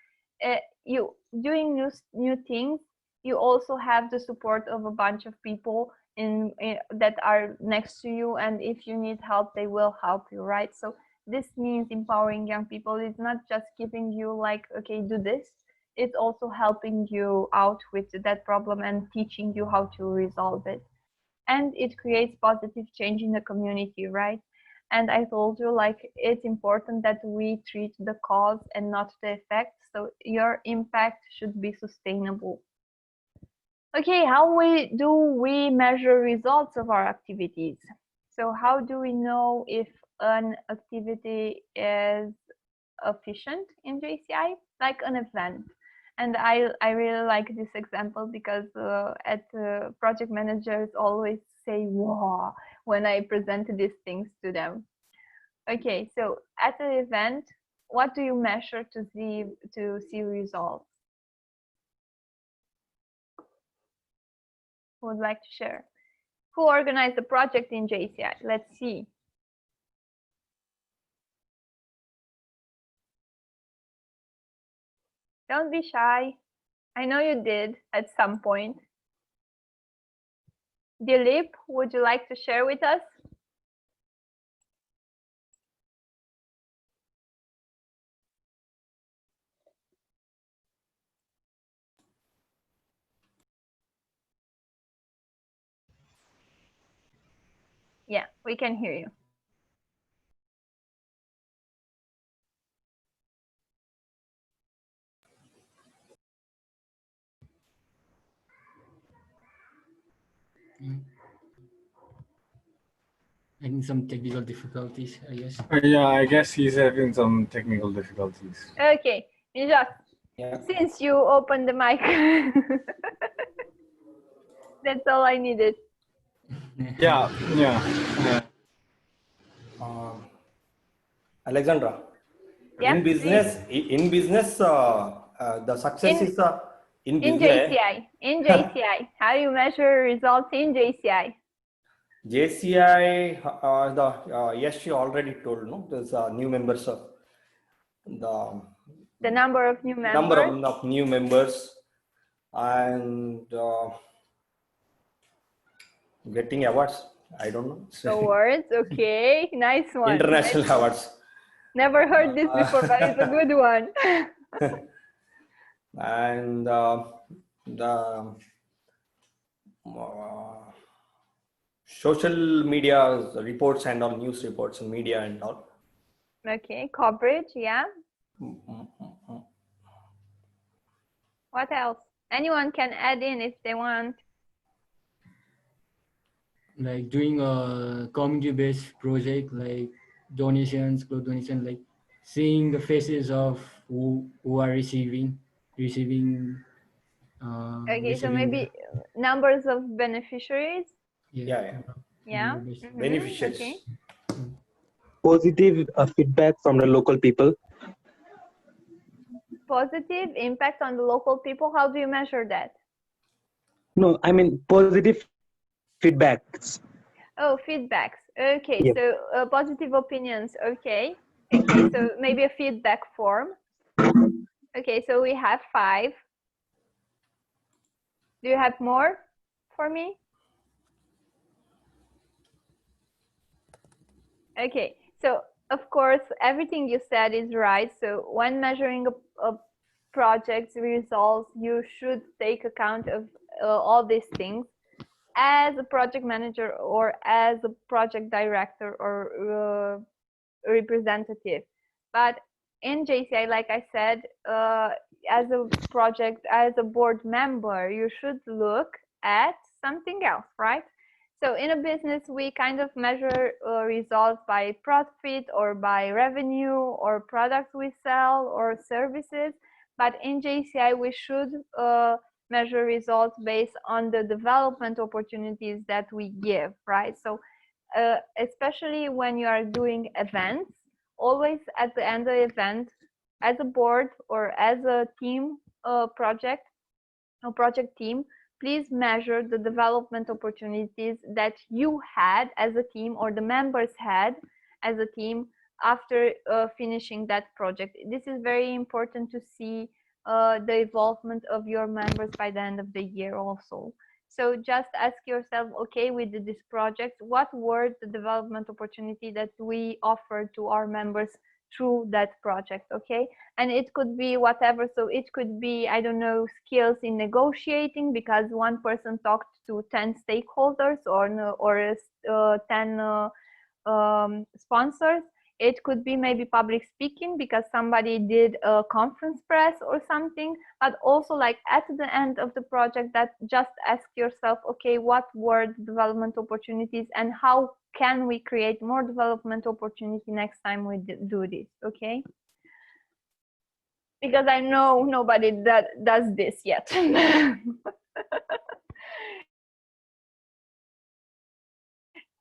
you doing new things. You also have the support of a bunch of people that are next to you, and if you need help, they will help you, right? So this means empowering young people. It's not just giving you like, okay, do this. It's also helping you out with that problem and teaching you how to resolve it. And it creates positive change in the community, right? And I told you, like, it's important that we treat the cause and not the effect. So your impact should be sustainable. Okay, how do we measure results of our activities? So how do we know if an activity is efficient in JCI? Like an event. And I really like this example because project managers always say, wow, when I present these things to them. Okay, so at an event, what do you measure to see results? Who would like to share? Who organized the project in JCI? Let's see. Don't be shy. I know you did at some point. Dilip, would you like to share with us? Yeah, we can hear you. Having some technical difficulties, I guess. Yeah, I guess he's having some technical difficulties. Okay, Nijat, since you opened the mic, that's all I needed. Yeah. Alexandra, Yeah, in business, the success is in business. In JCI, how do you measure results in JCI? JCI, yes, she already told, no? There's new members of the number of new members. Number of new members and getting awards. I don't know. Awards, okay, nice one. International awards. Never heard this before, but it's a good one. And the social media reports and all, news reports and media and all. Okay, coverage, yeah. What else? Anyone can add in if they want. Like doing a community-based project, like donations, clothes donation, like seeing the faces of who are receiving. Okay, so maybe numbers of beneficiaries. Yeah. Beneficiaries. Okay. Positive feedback from the local people. Positive impact on the local people. How do you measure that? No, I mean positive feedbacks. Oh, feedbacks. Okay, Yep. so positive opinions. Okay. Okay, so maybe a feedback form. Okay, so we have 5. Do you have more for me? Okay, so of course, everything you said is right. So when measuring a project's results, you should take account of all these things. As a project manager or as a project director or representative. But in JCI, like I said, as a board member, you should look at something else, right? So in a business, we kind of measure results by profit or by revenue or products we sell or services. But in JCI, we should measure results based on the development opportunities that we give, right? So especially when you are doing events, always at the end of the event, as a board or as a team project team, please measure the development opportunities that you had as a team or the members had as a team after finishing that project. This is very important to see the involvement of your members by the end of the year also. So just ask yourself, okay, we did this project, what were the development opportunity that we offered to our members through that project, okay? And it could be whatever, so it could be, I don't know, skills in negotiating because one person talked to 10 stakeholders or 10 sponsors. It could be maybe public speaking because somebody did a conference press or something, but also like at the end of the project that just ask yourself, okay, what were the development opportunities and how can we create more development opportunity next time we do this, okay? Because I know nobody that does this yet.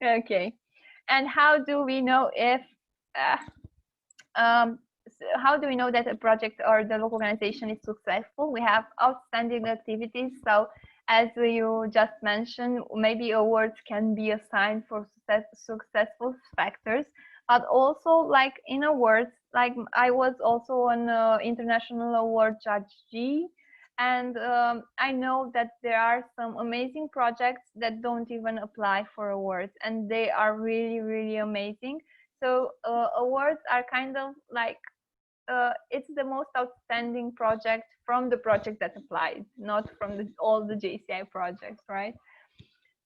Okay, and how do we know if how do we know that a project or the local organization is successful? We have outstanding activities. So as you just mentioned, maybe awards can be assigned for successful factors. But also, like in awards, like I was also an international award judge, and I know that there are some amazing projects that don't even apply for awards, and they are really, really amazing. So awards are kind of like it's the most outstanding project from the project that applied, not from all the JCI projects, right?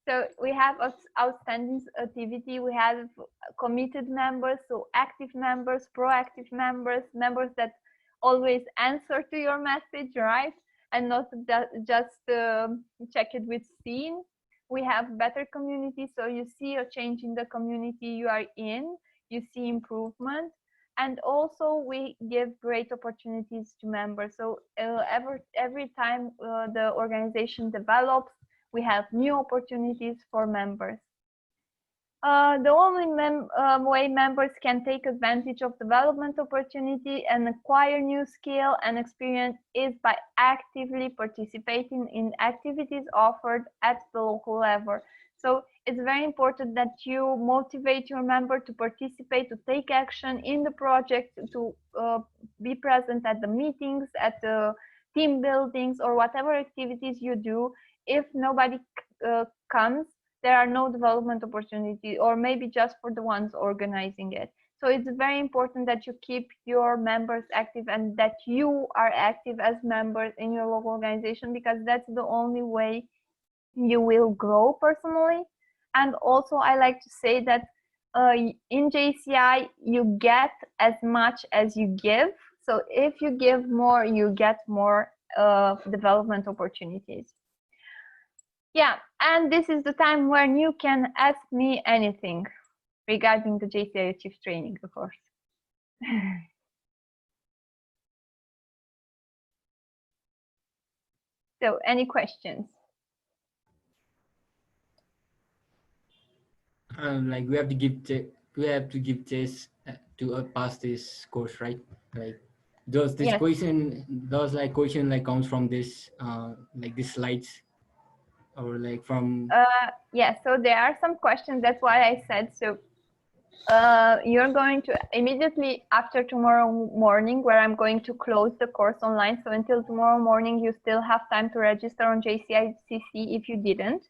So we have outstanding activity, we have committed members, so active members, proactive members, members that always answer to your message, right? And not just check it with seen. We have better community, so you see a change in the community you are in, you see improvement. And also we give great opportunities to members. So every time the organization develops, we have new opportunities for members. The only way members can take advantage of development opportunity and acquire new skill and experience is by actively participating in activities offered at the local level. So it's very important that you motivate your member to participate, to take action in the project, to be present at the meetings, at the team buildings, or whatever activities you do. If nobody comes, there are no development opportunities, or maybe just for the ones organizing it. So it's very important that you keep your members active and that you are active as members in your local organization, because that's the only way you will grow personally. And also I like to say that in JCI, you get as much as you give. So if you give more, you get more development opportunities. Yeah, and this is the time when you can ask me anything regarding the JCI Achieve training, of course. So, any questions? Like we have to give this to pass this course, right? Like does this Yes. question comes from this like these slides, or like from Yeah, so there are some questions, that's why I said so. You're going to immediately after tomorrow morning, where I'm going to close the course online. So until tomorrow morning, you still have time to register on JCI CC if you didn't.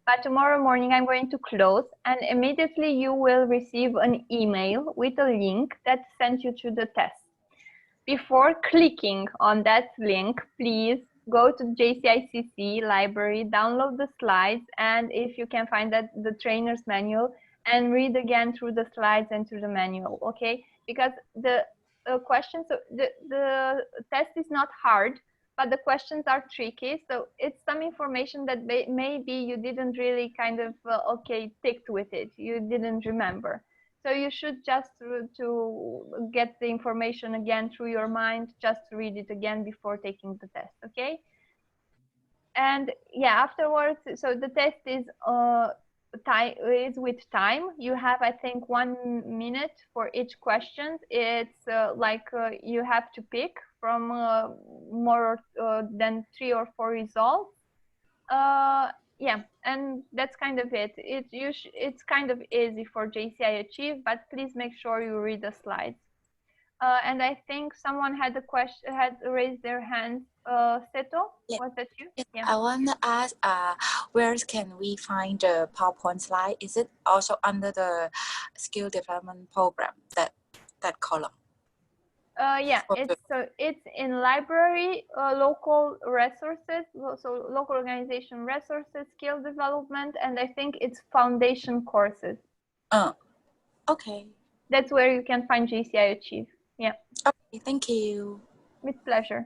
But tomorrow morning, I'm going to close, and immediately you will receive an email with a link that sends you to the test. Before clicking on that link, please go to JCI CC library, download the slides, and if you can find that the trainer's manual, and read again through the slides and through the manual, okay? Because the questions, the test is not hard, but the questions are tricky. So it's some information that maybe you didn't really kind of, ticked with it. You didn't remember. So you should just to get the information again through your mind, just read it again before taking the test, okay? And yeah, afterwards, so the test is with time. You have, I think, 1 minute for each question. It's you have to pick from more than 3 or 4 results. Yeah, and that's kind of it. It's kind of easy for JCI Achieve, but please make sure you read the slides. And I think someone had a question, had raised their hand. Seto, Yeah. was that you? Yeah. I want to ask, where can we find the PowerPoint slide? Is it also under the skill development program, that column? Yeah, it's in library, local resources, so local organization resources, skill development, and I think it's foundation courses. Okay. That's where you can find JCI Achieve. Yeah. Okay, thank you. With pleasure.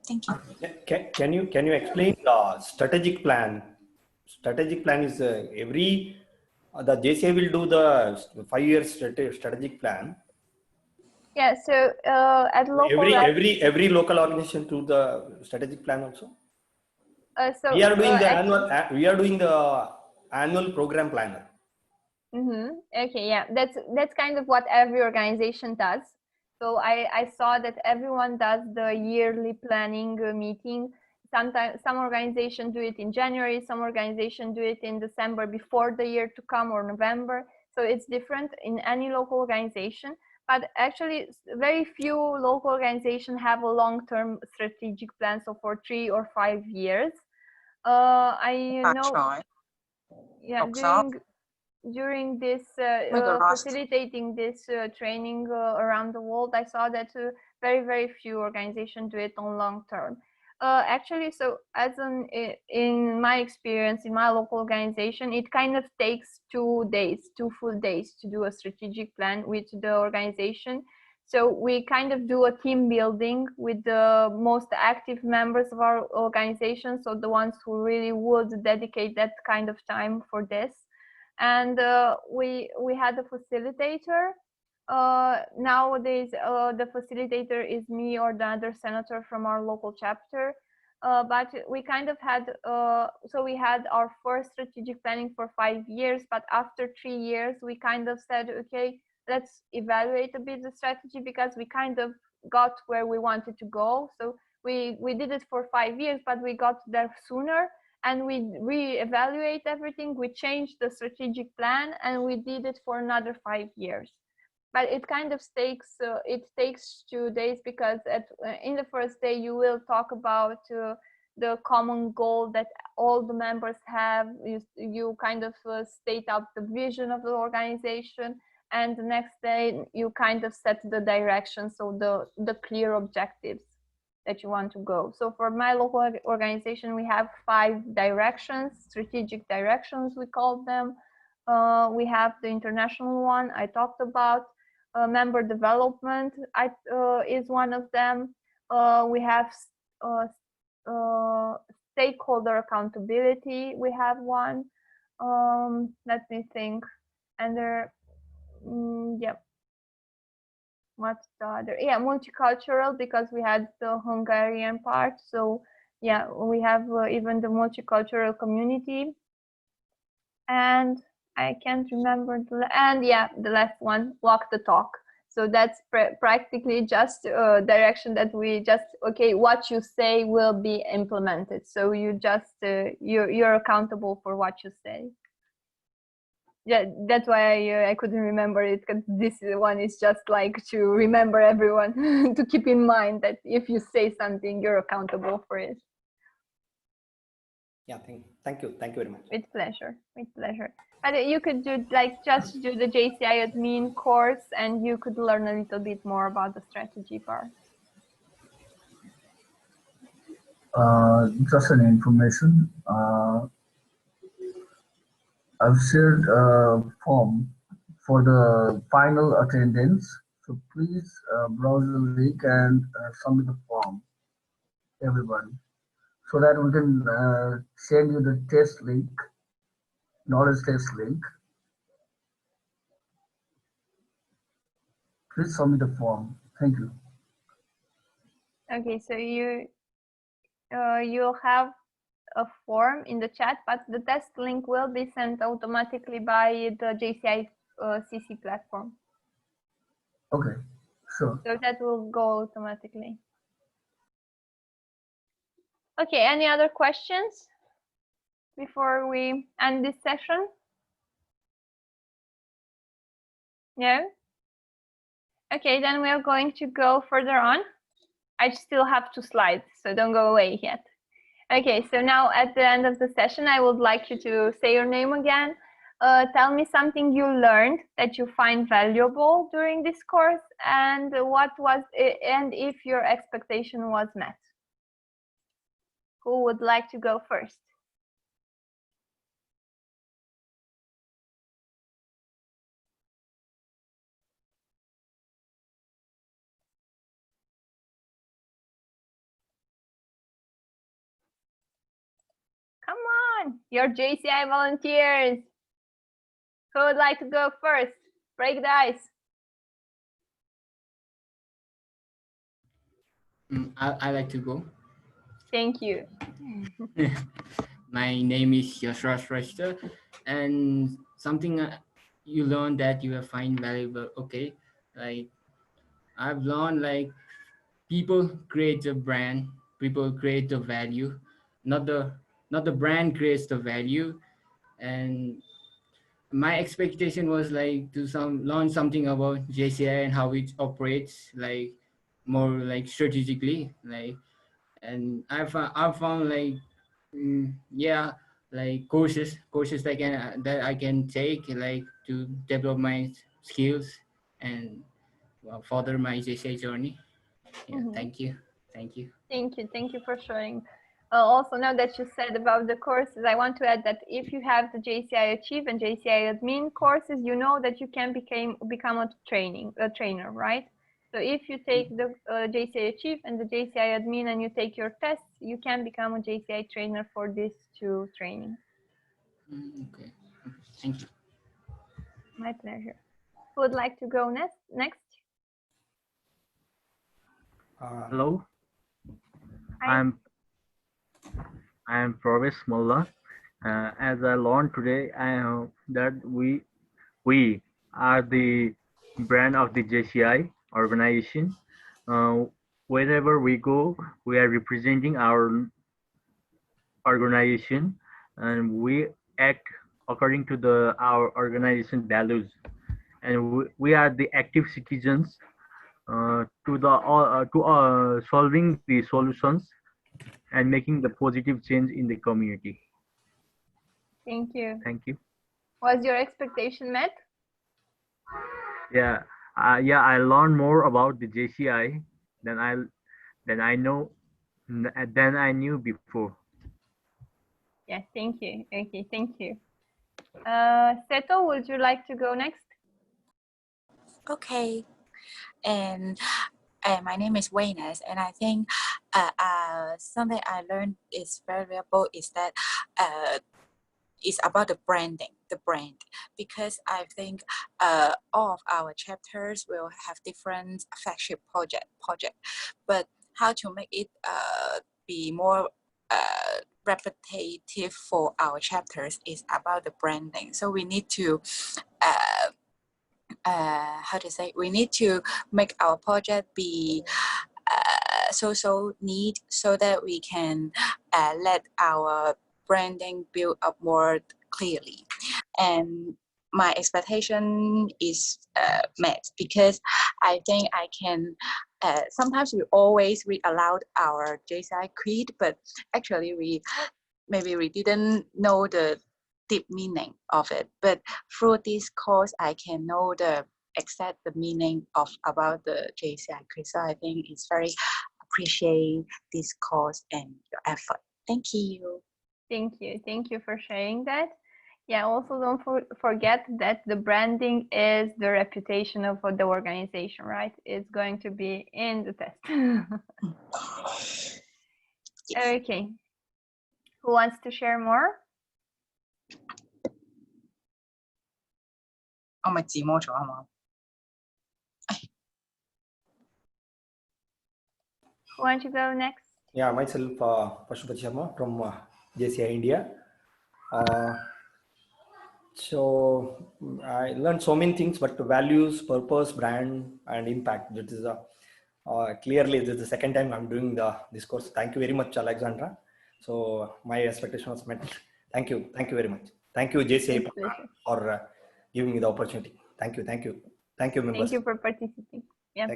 Thank you. Can you explain the strategic plan? Strategic plan is the JCI will do the 5-year strategic plan. Yeah. So at local every local organization do the strategic plan also. So we are doing the we are doing the annual program planner. Okay. Yeah. That's kind of what every organization does. So I saw that everyone does the yearly planning meeting. Sometimes some organizations do it in January, some organizations do it in December before the year to come, or November. So it's different in any local organization, but actually very few local organizations have a long-term strategic plan, so for 3 or 5 years. I know, yeah, during this facilitating this training around the world, I saw that very few organizations do it on long term. Actually, so in my experience in my local organization, it kind of takes 2 days, 2 full days to do a strategic plan with the organization. So we kind of do a team building with the most active members of our organization, so the ones who really would dedicate that kind of time for this. And we had a facilitator. Nowadays, the facilitator is me or the other senator from our local chapter. But we kind of had, so we had our first strategic planning for 5 years, but after 3 years, we kind of said, okay, let's evaluate a bit the strategy, because we kind of got where we wanted to go. So we did it for 5 years, but we got there sooner. And we re-evaluate everything. We changed the strategic plan, and we did it for another 5 years. But it kind of takes 2 days, because in the first day you will talk about the common goal that all the members have. You kind of state out the vision of the organization, and the next day you kind of set the direction, so the clear objectives that you want to go. So for my local organization, we have 5 directions, strategic directions, we call them. We have the international one I talked about. Member development is one of them. We have stakeholder accountability. We have one. Let me think. And there, yep. What's the other? Yeah, multicultural, because we had the Hungarian part. So yeah, we have even the multicultural community. And I can't remember and yeah, the last one, walk the talk. So that's practically just a direction that we just, okay, what you say will be implemented. So you just, you're accountable for what you say. Yeah, that's why I couldn't remember it, because this one is just like to remember everyone to keep in mind that if you say something, you're accountable for it. Yeah, thank you very much. With pleasure, with pleasure. But you could do just do the JCI admin course, and you could learn a little bit more about the strategy part. Just an information. I've shared a form for the final attendance. So please browse the link and submit the form, everybody, so that we can send you the test link, knowledge test link. Please submit the form. Thank you. Okay, so you'll have a form in the chat, but the test link will be sent automatically by the JCI CC platform. Okay, sure. So that will go automatically. Okay, any other questions before we end this session? No? Okay, then we are going to go further on. I still have 2 slides, so don't go away yet. Okay, so now at the end of the session, I would like you to say your name again. Tell me something you learned that you find valuable during this course, and and if your expectation was met. Who would like to go first? Come on, you're JCI volunteers. Who would like to go first? Break the ice. I like to go. Thank you. My name is Yashra Shrestha, and something you learn that you find valuable. Okay, like I've learned, like people create the brand, people create the value, not the brand creates the value. And my expectation was like to learn something about JCI and how it operates, like more like strategically, like. And I found like yeah, like courses that I can take, like to develop my skills and further my JCI journey. Yeah, thank you. Thank you. Thank you for sharing. Also, now that you said about the courses, I want to add that if you have the JCI Achieve and JCI Admin courses, you know that you can become a trainer, right? So if you take the JCI Achieve and the JCI Admin and you take your tests, you can become a JCI trainer for these two trainings. Okay, thank you. My pleasure. Who would like to go next? Hello. Hi. I am Pravesh Molla. As I learned today, that we are the brand of the JCI organization. Wherever we go, we are representing our organization, and we act according to our organization values. And we are the active citizens to solving the solutions and making the positive change in the community. Thank you. Thank you. Was your expectation met? Yeah, I learned more about the JCI than I knew before. Yeah, thank you. Okay, thank you. Seto, would you like to go next? Okay. And my name is Waynes, and I think something I learned is very valuable is that it's about the branding, the brand, because I think all of our chapters will have different flagship project, but how to make it be more repetitive for our chapters is about the branding. So we need to we need to make our project be so neat so that we can let our branding build up more clearly. And my expectation is met because I think I can, sometimes we always read aloud our JCI creed, but actually maybe we didn't know the deep meaning of it. But through this course, I can know the meaning of about the JCI creed. So I think it's very appreciate this course and your effort. Thank you. Thank you. Thank you for sharing that. Yeah, also don't forget that the branding is the reputation of the organization, right? It's going to be in the test. Okay. Who wants to share more? Who wants to go next? Yeah, myself, Pashupati Sharma from JCI India. So I learned so many things, but values, purpose, brand, and impact. That is clearly this is the second time I'm doing this course. Thank you very much, Alexandra. So my expectation was met. Thank you very much. Thank you, JCI, for giving me the opportunity. Thank you, members. Thank you for participating. Yeah,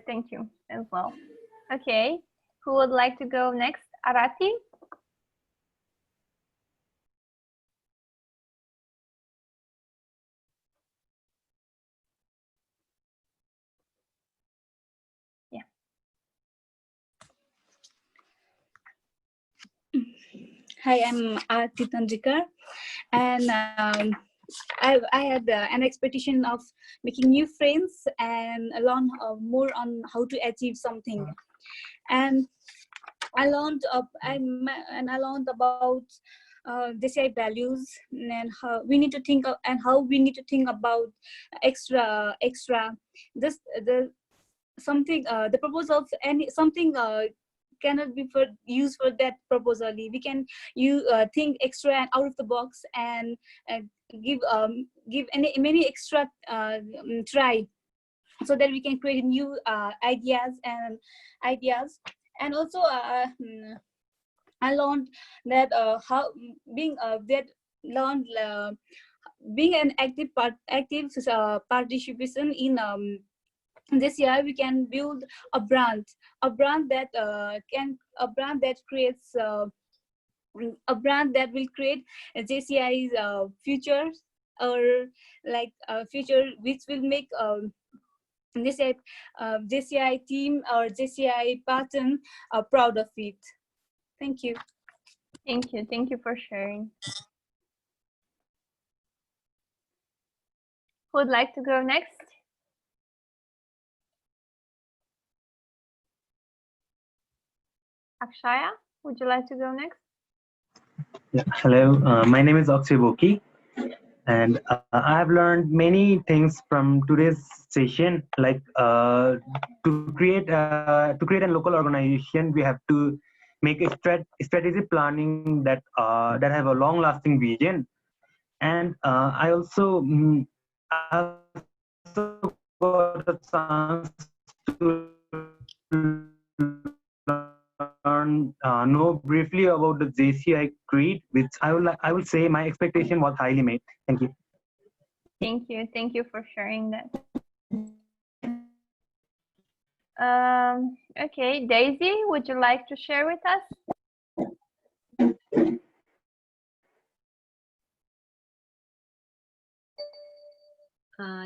thank you as well. Okay, who would like to go next? Arati? Hi, I'm Aarti Tanjikar, and I had an expectation of making new friends and learn more on how to achieve something. And I learned about JCI values and how we need to think about extra. This the purpose of something cannot be used for that purpose only. We can think extra and out of the box and give many extra try, so that we can create new ideas. And also I learned that being an active participation in JCI, we can build a brand that creates a brand that will create JCI's future, or like future which will make JCI team or JCI pattern proud of it. Thank you. Thank you. Thank you for sharing. Who would like to go next? Akshaya, would you like to go next? Yeah, hello, my name is Akshay Boki, and I have learned many things from today's session. Like to create a local organization, we have to make a strategic planning that that have a long-lasting vision. And I also got a chance to know briefly about the JCI creed, which I will say my expectation was highly met. Thank you. Thank you. Thank you for sharing that. Okay, Daisy, would you like to share with us?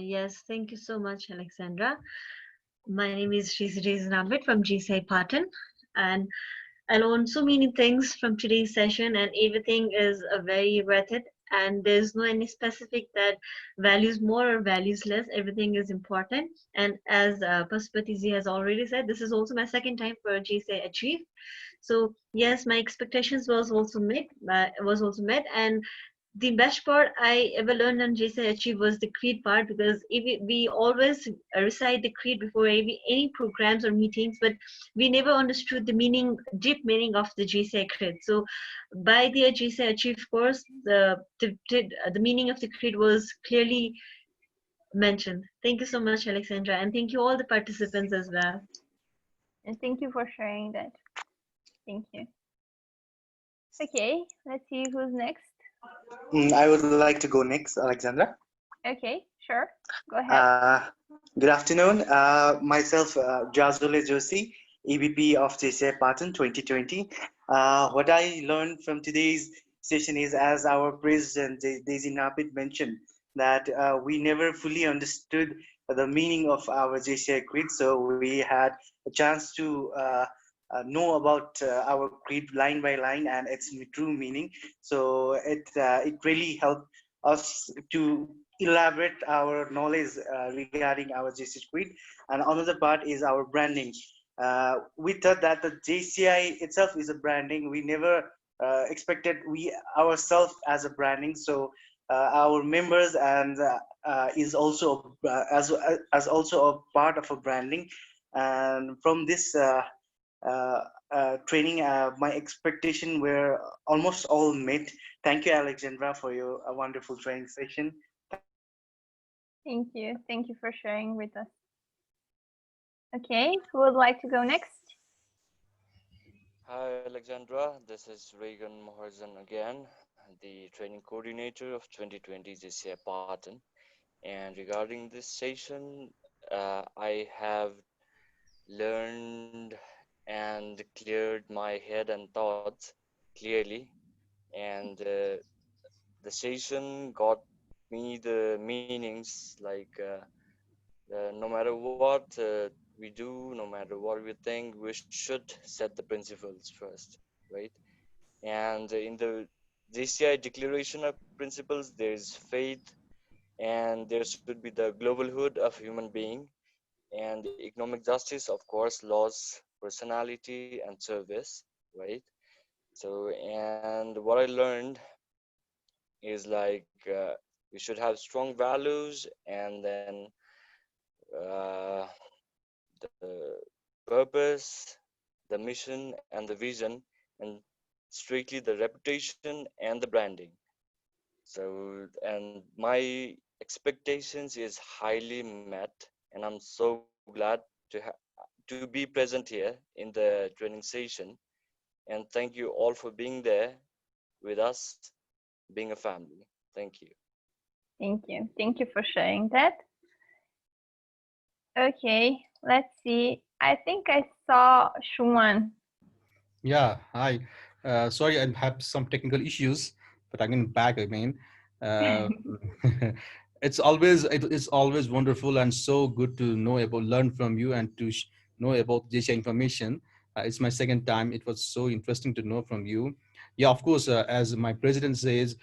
Yes, thank you so much, Alexandra. My name is Shri Nambit from JCI Patan, and I learned so many things from today's session, and everything is very worth it. And there's no any specific that values more or values less. Everything is important. And as Pasupati has already said, this is also my second time for JCI Achieve. So yes, my expectations was also met. And the best part I ever learned on JCI Achieve was the creed part, because we always recite the creed before any programs or meetings, but we never understood the meaning, deep meaning of the JCI creed. So by the JCI Achieve course, the meaning of the creed was clearly mentioned. Thank you so much, Alexandra, and thank you all the participants as well. And thank you for sharing that. Thank you. Okay, let's see who's next. I would like to go next, Alexandra. Okay, sure. Go ahead. Good afternoon. Myself, Jazule Joshi, EVP of JCI Patan 2020. What I learned from today's session is, as our president, Daisy Napit, mentioned, that we never fully understood the meaning of our JCI creed. So we had a chance to know about our creed line by line and its true meaning. So it really helped us to elaborate our knowledge regarding our JCI creed. And another part is our branding. We thought that the JCI itself is a branding. We never expected we ourselves as a branding. So our members and is also as also a part of a branding. And from this training, my expectation were almost all met. Thank you, Alexandra, for your wonderful training session. Thank you. Thank you for sharing with us. Okay, who would like to go next? Hi, Alexandra. This is Regan Moharjan again, the training coordinator of 2020 JCI Patan. And regarding this session, I have learned and cleared my head and thoughts clearly. And the session got me the meanings, like no matter what we do, no matter what we think, we should set the principles first, right? And in the JCI Declaration of Principles, there is faith, and there should be the globalhood of human being, and economic justice, of course, laws, personality, and service, right? So, and what I learned is like we should have strong values, and then the purpose, the mission, and the vision, and strictly the reputation and the branding. So, and my expectations is highly met, and I'm so glad to be present here in the training session. And thank you all for being there with us, being a family. Thank you. Thank you. Thank you for sharing that. Okay, let's see. I think I saw Shuman. Yeah, hi. Sorry, I have some technical issues, but I'm back again. Uh, it's always wonderful and so good to learn from you and to know about JCI information. It's my second time. It was so interesting to know from you. Yeah, of course, as my president says,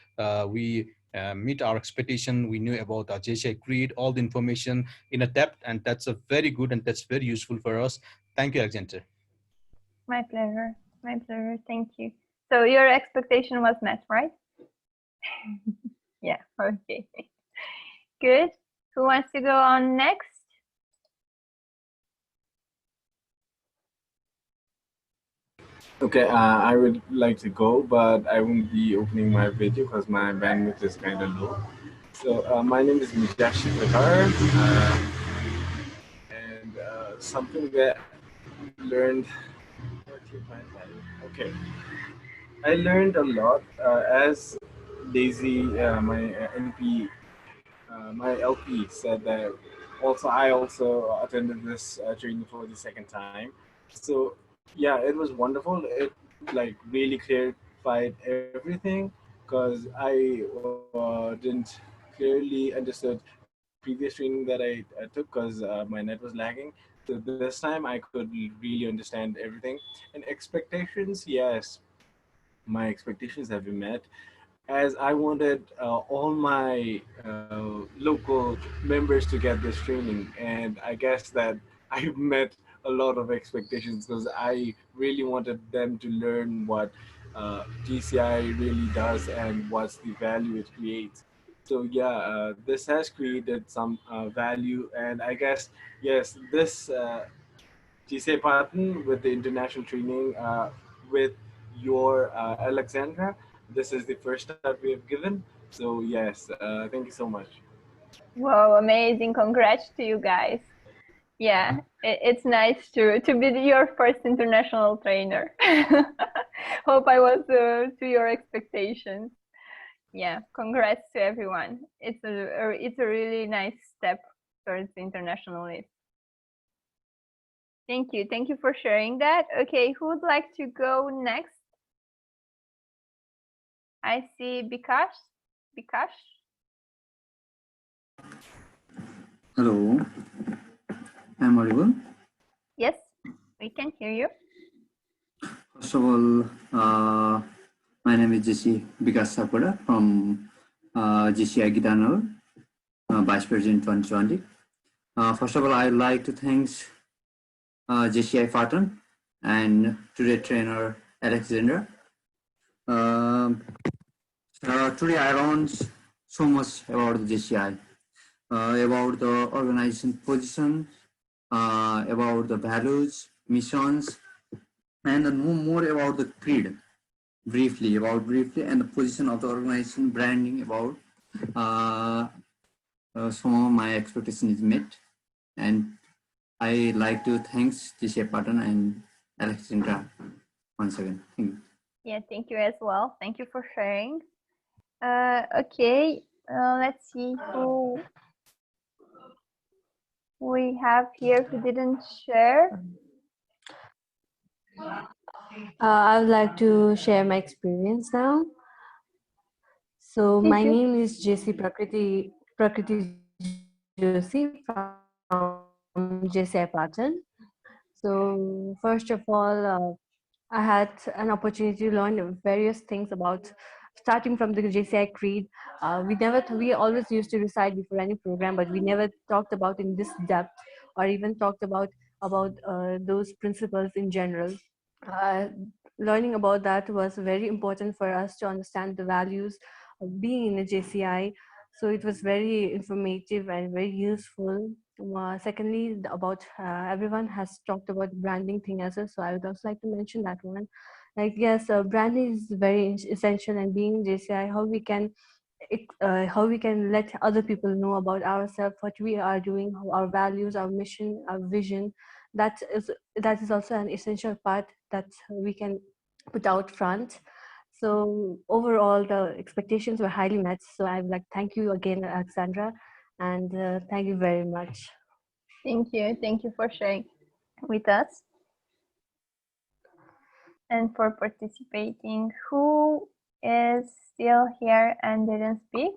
we meet our expectation. We knew about our JCI creed, all the information in a depth, and that's a very good and that's very useful for us. Thank you, Alexander. My pleasure. My pleasure. Thank you. So your expectation was met, right? Yeah. Okay. Good. Who wants to go on next? Okay, I would like to go, but I won't be opening my video because my bandwidth is kind of low. So my name is Mijashi Prakar, and something that I learned. Okay, I learned a lot as Daisy, my NP, my LP said that. Also, I also attended this training for the second time. So yeah, it was wonderful. It like really clarified everything because I didn't clearly understood previous training that I took because my net was lagging. So this time I could really understand everything. And expectations, yes, my expectations have been met as I wanted all my local members to get this training. And I guess that I met a lot of expectations because I really wanted them to learn what GCI really does and what's the value it creates. So yeah, this has created some value, and I guess yes, this GCI partner with the international training with your Alexandra. This is the first step we have given. So yes, thank you so much. Wow, amazing. Congrats to you guys. Yeah, it's nice to be your first international trainer. Hope I was to your expectations. Yeah, congrats to everyone. It's a really nice step towards internationalism. Thank you. Thank you for sharing that. Okay, who would like to go next? I see Bikash. Bikash? Hello, I'm audible. Yes, we can hear you. First of all, my name is JC Vikas Sapoda from JCI Gitanal, Vice President 2020. First of all, I'd like to thank JCI Fatan and today trainer Alexander. Today I learned so much about the JCI, about the organization position, about the values, missions, and know more about the creed, briefly, and the position of the organization, branding, about some of my expectation is met. And I like to thanks JCI Patton and Alexandra once again. Thank you. Yeah, thank you as well. Thank you for sharing. Okay, let's see who we have here who didn't share. I would like to share my experience now. So my name is Prakriti Joshi from JCI Patan. So first of all, I had an opportunity to learn various things about starting from the JCI creed. We always used to recite before any program, but we never talked about in this depth or even talked about those principles in general. Uh, Learning about that was very important for us to understand the values of being in a JCI. So it was very informative and very useful. Secondly, about everyone has talked about the branding thing as well. So I would also like to mention that one. Like yes, branding is very essential, and being in JCI, how we can let other people know about ourselves, what we are doing, our values, our mission, our vision. That is also an essential part that we can put out front. So overall, the expectations were highly met. So I would like to thank you again, Alexandra, and thank you very much. Thank you. Thank you for sharing with us and for participating. Who is still here and didn't speak?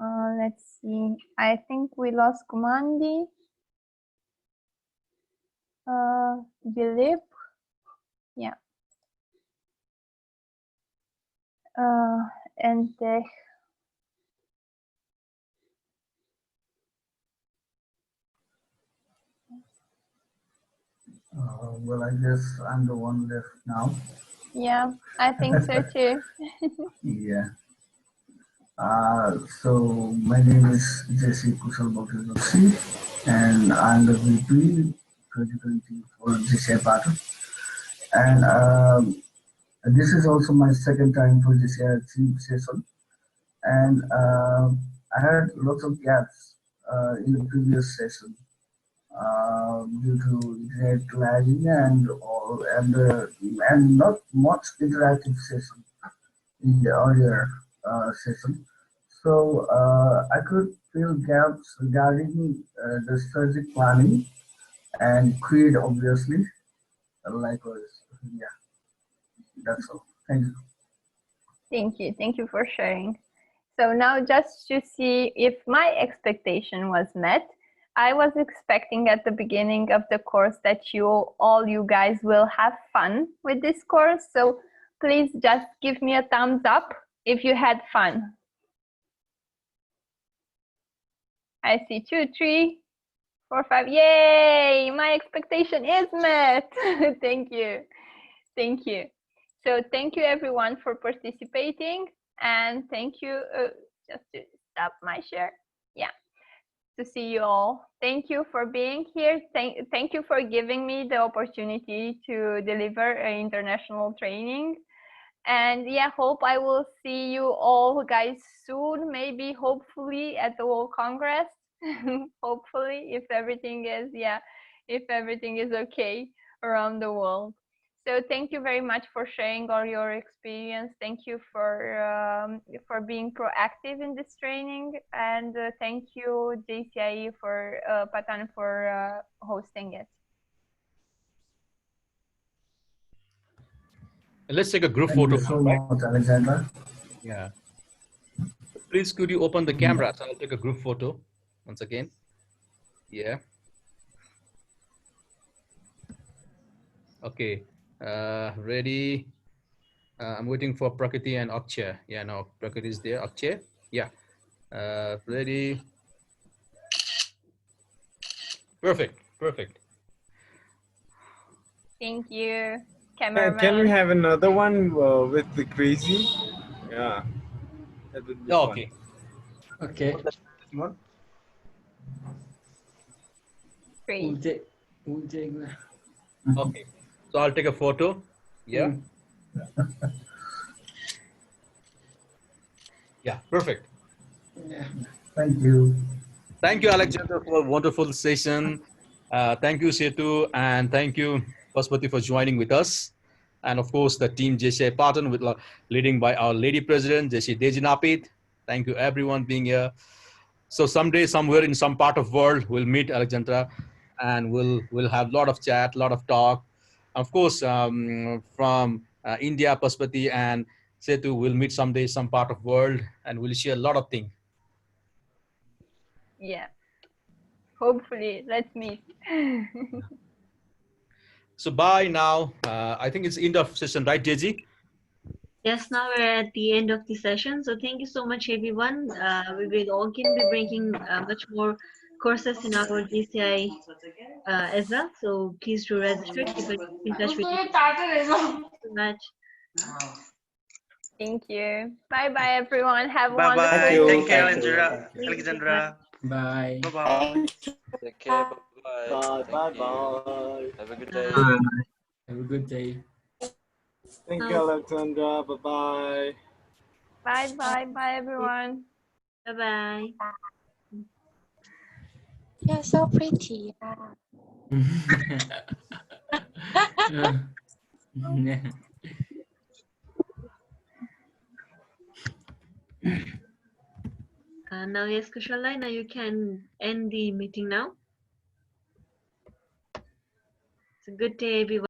Let's see. I think we lost Kumandi. Dilip. Yeah. And Well, I guess I'm the one left now. yeah, I think so too. Yeah. So my name is JC Kusal, and I'm the VP 2020 for JCI Pattern. And this is also my second time for JCI Achieve session. And I had lots of gaps in the previous session due to internet lagging and not much interactive session in the earlier session. So I could fill gaps regarding the strategic planning and create, obviously. Likewise, yeah, that's all. Thank you. Thank you. Thank you for sharing. So now just to see if my expectation was met, I was expecting at the beginning of the course that all you guys will have fun with this course. So please just give me a thumbs up if you had fun. I see 2, 3, 4, 5. Yay! My expectation is met. Thank you. Thank you. So thank you everyone for participating, and thank you. Just to stop my share. Yeah. To see you all. Thank you for being here. Thank you for giving me the opportunity to deliver an international training. And yeah, hope I will see you all guys soon, maybe hopefully at the World Congress. Hopefully, if everything is okay around the world. So thank you very much for sharing all your experience. Thank you for being proactive in this training, and thank you JCI for Patan for hosting it. Let's take a group Thank photo. you so much, Alexandra. Yeah. Please, could you open the camera? So I'll take a group photo once again. Yeah. Okay. Ready. I'm waiting for Prakriti and Akshay. Yeah, no, Prakriti is there. Akshay. Yeah. Ready. Perfect. Perfect. Thank you, cameraman. Can we have another one with the crazy? Yeah. That would be okay. Fun. Okay. What? Okay. Okay. So I'll take a photo. Yeah. Yeah. Perfect. Yeah. Thank you. Thank you, Alexander, for a wonderful session. Thank you, Setu, and thank you, Pashupati, for joining with us. And of course, the team JCI Patan, with leading by our Lady President, JC Dejinapit. Thank you, everyone, being here. So someday, somewhere in some part of world, we'll meet Alexandra, and we'll have a lot of chat, a lot of talk. Of course, from India, Pashupati, and Setu, we'll meet someday, some part of world, and we'll share a lot of things. Yeah. Hopefully, let's meet. So bye now. I think it's end of session, right, Deji? Yes, now we're at the end of the session. So thank you so much, everyone. We will again be bringing much more courses in our JCI as well. So please do register. Keep in touch with us. Thank you so much. Thank you. Bye bye, everyone. Have a Bye wonderful bye. Thank you, day. Alexandra. Bye. Bye bye. Take care. Bye. Bye. Bye. Have a good day. Have a good day. Thank you, Alexandra. Bye bye. Bye bye. Bye, everyone. Bye bye. You're so pretty. Yeah. Now, yes, Kushala, now you can end the meeting now. It's a good day, everyone.